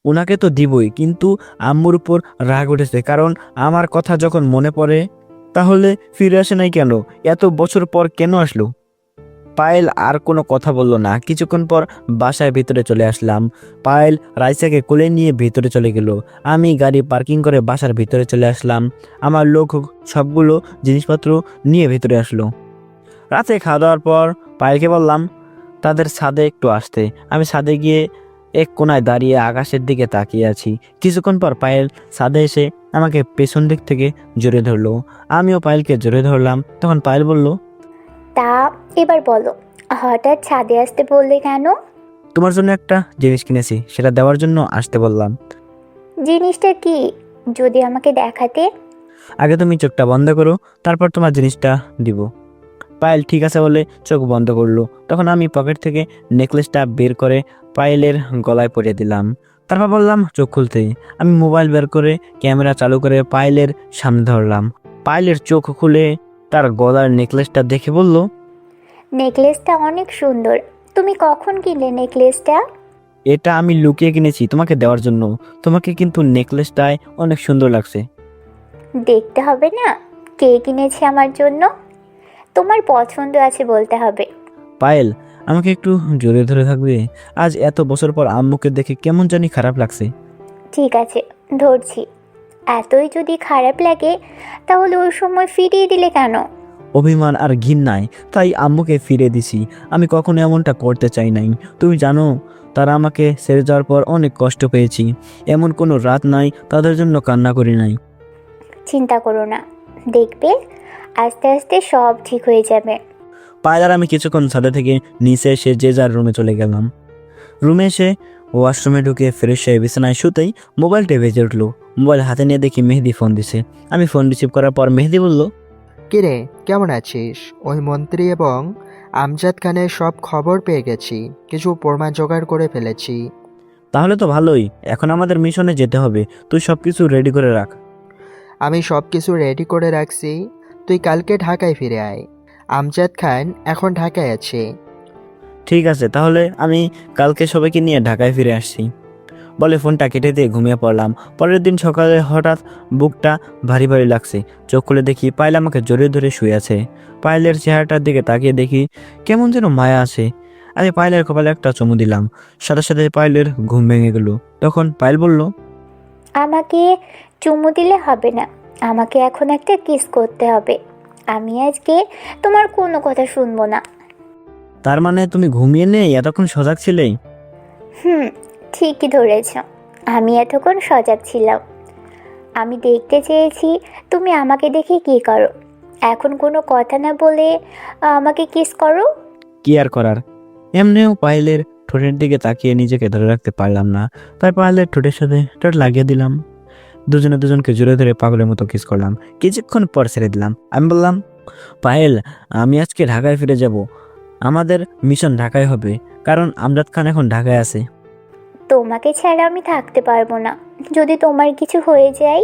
ওনাকে তো দিবই, কিন্তু আম্মুর উপর রাগ উঠেছে, কারণ আমার কথা যখন মনে পড়ে। তাহলে ফিরে আসে নাই কেন? এত বছর পর কেন আসলো? পায়েল আর কোনো কথা বলল না। কিছুক্ষণ পর বাসায় ভিতরে চলে আসলাম। পায়েল রাইসাকে কোলে নিয়ে ভিতরে চলে গেল। আমি গাড়ি পার্কিং করে বাসার ভিতরে চলে আসলাম। আমার লোক সবগুলো জিনিসপত্র নিয়ে ভিতরে আসলো। রাতে খাওয়া দাওয়ার পর পায়েলকে বললাম তাদের ছাদে একটু আসতে। আমি ছাদে গিয়ে এক কোনায় দাঁড়িয়ে আকাশের দিকে তাকিয়ে আছি। কিছুক্ষণ পর পায়েল ছাদে এসে আমাকে পেছন দিক থেকে জড়িয়ে ধরলো। আমিও পায়েলকে জড়িয়ে ধরলাম। তখন পায়েল বলল, তা এবার বলো, হঠাৎ ছাদে আসতে বললে কেন? তোমার জন্য একটা জিনিস কিনেছি, সেটা দেওয়ার জন্য আসতে বললাম। জিনিসটা কি, যদি আমাকে দেখাতে? আগে তুমি চোখটা বন্ধ করো, তারপর তোমার জিনিসটা দিব। পায়েল ঠিক আছে বলে চোখ বন্ধ করলো। তখন আমি পকেট থেকে নেকলেসটা বের করে পায়েলের গলায় পরিয়ে দিলাম। তারপর বললাম চোখ খুলতে। আমি মোবাইল বের করে ক্যামেরা চালু করে পায়েলের সামনে ধরলাম। পায়েলের চোখ খুলে তার গলার নেকলেসটা দেখে বলল, নেকলেসটা অনেক সুন্দর। তুমি কখন কিনলে নেকলেসটা? এটা আমি লুকিয়ে কিনেছি তোমাকে দেওয়ার জন্য। তোমাকে কিন্তু নেকলেসটায় অনেক সুন্দর লাগছে। দেখতে হবে না কে কিনেছে আমার জন্য? তোমার পছন্দ আছে বলতে হবে। পায়েল, আমাকে একটু জোরে ধরে থাকবে? আজ এত বছর পর আম্মুকে দেখে কেমন জানি খারাপ লাগছে। ঠিক আছে, ধরছি। এতই যদি খারাপ লাগে তাহলে ওই সময় ফিরিয়ে দিলে কেন? অভিমান আর ঘৃণায় তাই আম্মুকে ফিরে দিছি। আমি কখনো এমনটা করতে চাই নাই। তুমি জানো, তারা আমাকে ছেড়ে যাওয়ার পর অনেক কষ্ট পেয়েছি। এমন কোনো রাত নাই তাদের জন্য কান্না করি নাই। চিন্তা করো না, দেখবে আস্তে আস্তে সব ঠিক হয়ে যাবে। পায়েল আর আমি কিছুক্ষণ ছাদে থেকে নিচে এসে যে যার রুমে চলে গেলাম। রুমে এসে ওয়াশরুমে ঢুকে ফ্রেশ হয়ে বিছানায় শুতেই মোবাইলটা বেজে উঠলো। মোবাইল হাতে নিয়ে দেখি মেহেদি ফোন দিছে। আমি ফোন রিসিভ করার পর মেহেদি বলল, কিরে কেমন আছিস? ওই মন্ত্রী এবং আমজাদ খানের সব খবর পেয়ে গেছি, কিছু প্রমাণ জোগাড় করে ফেলেছি। তাহলে তো ভালোই। এখন আমাদের মিশনে যেতে হবে। তুই সব কিছু রেডি করে রাখ। আমি সব কিছু রেডি করে রাখছি, তুই কালকে ঢাকায় ফিরে আয়। আমজাদ খান এখন ঢাকায় আছে। ঠিক আছে, তাহলে আমি কালকে সবাইকে নিয়ে ঢাকায় ফিরে আসছি বলে ফোনটা কেটে দিয়ে ঘুমিয়ে পড়লাম। পরের দিন সকালে হঠাৎ বুকটা ভারী ভারী লাগছে। চোখ খুলে দেখি পায়েল আমাকে জড়িয়ে ধরে শুয়ে আছে। পায়েলের চেহারাটার দিকে তাকিয়ে দেখি কেমন যেন মায়া আছে। আমি পায়েলের কপালে একটা চুমু দিলাম। সাথে সাথে পায়েলের ঘুম ভেঙে গেল। তখন পায়েল বলল, আমাকে চুমু দিলে হবে না, আমাকে এখন একটা কিস করতে হবে। আমি আজকে তোমার কোনো কথা শুনবো না। তার মানে তুমি ঘুমিয়ে নেই, এতক্ষণ সজাগ ছিলে? ঠিকই ধরেছ, আমি এতক্ষণ সজাগ ছিলাম। আমি দেখতে চেয়েছি তুমি আমাকে দেখে কি করো। এখন কোনো কথা না বলে আমাকে কিস করো। কি আর করার, এমনিও পায়েলের ঠোঁটের দিকে তাকিয়ে নিজেকে ধরে রাখতে পারলাম না, তাই পায়েলের ঠোঁটের সাথে ঠোঁট লাগিয়ে দিলাম। দুজনে দুজনকে জোরে ধরে পাগলের মতো কিস করলাম। কিছুক্ষণ পর ছেড়ে দিলাম। আমি বললাম, পায়েল, আমি আজকে ঢাকায় ফিরে যাব। আমাদের মিশন ঢাকায় হবে, কারণ আমজাদ খান এখন ঢাকায় আছে। তোমাকে ছাড়া আমি থাকতে পারবো না। যদি তোমার কিছু হয়ে যায়।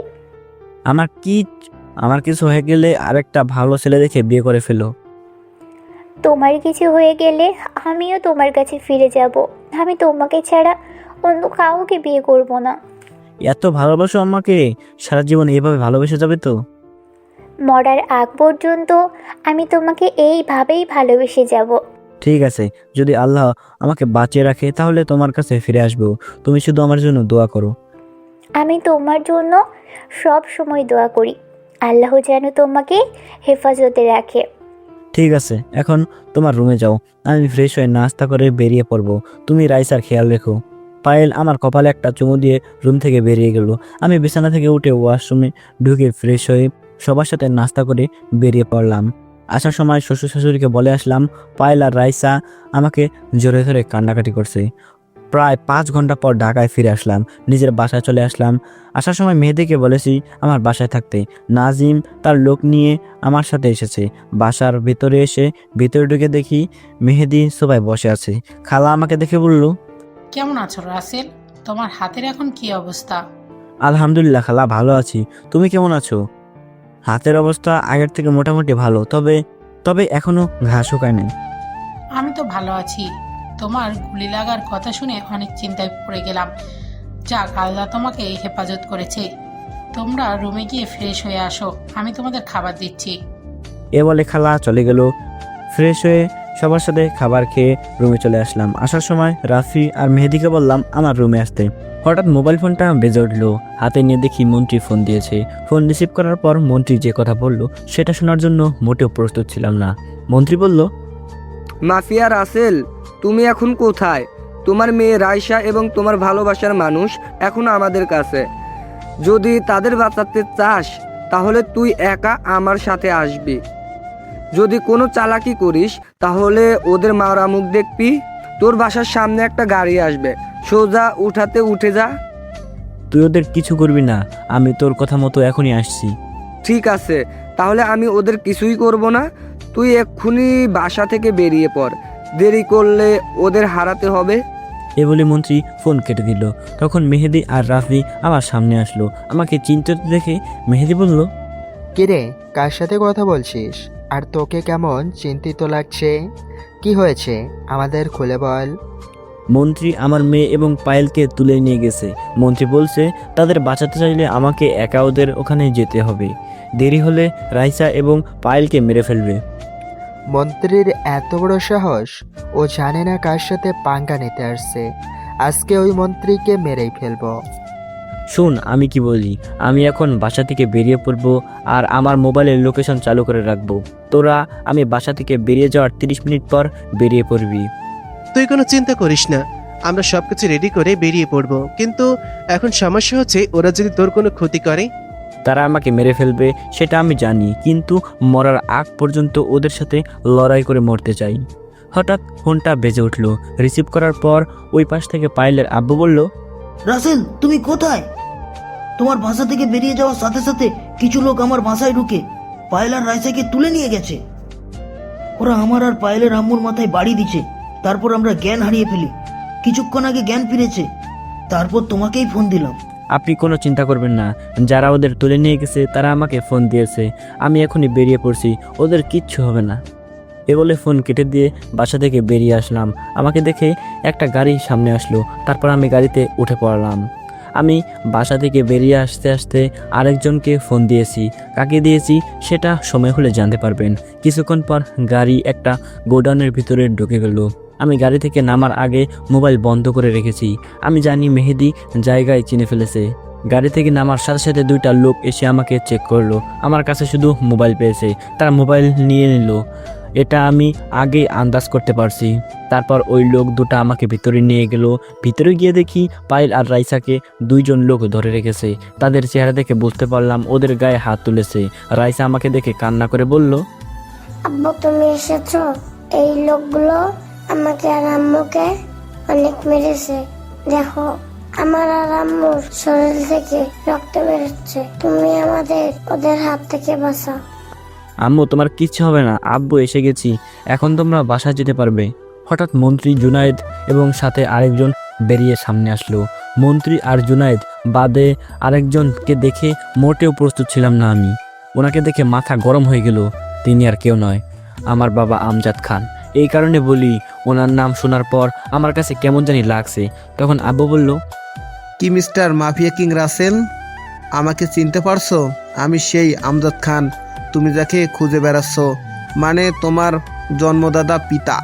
আমার কিছু হয়ে গেলে আরেকটা ভালো ছেলে দেখে বিয়ে করে ফেলো। তোমার কিছু হয়ে গেলে আমিও তোমার কাছে ফিরে যাব। আমি তোমাকে ছাড়া অন্য কাউকে বিয়ে করব না। এত ভালোবাসো আমাকে, সারা জীবন এভাবে ভালোবেসে যাবে তো? মরার আগ পর্যন্ত আমি তোমাকে এইভাবেই ভালোবেসে যাব। ঠিক আছে, যদি আল্লাহ আমাকে বাঁচিয়ে রাখে তাহলে তোমার কাছে ফিরে আসবো। তুমি শুধু আমার জন্য দোয়া করো। আমি তোমার জন্য সব সময় দোয়া করি। আল্লাহ যেন তোমাকে হেফাজতে রাখে। ঠিক আছে, এখন তোমার রুমে যাও। আমি ফ্রেশ হয়ে নাস্তা করে বেরিয়ে পড়বো। তুমি রাইসার খেয়াল রেখো। পায়েল আমার কপালে একটা চুমু দিয়ে রুম থেকে বেরিয়ে গেল। আমি বিছানা থেকে উঠে ওয়াশরুমে ঢুকে ফ্রেশ হয়ে সবার সাথে নাস্তা করে বেরিয়ে পড়লাম। আসার সময় শ্বশুর শাশুড়িকে বলে আসলাম। পায়েল আর রাইসা আমাকে জোরে ধরে কান্নাকাটি করছে। প্রায় 5 ঘন্টা পর ঢাকায় ফিরে আসলাম, নিজের বাসায় চলে আসলাম। আসার সময় মেহেদিকে বলেছি আমার বাসায় থাকতে। নাজিম তার লোক নিয়ে আমার সাথে এসেছে। বাসার ভিতরে এসে ভিতরে ঢুকে দেখি মেহেদি সোফায় বসে আছে। খালা আমাকে দেখে বলল, কেমন আছো রাসেল? তোমার হাতের এখন কি অবস্থা? আলহামদুলিল্লাহ খালা, ভালো আছি। তুমি কেমন আছো? হাতের অবস্থা আগের থেকে মোটামুটি ভালো, তবে এখনো ঘা শুকায় নাই। আমি তো ভালো আছি। তোমার গুলি লাগার কথা শুনে অনেক চিন্তায় পড়ে গেলাম। যাক, আল্লাহ তোমাকে হেফাজত করেছে। তোমরা রুমে গিয়ে ফ্রেশ হয়ে আসো, আমি তোমাদের খাবার দিচ্ছি। এ বলে খালা চলে গেল। ফ্রেশ হয়ে সবার সাথে খাবার খেয়ে রুমে চলে আসলাম। আসার সময় রাফি আর মেহেদিকে বললাম আমার রুমে আসতে। হঠাৎ মোবাইল ফোনটা বেজে উঠলো। হাতে নিয়ে দেখি মন্ত্রী ফোন দিয়েছে। ফোন রিসিভ করার পর মন্ত্রী যে কথা বলল সেটা শোনার জন্য মোটেও প্রস্তুত ছিলাম না। মন্ত্রী বলল, মাফিয়া রাসেল, তুমি এখন কোথায়? তোমার মেয়ে রাইসা এবং তোমার ভালোবাসার মানুষ এখন আমাদের কাছে। যদি তাদের বাঁচাতে চাস তাহলে তুই একা আমার সাথে আসবি। যদি কোনো চালাকি করিস তাহলে ওদের মারা মুখ দেখবি। তোর বাসার সামনে একটা গাড়ি আসবে, সোজা উঠাতে উঠে যা। তুই ওদের কিছু করবি না, আমি তোর কথা মতো এখনই আসছি। ঠিক আছে, তাহলে আমি ওদের কিছুই করব না। তুই এক্ষুনি বাসা থেকে বেরিয়ে পড়, দেরি করলে ওদের হারাতে হবে। এ বলে মন্ত্রী ফোন কেটে দিল। তখন মেহেদি আর রাফি আমার সামনে আসলো। আমাকে চিন্তিত দেখে মেহেদি বলল, কিরে, কার সাথে কথা বলছিস? আর তোকে কেমন চিন্তিত লাগছে? কি হয়েছে আমাদের খুলে বল। মন্ত্রী আমার মেয়ে এবং পায়েলকে তুলে নিয়ে গেছে। মন্ত্রী বলছে তাদের বাঁচাতে চাইলে আমাকে একা ওদের ওখানে যেতে হবে। দেরি হলে রাইসা এবং পায়েলকে মেরে ফেলবে। মন্ত্রীর এত বড় সাহস! ও জানে না কার সাথে পাঙ্গা নিতে আসছে। আজকে ওই মন্ত্রীকে মেরেই ফেলবো। শুন আমি কি বলি, আমি এখন বাসা থেকে বেরিয়ে পড়বো আর আমার মোবাইলের লোকেশন চালু করে রাখবো। তোরা আমি বাসা থেকে বেরিয়ে যাওয়ার 30 মিনিট পর বেরিয়ে পড়বি। তুই কোনো চিন্তা করিস না, আমরা সবকিছু রেডি করে বেরিয়ে পড়বো। কিন্তু এখন সমস্যা হচ্ছে ওরা যদি তোর কোনো ক্ষতি করে। তারা আমাকে মেরে ফেলবে সেটা আমি জানি, কিন্তু মরার আগ পর্যন্ত ওদের সাথে লড়াই করে মরতে চাই। হঠাৎ ফোনটা বেজে উঠলো। রিসিভ করার পর ওই পাশ থেকে পায়েলের আব্বু বলল, রাসেল, তুমি কোথায়? তোমার বাসা থেকে বেরিয়ে যাওয়ার সাথে সাথে কিছু লোক আমার বাসায় ঢুকে পায়েল আর রাইসাকে তুলে নিয়ে গেছে। ওরা আমার আর পায়েলের আম্মুর মাথায় বাড়ি দিচ্ছে। তারপর আমরা জ্ঞান হারিয়ে ফেলি। কিছুক্ষণ আগে জ্ঞান ফিরেছে, তারপর তোমাকেই ফোন দিলাম। আপনি কোনো চিন্তা করবেন না, যারা ওদের তুলে নিয়ে গেছে তারা আমাকে ফোন দিয়েছে। আমি এখনই বেরিয়ে পড়ছি, ওদের কিচ্ছু হবে না। এ বলে ফোন কেটে দিয়ে বাসা থেকে বেরিয়ে আসলাম। আমাকে দেখে একটা গাড়ি সামনে আসলো। তারপর আমি গাড়িতে উঠে পড়লাম। আমি বাসা থেকে বেরিয়ে আসতে আসতে আরেকজনকে ফোন দিয়েছি। কাকে দিয়েছি সেটা সময় হলে জানতে পারবেন। কিছুক্ষণ পর গাড়ি একটা গোডাউনের ভিতরে ঢুকে গেল। আমি গাড়ি থেকে নামার আগে মোবাইল বন্ধ করে রেখেছি। আমি জানি মেহেদি জায়গায় চিনে ফেলেছে। গাড়ি থেকে নামার সাথে সাথে 2টা লোক এসে আমাকে চেক করলো। আমার কাছে শুধু মোবাইল পেয়েছে, তারা মোবাইল নিয়ে নিল। এটা আমি আগে আন্দাজ করতে পারছি। তারপর ওই লোক 2টা আমাকে ভিতরে নিয়ে গেল। ভিতরে গিয়ে দেখি পায়েল আর রাইসাকে 2জন লোক ধরে রেখেছে। তাদের চেহারা দেখে বুঝতে পারলাম ওদের গায়ে হাত তুলেছে। রাইসা আমাকে দেখে কান্না করে বলল, আব্বু তুমি এসেছো? এই লোকগুলো আমাকে আর আম্মুকে অনেক মেরেছে। দেখো, আমার আর আম্মুর শরীর থেকে রক্ত বেরোচ্ছে। তুমি আমাদের ওদের হাত থেকে বাঁচাও। আম্মু তোমার কিচ্ছু হবে না, আব্বু এসে গেছি, এখন তোমরা বাসায় যেতে পারবে। হঠাৎ মন্ত্রী জুনায়েদ এবং সাথে আরেকজন বেরিয়ে সামনে আসলো। মন্ত্রী আর জুনায়েদ বাদে আরেকজনকে দেখে মোটেও প্রস্তুত ছিলাম না আমি। ওনাকে দেখে মাথা গরম হয়ে গেল। তিনি আর কেউ নয়, আমার বাবা আমজাদ খান। এই কারণে বলি, ওনার নাম শোনার পর আমার কাছে কেমন জানি লাগছে। তখন আব্বু বলল, কি মিস্টার মাফিয়া কিং রাসেল, আমাকে চিনতে পারছো? আমি সেই আমজাদ খান, তুমি যাকে খুঁজে বেড়াচ্ছ, মানে তোমার জন্মদাতা পিতা।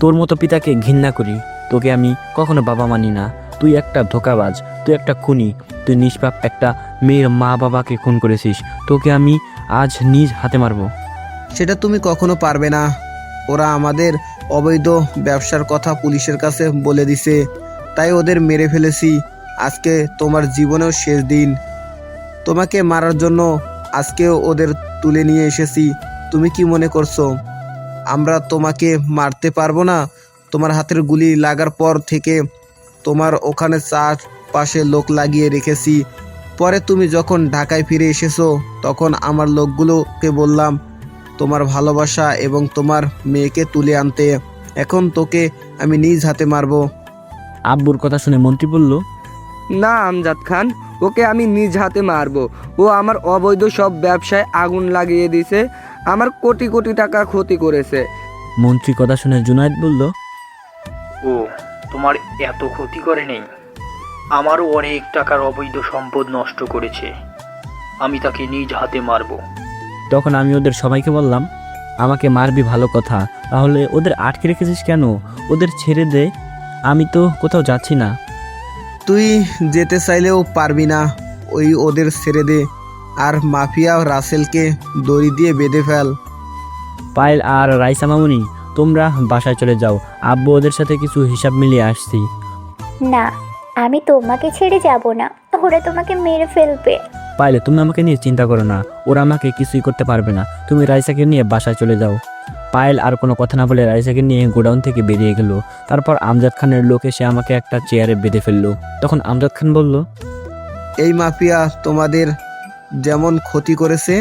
তোর মতো পিতাকে ঘৃণা করি, তোকে আমি কখনো বাবা মানি না। তুই একটা ধোঁকাবাজ, তুই একটা খুনি, তুই নিষ্পাপ একটা মেয়ের মা বাবাকে খুন করেছিস। তোকে আমি আজ নিজ হাতে মারবো। সেটা তুমি কখনো পারবে না। ওরা আমাদের অবৈধ ব্যবসার কথা পুলিশের কাছে বলে দিছে, তাই ওদের মেরে ফেলেছি। আজকে তোমার জীবনেও শেষ দিন। তোমাকে মারার জন্য আজকেও ওদের তুলে নিয়ে এসেছি। তুমি কি মনে করছো আমরা তোমাকে মারতে পারবো না? তোমার হাতের গুলি লাগার পর থেকে তোমার ওখানে চারপাশে লোক লাগিয়ে রেখেছি। পরে তুমি যখন ঢাকায় ফিরে এসেছো, তখন আমার লোকগুলোকে বললাম তোমার ভালোবাসা এবং তোমার মেয়েকে তুলে আনতে। এখন তোকে আমি নিজ হাতে মারবো। আব্বুর কথা শুনে মন্ত্রী বলল, না আমজাদ খান, ওকে আমি নিজ হাতে মারবো। ও আমার অবৈধ সব ব্যবসায় আগুন লাগিয়ে দিছে, আমার কোটি কোটি টাকা ক্ষতি করেছে। মন্ত্রী কথা শুনে জুনায়েদ বলল, ও তোমার এত ক্ষতি করে নেই, আমারও অনেক টাকার অবৈধ সম্পদ নষ্ট করেছে। আমি তাকে নিজ হাতে মারবো। তখন আমি ওদের সবাইকে বললাম, আমাকে মারবি ভালো কথা, তাহলে ওদের আটকে রেখেছিস কেন? ওদের ছেড়ে দে, আমি তো কোথাও যাচ্ছি না। তুই যেতে চাইলেও পারবি না, ওদের ছেড়ে দে। আর মাফিয়া রাসেলকে দড়ি দিয়ে বেঁধে ফেল। পায়েল আর রাইসা মামুনি, তোমরা বাসায় চলে যাও, আব্বু ওদের সাথে কিছু হিসাব মিলিয়ে আসছি। না, আমি তোমাকে ছেড়ে যাব না, ওরা তোমাকে মেরে ফেলবে। পাইলে তুমি আমাকে নিয়ে চিন্তা করো না, ওরা আমাকে কিছুই করতে পারবে না। তুমি রাইসাকে নিয়ে বাসায় চলে যাও। পায়েল আর কোনো কথা না বলে রাইসাকে নিয়ে গোডাউন থেকে বেরিয়ে গেল। তারপর আমজাদ খানের লোক এসে আমাকে একটা চেয়ারে বেঁধে ফেললো। তখন আমজাদ খান বলল, এই মাফিয়া তোমাদের যেমন ক্ষতি করেছে,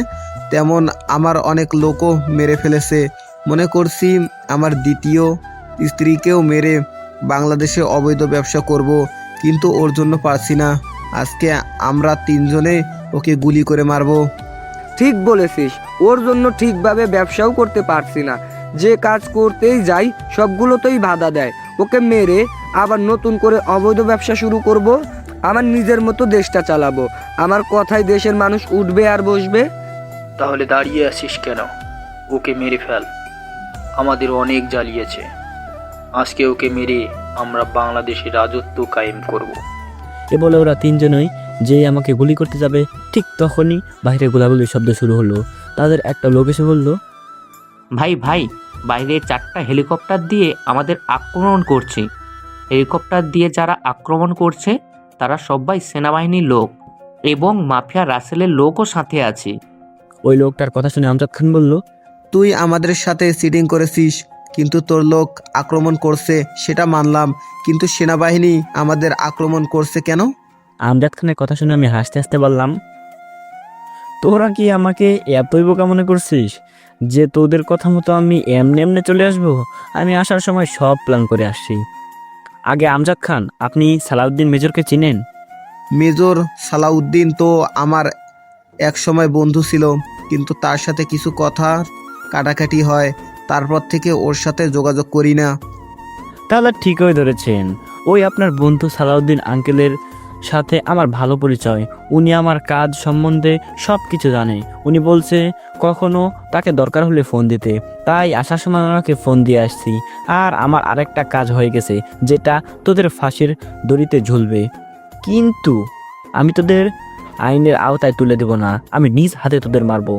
তেমন আমার অনেক লোকও মেরে ফেলেছে। মনে করছি আমার দ্বিতীয় স্ত্রীকেও মেরে বাংলাদেশে অবৈধ ব্যবসা করব, কিন্তু ওর জন্য পারছি না। আজকে আমরা তিনজনে ওকে গুলি করে মারবো। ঠিক বলেছিস, ওর জন্য ঠিকভাবে ব্যবসাও করতে পারছি না। যে কাজ করতেই যাই সবগুলোতেই বাধা দেয়। ওকে মেরে আবার নতুন করে অবৈধ ব্যবসা শুরু করব। আমার নিজের মতো দেশটা চালাবো। আমার কথায় দেশের মানুষ উঠবে আর বসবে। তাহলে দাঁড়িয়ে আছিস কেন? ওকে মেরে ফেল, আমাদের অনেক জ্বালিয়েছে। আজকে ওকে মেরে আমরা বাংলাদেশে রাজত্ব কায়েম করব। এ বলে ওরা তিনজনই যেই আমাকে গুলি করতে যাবে, ঠিক তখনই বাইরে গোলাগুলির শব্দ শুরু হলো। তাদের একটা লোক এসে বলল, ভাই ভাই, বাইরে 4টা হেলিকপ্টার দিয়ে আমাদের আক্রমণ করছে। হেলিকপ্টার দিয়ে যারা আক্রমণ করছে তারা সবাই সেনাবাহিনীর লোক এবং মাফিয়া রাসেলের লোকও সাথে আছে। ওই লোকটার কথা শুনে আমজাদ খান বলল, তুই আমাদের সাথে সিটিং করেছিস, কিন্তু তোর লোক আক্রমণ করছে সেটা মানলাম, কিন্তু সেনাবাহিনী আমাদের আক্রমণ করছে কেন? আমজাদ খানের কথা শুনে আমি হাসতে হাসতে বললাম, তোরা কি আমাকে এতই বোকা মনে করছিস যে তোদের কথা মতো আমি এমনি এমনি চলে আসবো? আমি আসার সময় সব প্ল্যান করে আসছি। আগে আমজাদ খান, আপনি সালাউদ্দিন মেজরকে চিনেন? মেজর সালাউদ্দিন তো আমার এক সময় বন্ধু ছিল, কিন্তু তার সাথে কিছু কথা কাটাকাটি হয়, তারপর থেকে ওর সাথে যোগাযোগ করি না। তাহলে ঠিকই ধরেছেন, ওই আপনার বন্ধু সালাউদ্দিন আঙ্কেলের সাথে আমার ভালো পরিচয়। উনি আমার কাজ সম্বন্ধে সব কিছু জানে। উনি বলছে কখনো তাকে দরকার হলে ফোন দিতে, তাই আসার সময় ওনাকে ফোন দিয়ে আসছি। আর আমার আরেকটা কাজ হয়ে গেছে, যেটা তোদের ফাঁসির দড়িতে ঝুলবে, কিন্তু আমি তোদের আইনের আওতায় তুলে দেব না, আমি নিজ হাতে তোদের মারবো।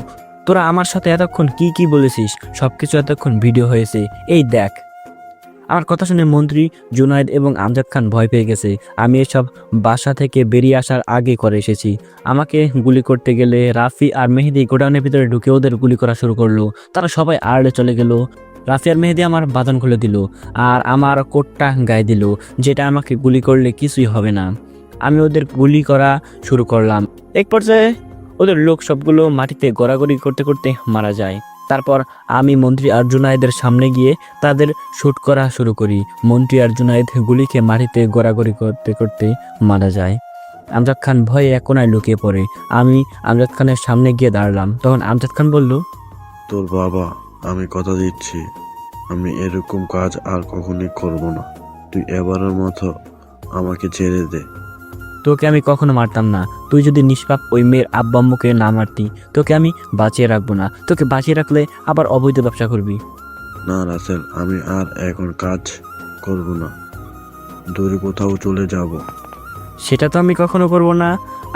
তোরা আমার সাথে এতক্ষণ কি কি বলেছিস সব কিছু এতক্ষণ ভিডিও হয়েছে, এই দেখ। আমার কথা শুনে মন্ত্রী জুনায়েদ এবং আমজাদ খান ভয় পেয়ে গেছে। আমি এসব বাসা থেকে বেরিয়ে আসার আগে করে এসেছি। আমাকে গুলি করতে গেলে রাফি আর মেহেদি গোডাউনের ভিতরে ঢুকে ওদের গুলি করা শুরু করলো। তারা সবাই আড়ালে চলে গেল। রাফি আর মেহেদি আমার বাঁধন খুলে দিল আর আমার কোটটা গায়ে দিল, যেটা আমাকে গুলি করলে কিছুই হবে না। আমি ওদের গুলি করা শুরু করলাম। এক পর্যায়ে ওদের লোক সবগুলো মাটিতে গড়াগড়ি করতে করতে মারা যায়। তারপর আমি মন্ত্রী আর জুনায়েদের সামনে গিয়ে তাদের শ্যুট করা শুরু করি। মন্ত্রী আর জুনায়েদ গুলি খেয়ে মাটিতে গড়াগড়ি করতে করতে মারা যায়। আমজাদ খান ভয়ে এক কোনায় লুকিয়ে পড়ে। আমি আমজাদ খানের সামনে গিয়ে দাঁড়ালাম। তখন আমজাদ খান বলল, তোর বাবা, আমি কথা দিচ্ছি আমি এরকম কাজ আর কখনোই করব না। তুই এবারের মতো আমাকে ছেড়ে দে। তোকে আমি কখনো মারতাম না। তুই যদি নিষ্পাপ ওই মেয়ের আব্বা আম্মুকে না মারতি, তোকে আমি বাঁচিয়ে রাখবো না। তোকে বাঁচিয়ে রাখলে আবার অবৈধ ব্যবসা করবি। না রাসেল, আমি আর এখন কাজ করব না, দূরে কোথাও চলে যাব। সেটা তো আমি কখনো করব না।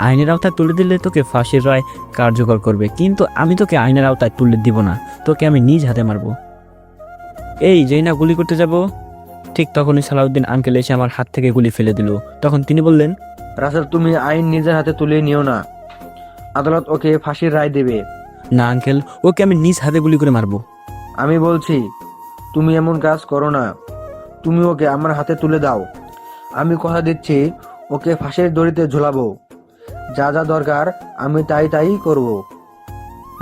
আইনের আওতায় তুলে দিলে তোকে ফাঁসির রায় কার্যকর করবে, কিন্তু আমি তোকে আইনের আওতায় তুলে দিব না। তোকে আমি নিজ হাতে মারবো। এই যেই না গুলি করতে যাব, ঠিক তখনই সালাউদ্দিন আঙ্কেল এসে আমার হাত থেকে গুলি ফেলে দিল। তখন তিনি বললেন, রাসেল, তুমি আইন নিজের হাতে তুলে নিও না, আদালত ওকে ফাঁসির রায় দেবে। না আঙ্কেল, ওকে আমি নিজ হাতে গুলি করে মারবো। আমি বলছি তুমি এমন কাজ করো না, তুমি ওকে আমার হাতে তুলে দাও। আমি কথা দিচ্ছি ওকে ফাঁসির দড়িতে ঝোলাবো। যা যা দরকার আমি তাই করব।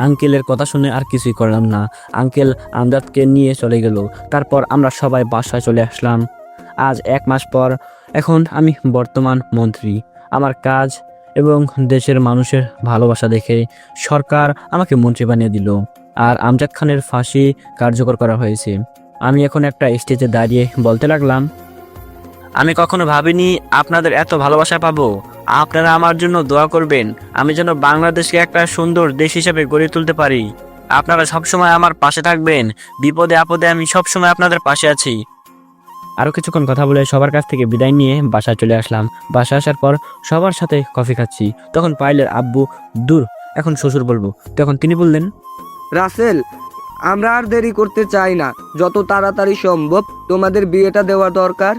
আঙ্কেলের কথা শুনে আর কিছুই করলাম না। আঙ্কেল আমজাদকে নিয়ে চলে গেল। তারপর আমরা সবাই বাসায় চলে আসলাম। আজ 1 মাস পর এখন আমি বর্তমান মন্ত্রী। আমার কাজ এবং দেশের মানুষের ভালোবাসা দেখে সরকার আমাকে মন্ত্রী বানিয়ে দিল, আর আমজাদ খানের ফাঁসি কার্যকর করা হয়েছে। আমি এখন একটা স্টেজে দাঁড়িয়ে বলতে লাগলাম, আমি কখনো ভাবিনি আপনাদের এত ভালোবাসা পাবো। আপনারা আমার জন্য দোয়া করবেন, আমি যেন বাংলাদেশকে একটা সুন্দর দেশ হিসেবে গড়ে তুলতে পারি। আপনারা সবসময় আমার পাশে থাকবেন, বিপদে আপদে আমি সবসময় আপনাদের পাশে আছি। আরও কিছুক্ষণ কথা বলে সবার কাছ থেকে বিদায় নিয়ে বাসায় চলে আসলাম। বাসায় আসার পর সবার সাথে কফি খাচ্ছি। তখন পায়েলের আব্বু, দূর এখন শ্বশুর বলবো, তখন তিনি বললেন, রাসেল, আমরা আর দেরি করতে চাই না, যত তাড়াতাড়ি সম্ভব তোমাদের বিয়েটা দেওয়া দরকার।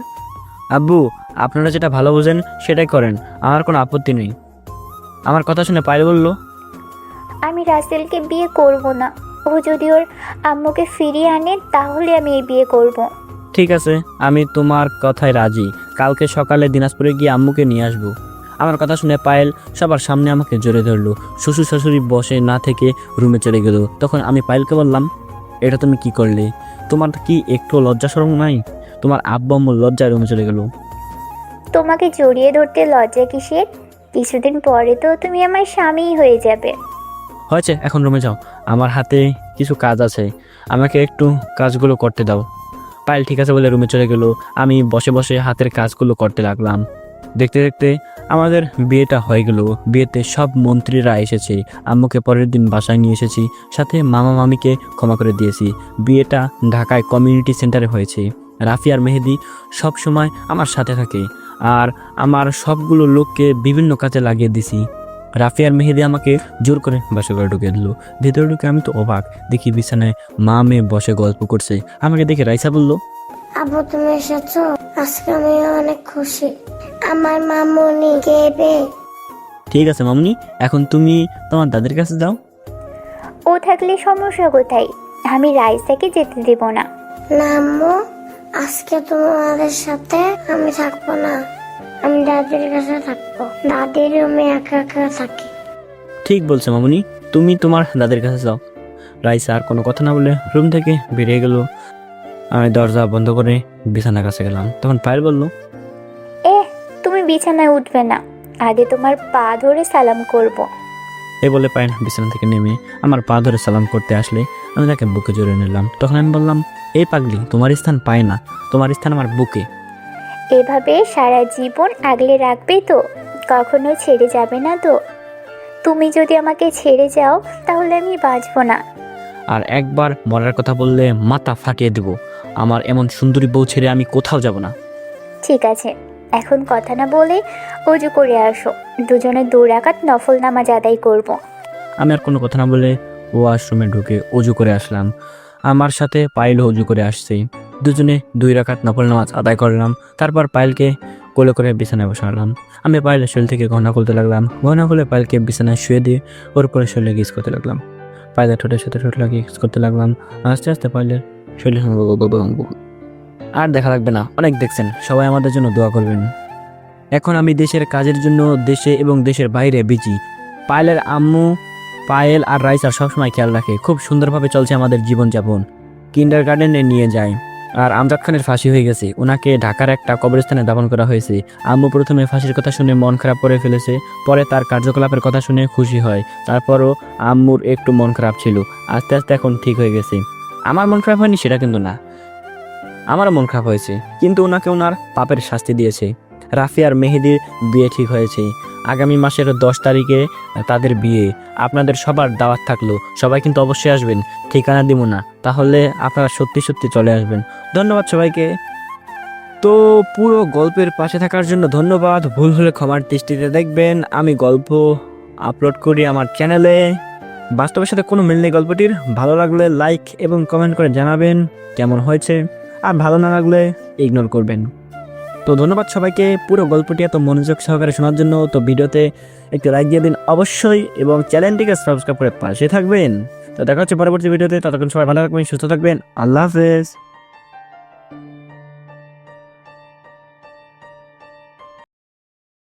আব্বু, আপনারা যেটা ভালো বোঝেন সেটাই করেন, আমার কোনো আপত্তি নেই। আমার কথা শুনে পায়েল বলল, আমি রাসেলকে বিয়ে করব না। ও যদি ওর আম্মুকে ফিরিয়ে আনে তাহলে আমি এই বিয়ে করব। ঠিক আছে, আমি তোমার কথায় রাজি। কালকে সকালে দিনাজপুরে গিয়ে আম্মুকে নিয়ে আসবো। আমার কথা শুনে পায়েল সবার সামনে আমাকে জড়িয়ে ধরলো। শ্বশুর শাশুড়ি বসে না থেকে রুমে চলে গেল। তখন আমি পায়েলকে বললাম, এটা তুমি কি করলে? তোমার কি একটু লজ্জা শরম নাই? তোমার আব্বা আম্মু লজ্জায় রুমে চলে গেল। তোমাকে জড়িয়ে ধরতে লজ্জা কিসের? কিছুদিন পরে তো তুমি আমার স্বামীই হয়ে যাবে। হয়েছে, এখন রুমে যাও, আমার হাতে কিছু কাজ আছে, আমাকে একটু কাজগুলো করতে দাও। পায়েল ঠিক আছে বলে রুমে চলে গেল। আমি বসে বসে হাতের কাজগুলো করতে লাগলাম। দেখতে দেখতে আমাদের বিয়েটা হয়ে গেল। বিয়েতে সব মন্ত্রীরা এসেছে। আম্মুকে পরের দিন বাসায় নিয়ে এসেছি, সাথে মামা মামিকে ক্ষমা করে দিয়েছি। বিয়েটা ঢাকায় কমিউনিটি সেন্টারে হয়েছে। রাফি আর মেহেদি সব সময় আমার সাথে থাকে, আর আমার সবগুলো লোককে বিভিন্ন কাজে লাগিয়ে দিছি। রাফি আর মেহেদি আমাকে জোর করে বাসা ঘরে ঢুকে দিল। ভেতরে ঢুকে আমি তো অবাক, দেখি বিছানায় মা মেয়ে বসে গল্প করছে। আমাকে দেখে রাইসা বলল, আব্বু তুমি এসেছো, আজকে আমি অনেক খুশি। আমার মামুনি কেবে। ঠিক আছে মামুনি, এখন তুমি তোমার দাদির কাছে যাও। ও থাকলে সমস্যা কোথায়? আমি রাইসাকে যেতে দেব না। না আম্মু, আজকে তোমাদের সাথে আমি থাকবো না, আমি দাদির কাছে থাকবো। দাদির রুমে একা একা থাকি। ঠিক বলছো মামুনি, তুমি তোমার দাদির কাছে যাও। রাইসা আর কোনো কথা না বলে রুম থেকে বেরিয়ে গেল। আমি দরজা বন্ধ করে বিছানার কাছে গেলাম। তখন পায়েল বলল, তুমি বিছানায় উঠবে না, আগে তোমার পা ধরে সালাম করব। এই বলে পায়েল বিছানা থেকে নেমে আমার পা ধরে সালাম করতে আসলে আমি তাকে বুকে জড়িয়ে নিলাম। তখন আমি বললাম, এই পাগলি, তোমার স্থান পায় না, তোমার স্থান আমার বুকে। এভাবে সারা জীবন আগলে রাখবে তো? কখনো ছেড়ে যাবে না তো? তুমি যদি আমাকে ছেড়ে যাও তাহলে আমি বাঁচবো না। আর একবার মরার কথা বললে মাথা ফাটিয়ে দেব। আমার এমন সুন্দরী বউ ছেড়ে আমি কোথাও যাব না। ঠিক আছে, এখন কথা না বলে অজু করে আসো, দুজনে 2 রাকাত নফল নামাজ আদায় করব। আমি আর কোনো কথা না বলে ওয়াশরুমে ঢুকে অজু করে আসলাম। আমার সাথে পায়েলও অজু করে আসছে। দুজনে 2 রাকাত নফল নামাজ আদায় করলাম। তারপর পায়েলকে কোলে করে বিছানায় বসালাম। আমি পায়েলের শরীর থেকে গহনা খুলতে লাগলাম। গহনা খুলে পায়েলকে বিছানায় শুয়ে দিয়ে ওর উপরে শরীরে গিজ করতে লাগলাম। পায়েলের ঠোঁটের সাথে ঠোঁট লাগিয়ে গিজ করতে লাগলাম। আস্তে আস্তে পায়েলের শরীর আর দেখা লাগবে না, অনেক দেখছেন, সবাই আমাদের জন্য দোয়া করবেন। এখন আমি দেশের কাজের জন্য দেশে এবং দেশের বাইরে বিজি। পায়েলের আম্মু পায়েল আর রাইসার সবসময় খেয়াল রাখে। খুব সুন্দরভাবে চলছে আমাদের জীবনযাপন। কিন্ডার গার্ডেনে নিয়ে যায়। আর আমজাদ খানের ফাঁসি হয়ে গেছে, ওনাকে ঢাকার একটা কবরস্থানে দাফন করা হয়েছে। আম্মু প্রথমে ফাঁসির কথা শুনে মন খারাপ করে ফেলেছে, পরে তার কার্যকলাপের কথা শুনে খুশি হয়। তারপরও আম্মুর একটু মন খারাপ ছিল, আস্তে আস্তে এখন ঠিক হয়ে গেছে। আমার মন খারাপ হয়নি সেটা কিন্তু না, আমারও মন খারাপ হয়েছে, কিন্তু ওনাকে ওনার পাপের শাস্তি দিয়েছে। রাফি আর মেহেদির বিয়ে ঠিক হয়েছে। আগামী মাসের 10 তারিখে তাদের বিয়ে। আপনাদের সবার দাওয়াত থাকলো, সবাই কিন্তু অবশ্যই আসবেন। ঠিকানা দিব না, তাহলে আপনারা সত্যি সত্যি চলে আসবেন। ধন্যবাদ সবাইকে। তো পুরো গল্পের পাশে থাকার জন্য ধন্যবাদ। ভুল হলে ক্ষমার দৃষ্টিতে দেখবেন। আমি গল্প আপলোড করি আমার চ্যানেলে। বাস্তবের সাথে কোনো মিল নেই গল্পটির। ভালো লাগলে লাইক এবং কমেন্ট করে জানাবেন কেমন হয়েছে, আর ভালো না লাগলে ইগনোর করবেন। তো ধন্যবাদ সবাইকে পুরো গল্পটি এত মনোযোগ সহকারে শোনার জন্য। তো ভিডিওতে একটু লাইক দিয়ে দিন অবশ্যই, এবং চ্যানেলটিকে সাবস্ক্রাইব করে পাশে থাকবেন। তো দেখা হচ্ছে পরবর্তী ভিডিওতে। ততক্ষণ সবাই ভালো থাকবেন, সুস্থ থাকবেন। আল্লাহ হাফেজ।